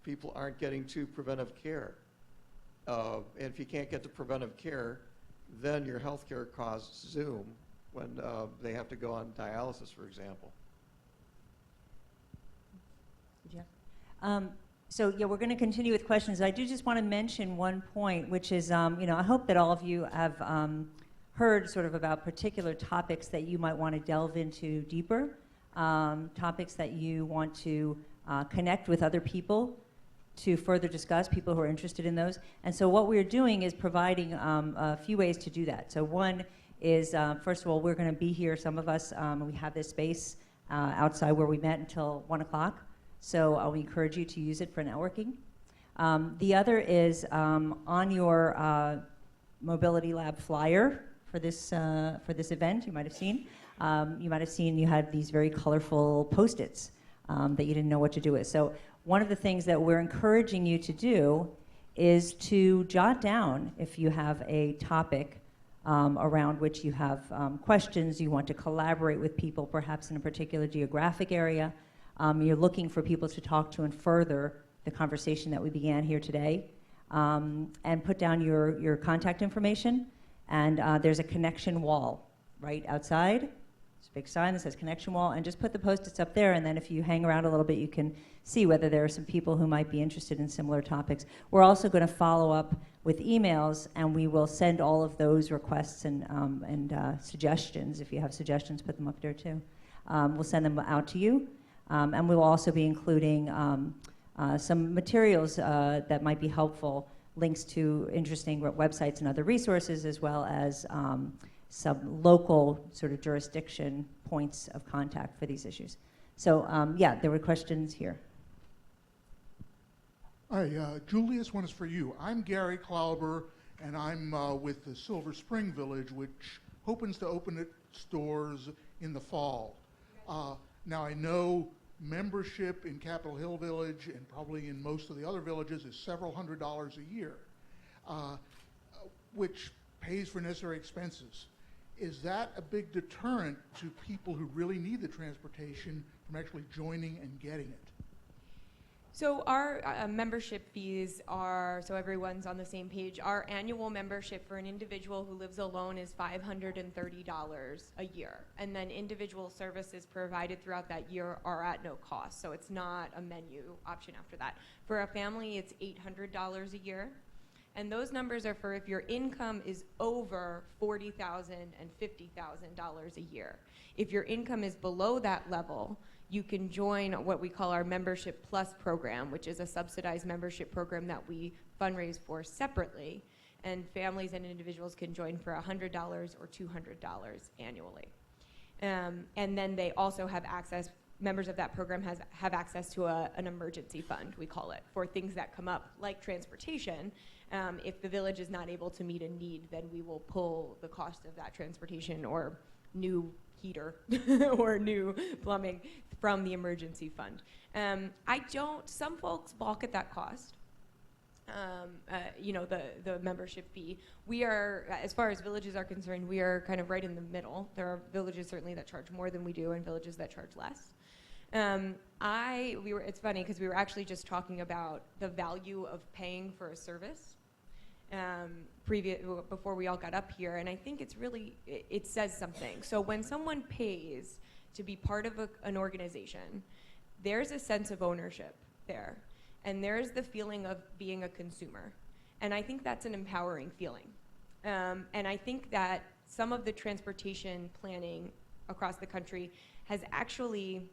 People aren't getting to preventive care. And if you can't get to preventive care, then your health care costs zoom when they have to go on dialysis, for example. So yeah, we're going to continue with questions. I do just want to mention one point, which is, I hope that all of you have heard sort of about particular topics that you might want to delve into deeper, topics that you want to connect with other people to further discuss, people who are interested in those. And so what we're doing is providing a few ways to do that. So one is, first of all, we're going to be here, some of us, we have this space outside where we met until 1 o'clock. So we encourage you to use it for networking. The other is on your Mobility Lab flyer for this event, you might have seen. You had these very colorful Post-its that you didn't know what to do with. So one of the things that we're encouraging you to do is to jot down if you have a topic around which you have questions, you want to collaborate with people perhaps in a particular geographic area. You're looking for people to talk to and further the conversation that we began here today, and put down your contact information. And there's a connection wall right outside. It's a big sign that says connection wall, and just put the Post-its up there, and then if you hang around a little bit, you can see whether there are some people who might be interested in similar topics. We're also going to follow up with emails, and we will send all of those requests and suggestions. If you have suggestions, put them up there too. We'll send them out to you. And we will also be including some materials that might be helpful, links to interesting websites and other resources, as well as some local sort of jurisdiction points of contact for these issues. So yeah, there were questions here. Hi, Julius, one is for you. I'm Gary Klauber, and I'm with the Silver Spring Village, which hopes to open its doors in the fall. Now, I know membership in Capitol Hill Village and probably in most of the other villages is several $100s a year, which pays for necessary expenses. Is that a big deterrent to people who really need the transportation from actually joining and getting it? So our membership fees are, so everyone's on the same page, our annual membership for an individual who lives alone is $530 a year. And then individual services provided throughout that year are at no cost. So it's not a menu option after that. For a family, it's $800 a year. And those numbers are for if your income is over $40,000 and $50,000 a year. If your income is below that level, you can join what we call our Membership Plus program, which is a subsidized membership program that we fundraise for separately. And families and individuals can join for $100 or $200 annually. And then they also have access, members of that program have access to an emergency fund, we call it, for things that come up, like transportation. If the village is not able to meet a need, then we will pull the cost of that transportation or new heater or new plumbing from the emergency fund. Some folks balk at that cost, the membership fee. We are, as far as villages are concerned, we are kind of right in the middle. There are villages certainly that charge more than we do and villages that charge less. It's funny because we were actually just talking about the value of paying for a service before we all got up here, and I think it says something. So when someone pays to be part of an organization, there's a sense of ownership there, and there's the feeling of being a consumer, and I think that's an empowering feeling. And I think that some of the transportation planning across the country has actually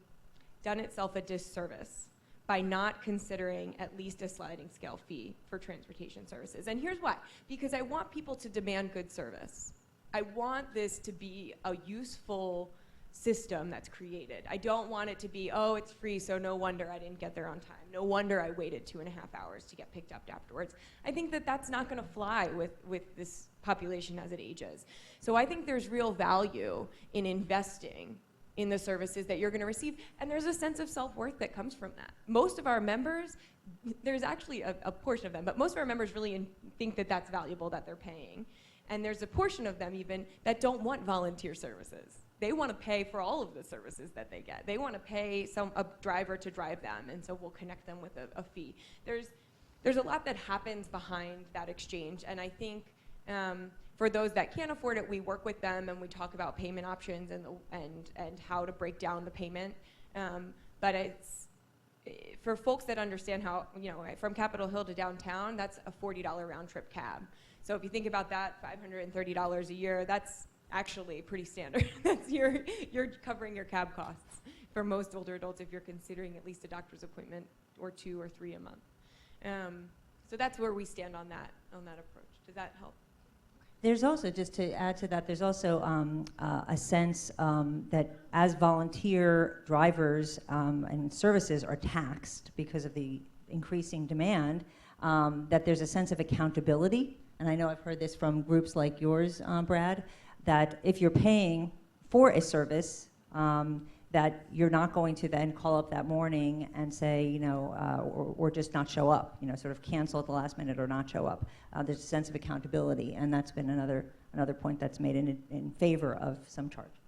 done itself a disservice by not considering at least a sliding scale fee for transportation services. And here's why. Because I want people to demand good service. I want this to be a useful system that's created. I don't want it to be, oh, it's free, so no wonder I didn't get there on time. No wonder I waited 2.5 hours to get picked up afterwards. I think that that's not gonna fly with this population as it ages. So I think there's real value in investing in the services that you're going to receive, and there's a sense of self-worth that comes from that. Most of our members, there's actually a portion of them, but most of our members really think that that's valuable that they're paying, and there's a portion of them even that don't want volunteer services. They want to pay for all of the services that they get. They want to pay a driver to drive them, and so we'll connect them with a fee. There's a lot that happens behind that exchange, and I think for those that can't afford it, we work with them and we talk about payment options and how to break down the payment. But it's for folks that understand how, from Capitol Hill to downtown, that's a $40 round trip cab. So if you think about that, $530 a year, that's actually pretty standard. That's you're covering your cab costs for most older adults if you're considering at least a doctor's appointment or 2 or 3 a month. So that's where we stand on that approach. Does that help? There's also, just to add to that, there's also a sense that as volunteer drivers and services are taxed because of the increasing demand, that there's a sense of accountability. And I know I've heard this from groups like yours, Brad, that if you're paying for a service, that you're not going to then call up that morning and say, or just not show up, sort of cancel at the last minute or not show up. There's a sense of accountability, and that's been another point that's made in favor of some charge.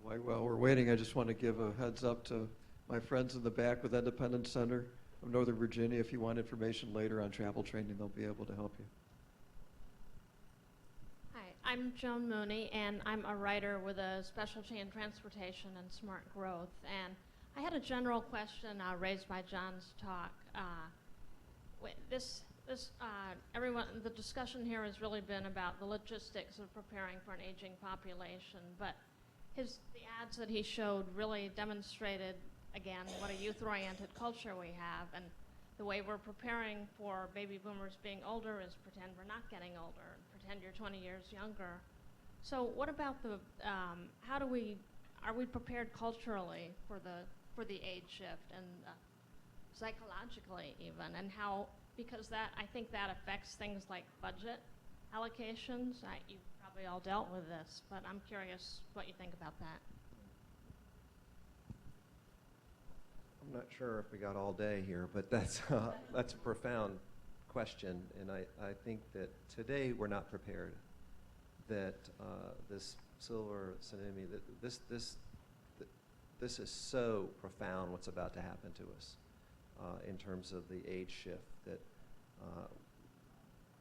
While we're waiting, I just want to give a heads up to my friends in the back with Independence Center of Northern Virginia. If you want information later on travel training, they'll be able to help you. I'm Joan Mooney, and I'm a writer with a specialty in transportation and smart growth. And I had a general question raised by John's talk. The discussion here has really been about the logistics of preparing for an aging population, but the ads that he showed really demonstrated, again, what a youth-oriented culture we have. And the way we're preparing for baby boomers being older is pretend we're not getting older, and pretend you're 20 years younger. So what about the, are we prepared culturally for the age shift and psychologically even, and how, because I think that affects things like budget allocations. You've probably all dealt with this, but I'm curious what you think about that. I'm not sure if we got all day here, but that's a profound question, and I think that today we're not prepared. That this silver tsunami, that this is so profound what's about to happen to us in terms of the age shift, that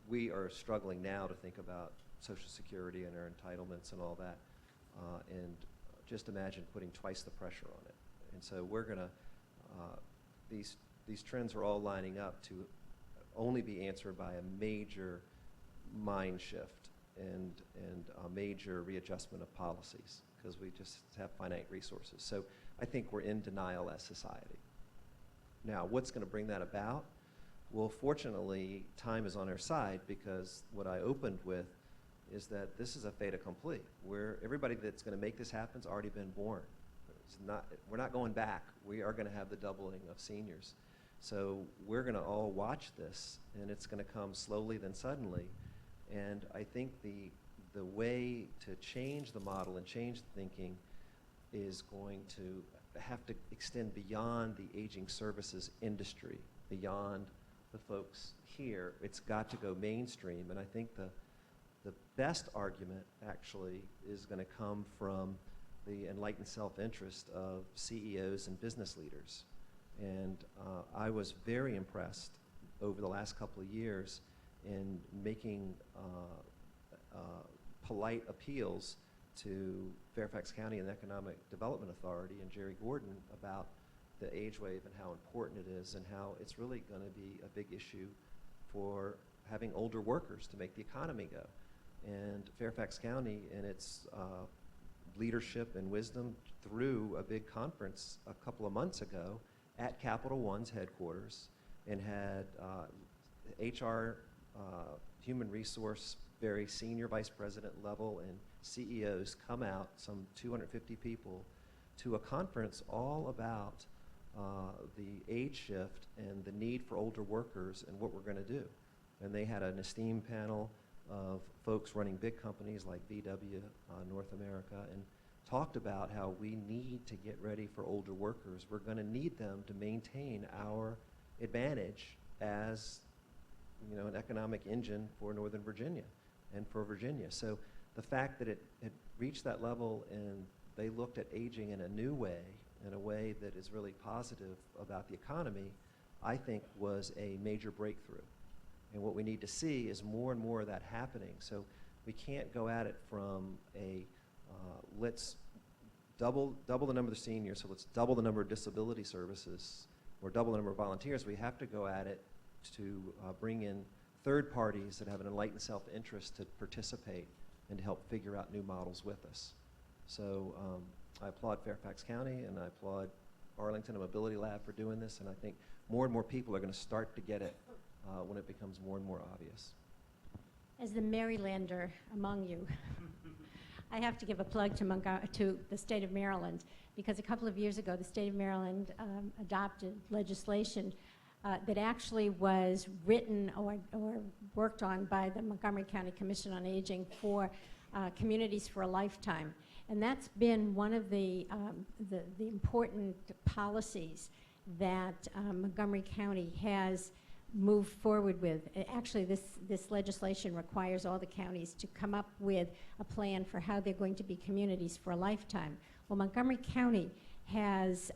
we are struggling now to think about Social Security and our entitlements and all that, and just imagine putting twice the pressure on it. And so we're going to, these trends are all lining up to only be answered by a major mind shift and a major readjustment of policies, because we just have finite resources. So I think we're in denial as society. Now, what's going to bring that about? Well, fortunately, time is on our side, because what I opened with is that this is a fait accompli, where everybody that's going to make this happen has already been born. We're not going back. We are going to have the doubling of seniors. So we're going to all watch this, and it's going to come slowly then suddenly. And I think the way to change the model and change the thinking is going to have to extend beyond the aging services industry, beyond the folks here. It's got to go mainstream, and I think the best argument actually is going to come from the enlightened self-interest of CEOs and business leaders. And I was very impressed over the last couple of years in making polite appeals to Fairfax County and the Economic Development Authority and Jerry Gordon about the age wave and how important it is, and how it's really going to be a big issue for having older workers to make the economy go. And Fairfax County, in its leadership and wisdom, threw a big conference a couple of months ago at Capital One's headquarters, and had HR, human resource, very senior vice president level and CEOs come out, some 250 people, to a conference all about the age shift and the need for older workers and what we're going to do. And they had an esteemed panel of folks running big companies like VW North America, and talked about how we need to get ready for older workers. We're going to need them to maintain our advantage as, you know, an economic engine for Northern Virginia and for Virginia. So the fact that it had reached that level and they looked at aging in a new way, in a way that is really positive about the economy, I think was a major breakthrough. And what we need to see is more and more of that happening. So we can't go at it from a let's double the number of seniors, so let's double the number of disability services or double the number of volunteers. We have to go at it to bring in third parties that have an enlightened self-interest to participate and to help figure out new models with us. So I applaud Fairfax County, and I applaud Arlington and Mobility Lab for doing this, and I think more and more people are going to start to get it when it becomes more and more obvious. As the Marylander among you, I have to give a plug to the state of Maryland, because a couple of years ago the state of Maryland adopted legislation that actually was written or worked on by the Montgomery County Commission on Aging for Communities for a Lifetime. And that's been one of the important policies that Montgomery County has moved forward with. Actually, this legislation requires all the counties to come up with a plan for how they're going to be communities for a lifetime. Well, Montgomery County has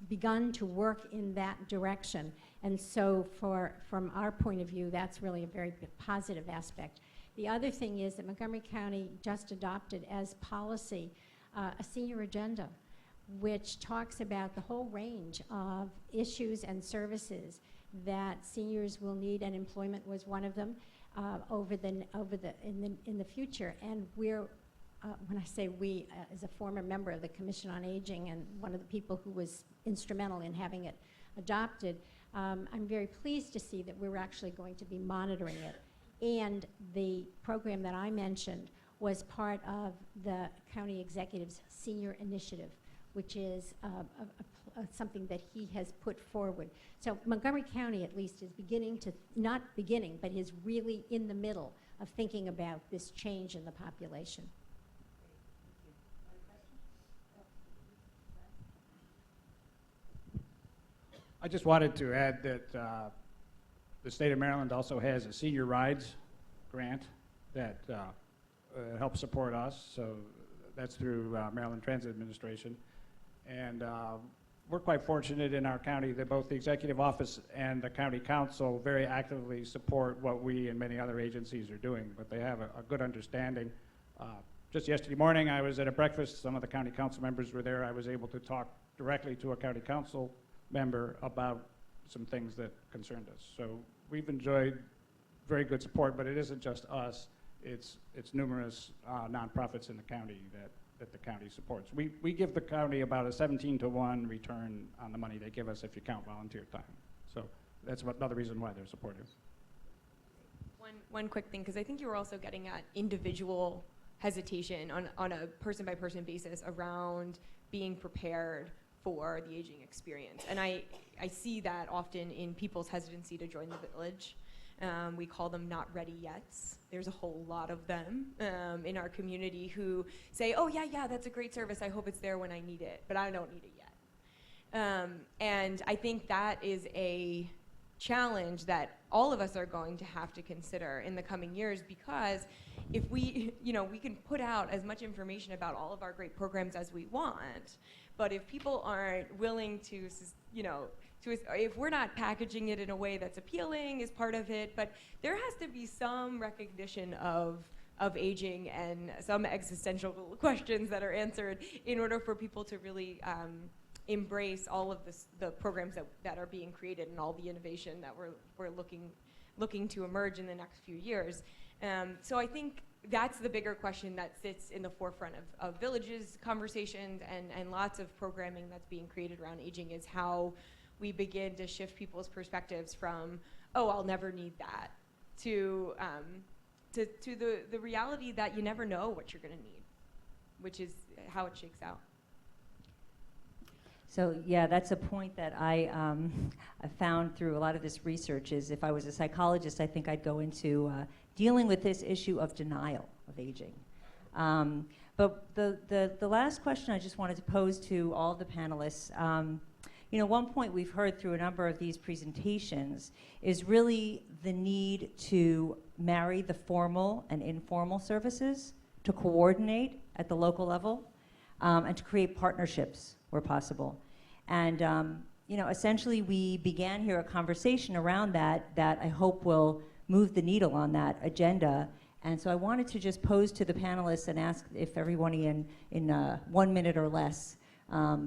begun to work in that direction, and so from our point of view, that's really a very positive aspect. The other thing is that Montgomery County just adopted as policy a senior agenda, which talks about the whole range of issues and services that seniors will need, and employment was one of them in the future. And we're when I say we, as a former member of the Commission on Aging and one of the people who was instrumental in having it adopted, I'm very pleased to see that we're actually going to be monitoring it. And the program that I mentioned was part of the county executive's senior initiative, which is something that he has put forward. So Montgomery County, at least, is beginning to, not beginning, but is really in the middle of thinking about this change in the population. I just wanted to add that the state of Maryland also has a senior rides grant that helps support us. So that's through Maryland Transit Administration. And we're quite fortunate in our county that both the executive office and the county council very actively support what we and many other agencies are doing, but they have a good understanding. Just yesterday morning, I was at a breakfast. Some of the county council members were there. I was able to talk directly to a county council member about some things that concerned us. So we've enjoyed very good support, but it isn't just us. It's numerous nonprofits in the county that the county supports. We give the county about a 17-to-1 return on the money they give us if you count volunteer time. So that's another reason why they're supportive. One quick thing, because I think you were also getting at individual hesitation on a person-by-person basis around being prepared for the aging experience. And I see that often in people's hesitancy to join the village. We call them not ready yets. There's a whole lot of them in our community who say, oh yeah, that's a great service. I hope it's there when I need it, but I don't need it yet. And I think that is a challenge that all of us are going to have to consider in the coming years, because if we can put out as much information about all of our great programs as we want, but if people aren't willing to, if we're not packaging it in a way that's appealing as part of it, but there has to be some recognition of aging and some existential questions that are answered in order for people to really embrace all of the programs that are being created and all the innovation that we're looking to emerge in the next few years. So I think that's the bigger question that sits in the forefront of villages conversations and lots of programming that's being created around aging, is how we begin to shift people's perspectives from, oh, I'll never need that, to the reality that you never know what you're going to need, which is how it shakes out. So yeah, that's a point that I found through a lot of this research. Is if I was a psychologist, I think I'd go into dealing with this issue of denial of aging. But the last question I just wanted to pose to all the panelists, one point we've heard through a number of these presentations is really the need to marry the formal and informal services, to coordinate at the local level, and to create partnerships where possible. And essentially we began here a conversation around that I hope will move the needle on that agenda. And so I wanted to just pose to the panelists and ask if everyone in 1 minute or less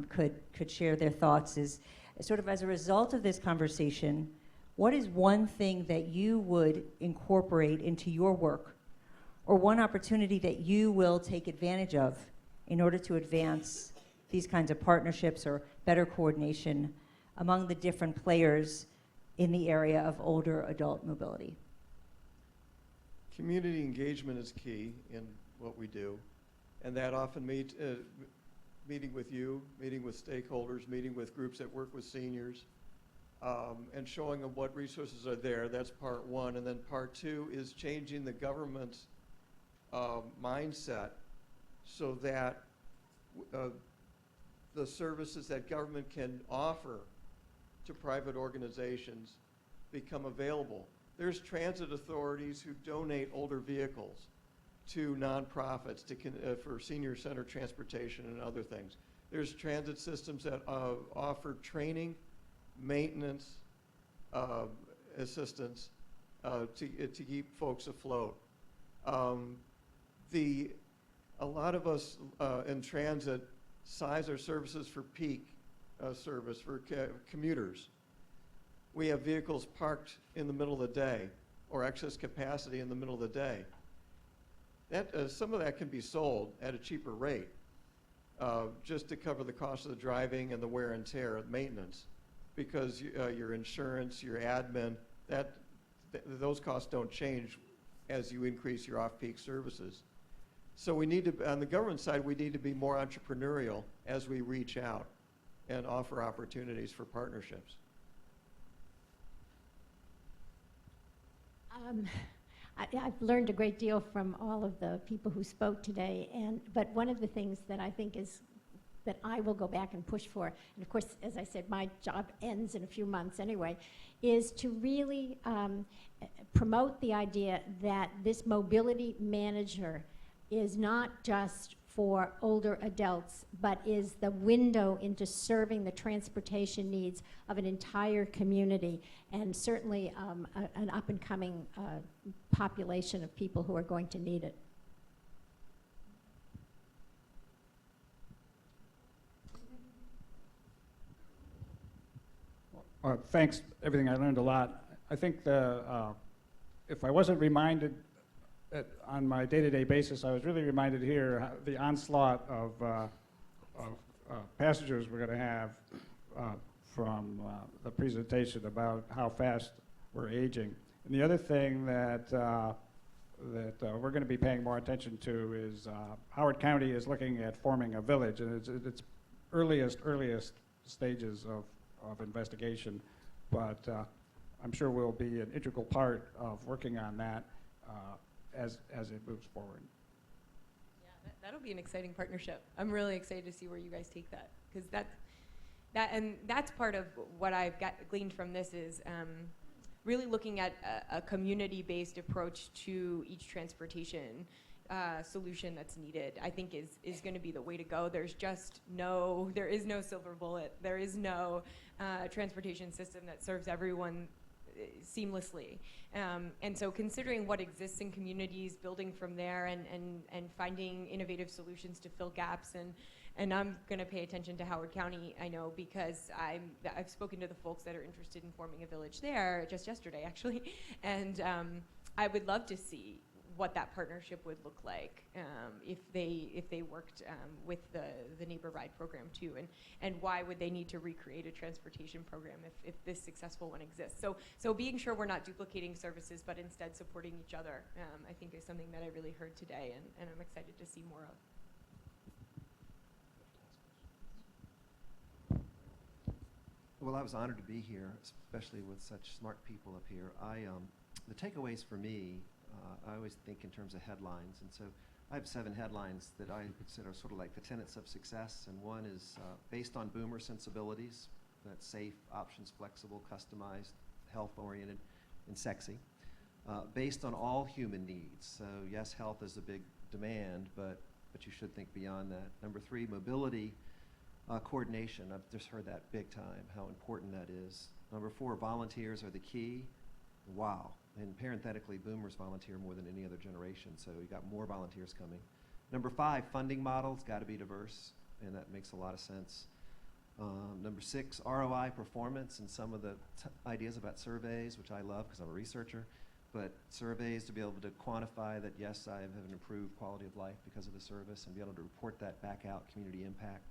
could share their thoughts. Is sort of as a result of this conversation, what is one thing that you would incorporate into your work, or one opportunity that you will take advantage of in order to advance these kinds of partnerships or better coordination among the different players in the area of older adult mobility? Community engagement is key in what we do, and that often meeting with you, meeting with stakeholders, meeting with groups that work with seniors, and showing them what resources are there. That's part one. And then part two is changing the government's mindset so that the services that government can offer to private organizations become available. There's transit authorities who donate older vehicles to nonprofits for senior center transportation and other things. There's transit systems that offer training, maintenance, assistance to keep folks afloat. A lot of us in transit size our services for peak service for commuters. We have vehicles parked in the middle of the day or excess capacity in the middle of the day. Some of that can be sold at a cheaper rate just to cover the cost of the driving and the wear and tear of maintenance. because your insurance, your admin, those costs don't change as you increase your off-peak services. So we need to, on the government side, we need to be more entrepreneurial as we reach out and offer opportunities for partnerships. I've learned a great deal from all of the people who spoke today, but one of the things that I think is that I will go back and push for, and of course, as I said, my job ends in a few months anyway, is to really promote the idea that this mobility manager is not just for older adults, but is the window into serving the transportation needs of an entire community, and certainly an up-and-coming population of people who are going to need it. Thanks, everything. I learned a lot. I think if I wasn't reminded on my day-to-day basis, I was really reminded here how the onslaught of passengers we're going to have from the presentation about how fast we're aging. And the other thing that we're going to be paying more attention to is Howard County is looking at forming a village, and it's earliest stages of investigation, but I'm sure we'll be an integral part of working on that as it moves forward. Yeah, that'll be an exciting partnership. I'm really excited to see where you guys take that, because that's part of what I've gleaned from this is really looking at a community-based approach to each transportation solution that's needed. I think is going to be the way to go. There is no silver bullet. There is no transportation system that serves everyone seamlessly. And so considering what exists in communities, building from there, and finding innovative solutions to fill gaps, and I'm going to pay attention to Howard County, I know, because I've spoken to the folks that are interested in forming a village there just yesterday, actually, and I would love to see what that partnership would look like if they worked with the Neighbor Ride program too, and why would they need to recreate a transportation program if this successful one exists. So being sure we're not duplicating services, but instead supporting each other, I think is something that I really heard today, and I'm excited to see more of. Well, I was honored to be here, especially with such smart people up here. The takeaways for me, I always think in terms of headlines, and so I have 7 headlines that I consider sort of like the tenets of success, and one is based on boomer sensibilities, that's safe, options flexible, customized, health-oriented, and sexy. Based on all human needs, so yes, health is a big demand, but you should think beyond that. Number 3, mobility coordination. I've just heard that big time, how important that is. Number 4, volunteers are the key. Wow. And parenthetically, boomers volunteer more than any other generation, so you got more volunteers coming. Number 5, funding models got to be diverse, and that makes a lot of sense. Number 6, ROI performance, and some of the ideas about surveys, which I love because I'm a researcher, but surveys to be able to quantify that, yes, I have an improved quality of life because of the service, and be able to report that back out, community impact.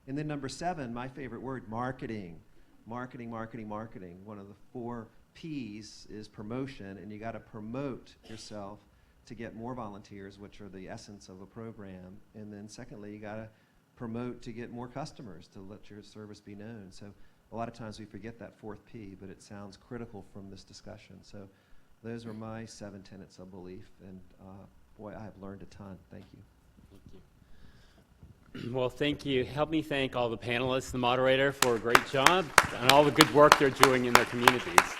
And then number 7, my favorite word, marketing. Marketing, marketing, marketing. One of the 4 P's is promotion, and you got to promote yourself to get more volunteers, which are the essence of a program. And then secondly, you got to promote to get more customers, to let your service be known. So a lot of times we forget that 4th P, but it sounds critical from this discussion. So those are my 7 tenets of belief, and boy, I have learned a ton. Thank you. Thank you. Well, thank you. Help me thank all the panelists, the moderator, for a great job, and all the good work they're doing in their communities.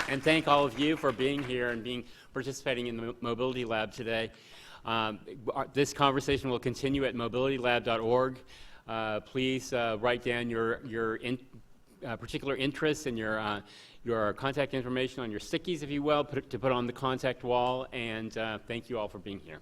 And thank all of you for being here and participating in the Mobility Lab today. This conversation will continue at mobilitylab.org. Please write down your particular interests and your contact information on your stickies, if you will, to put on the contact wall. And thank you all for being here.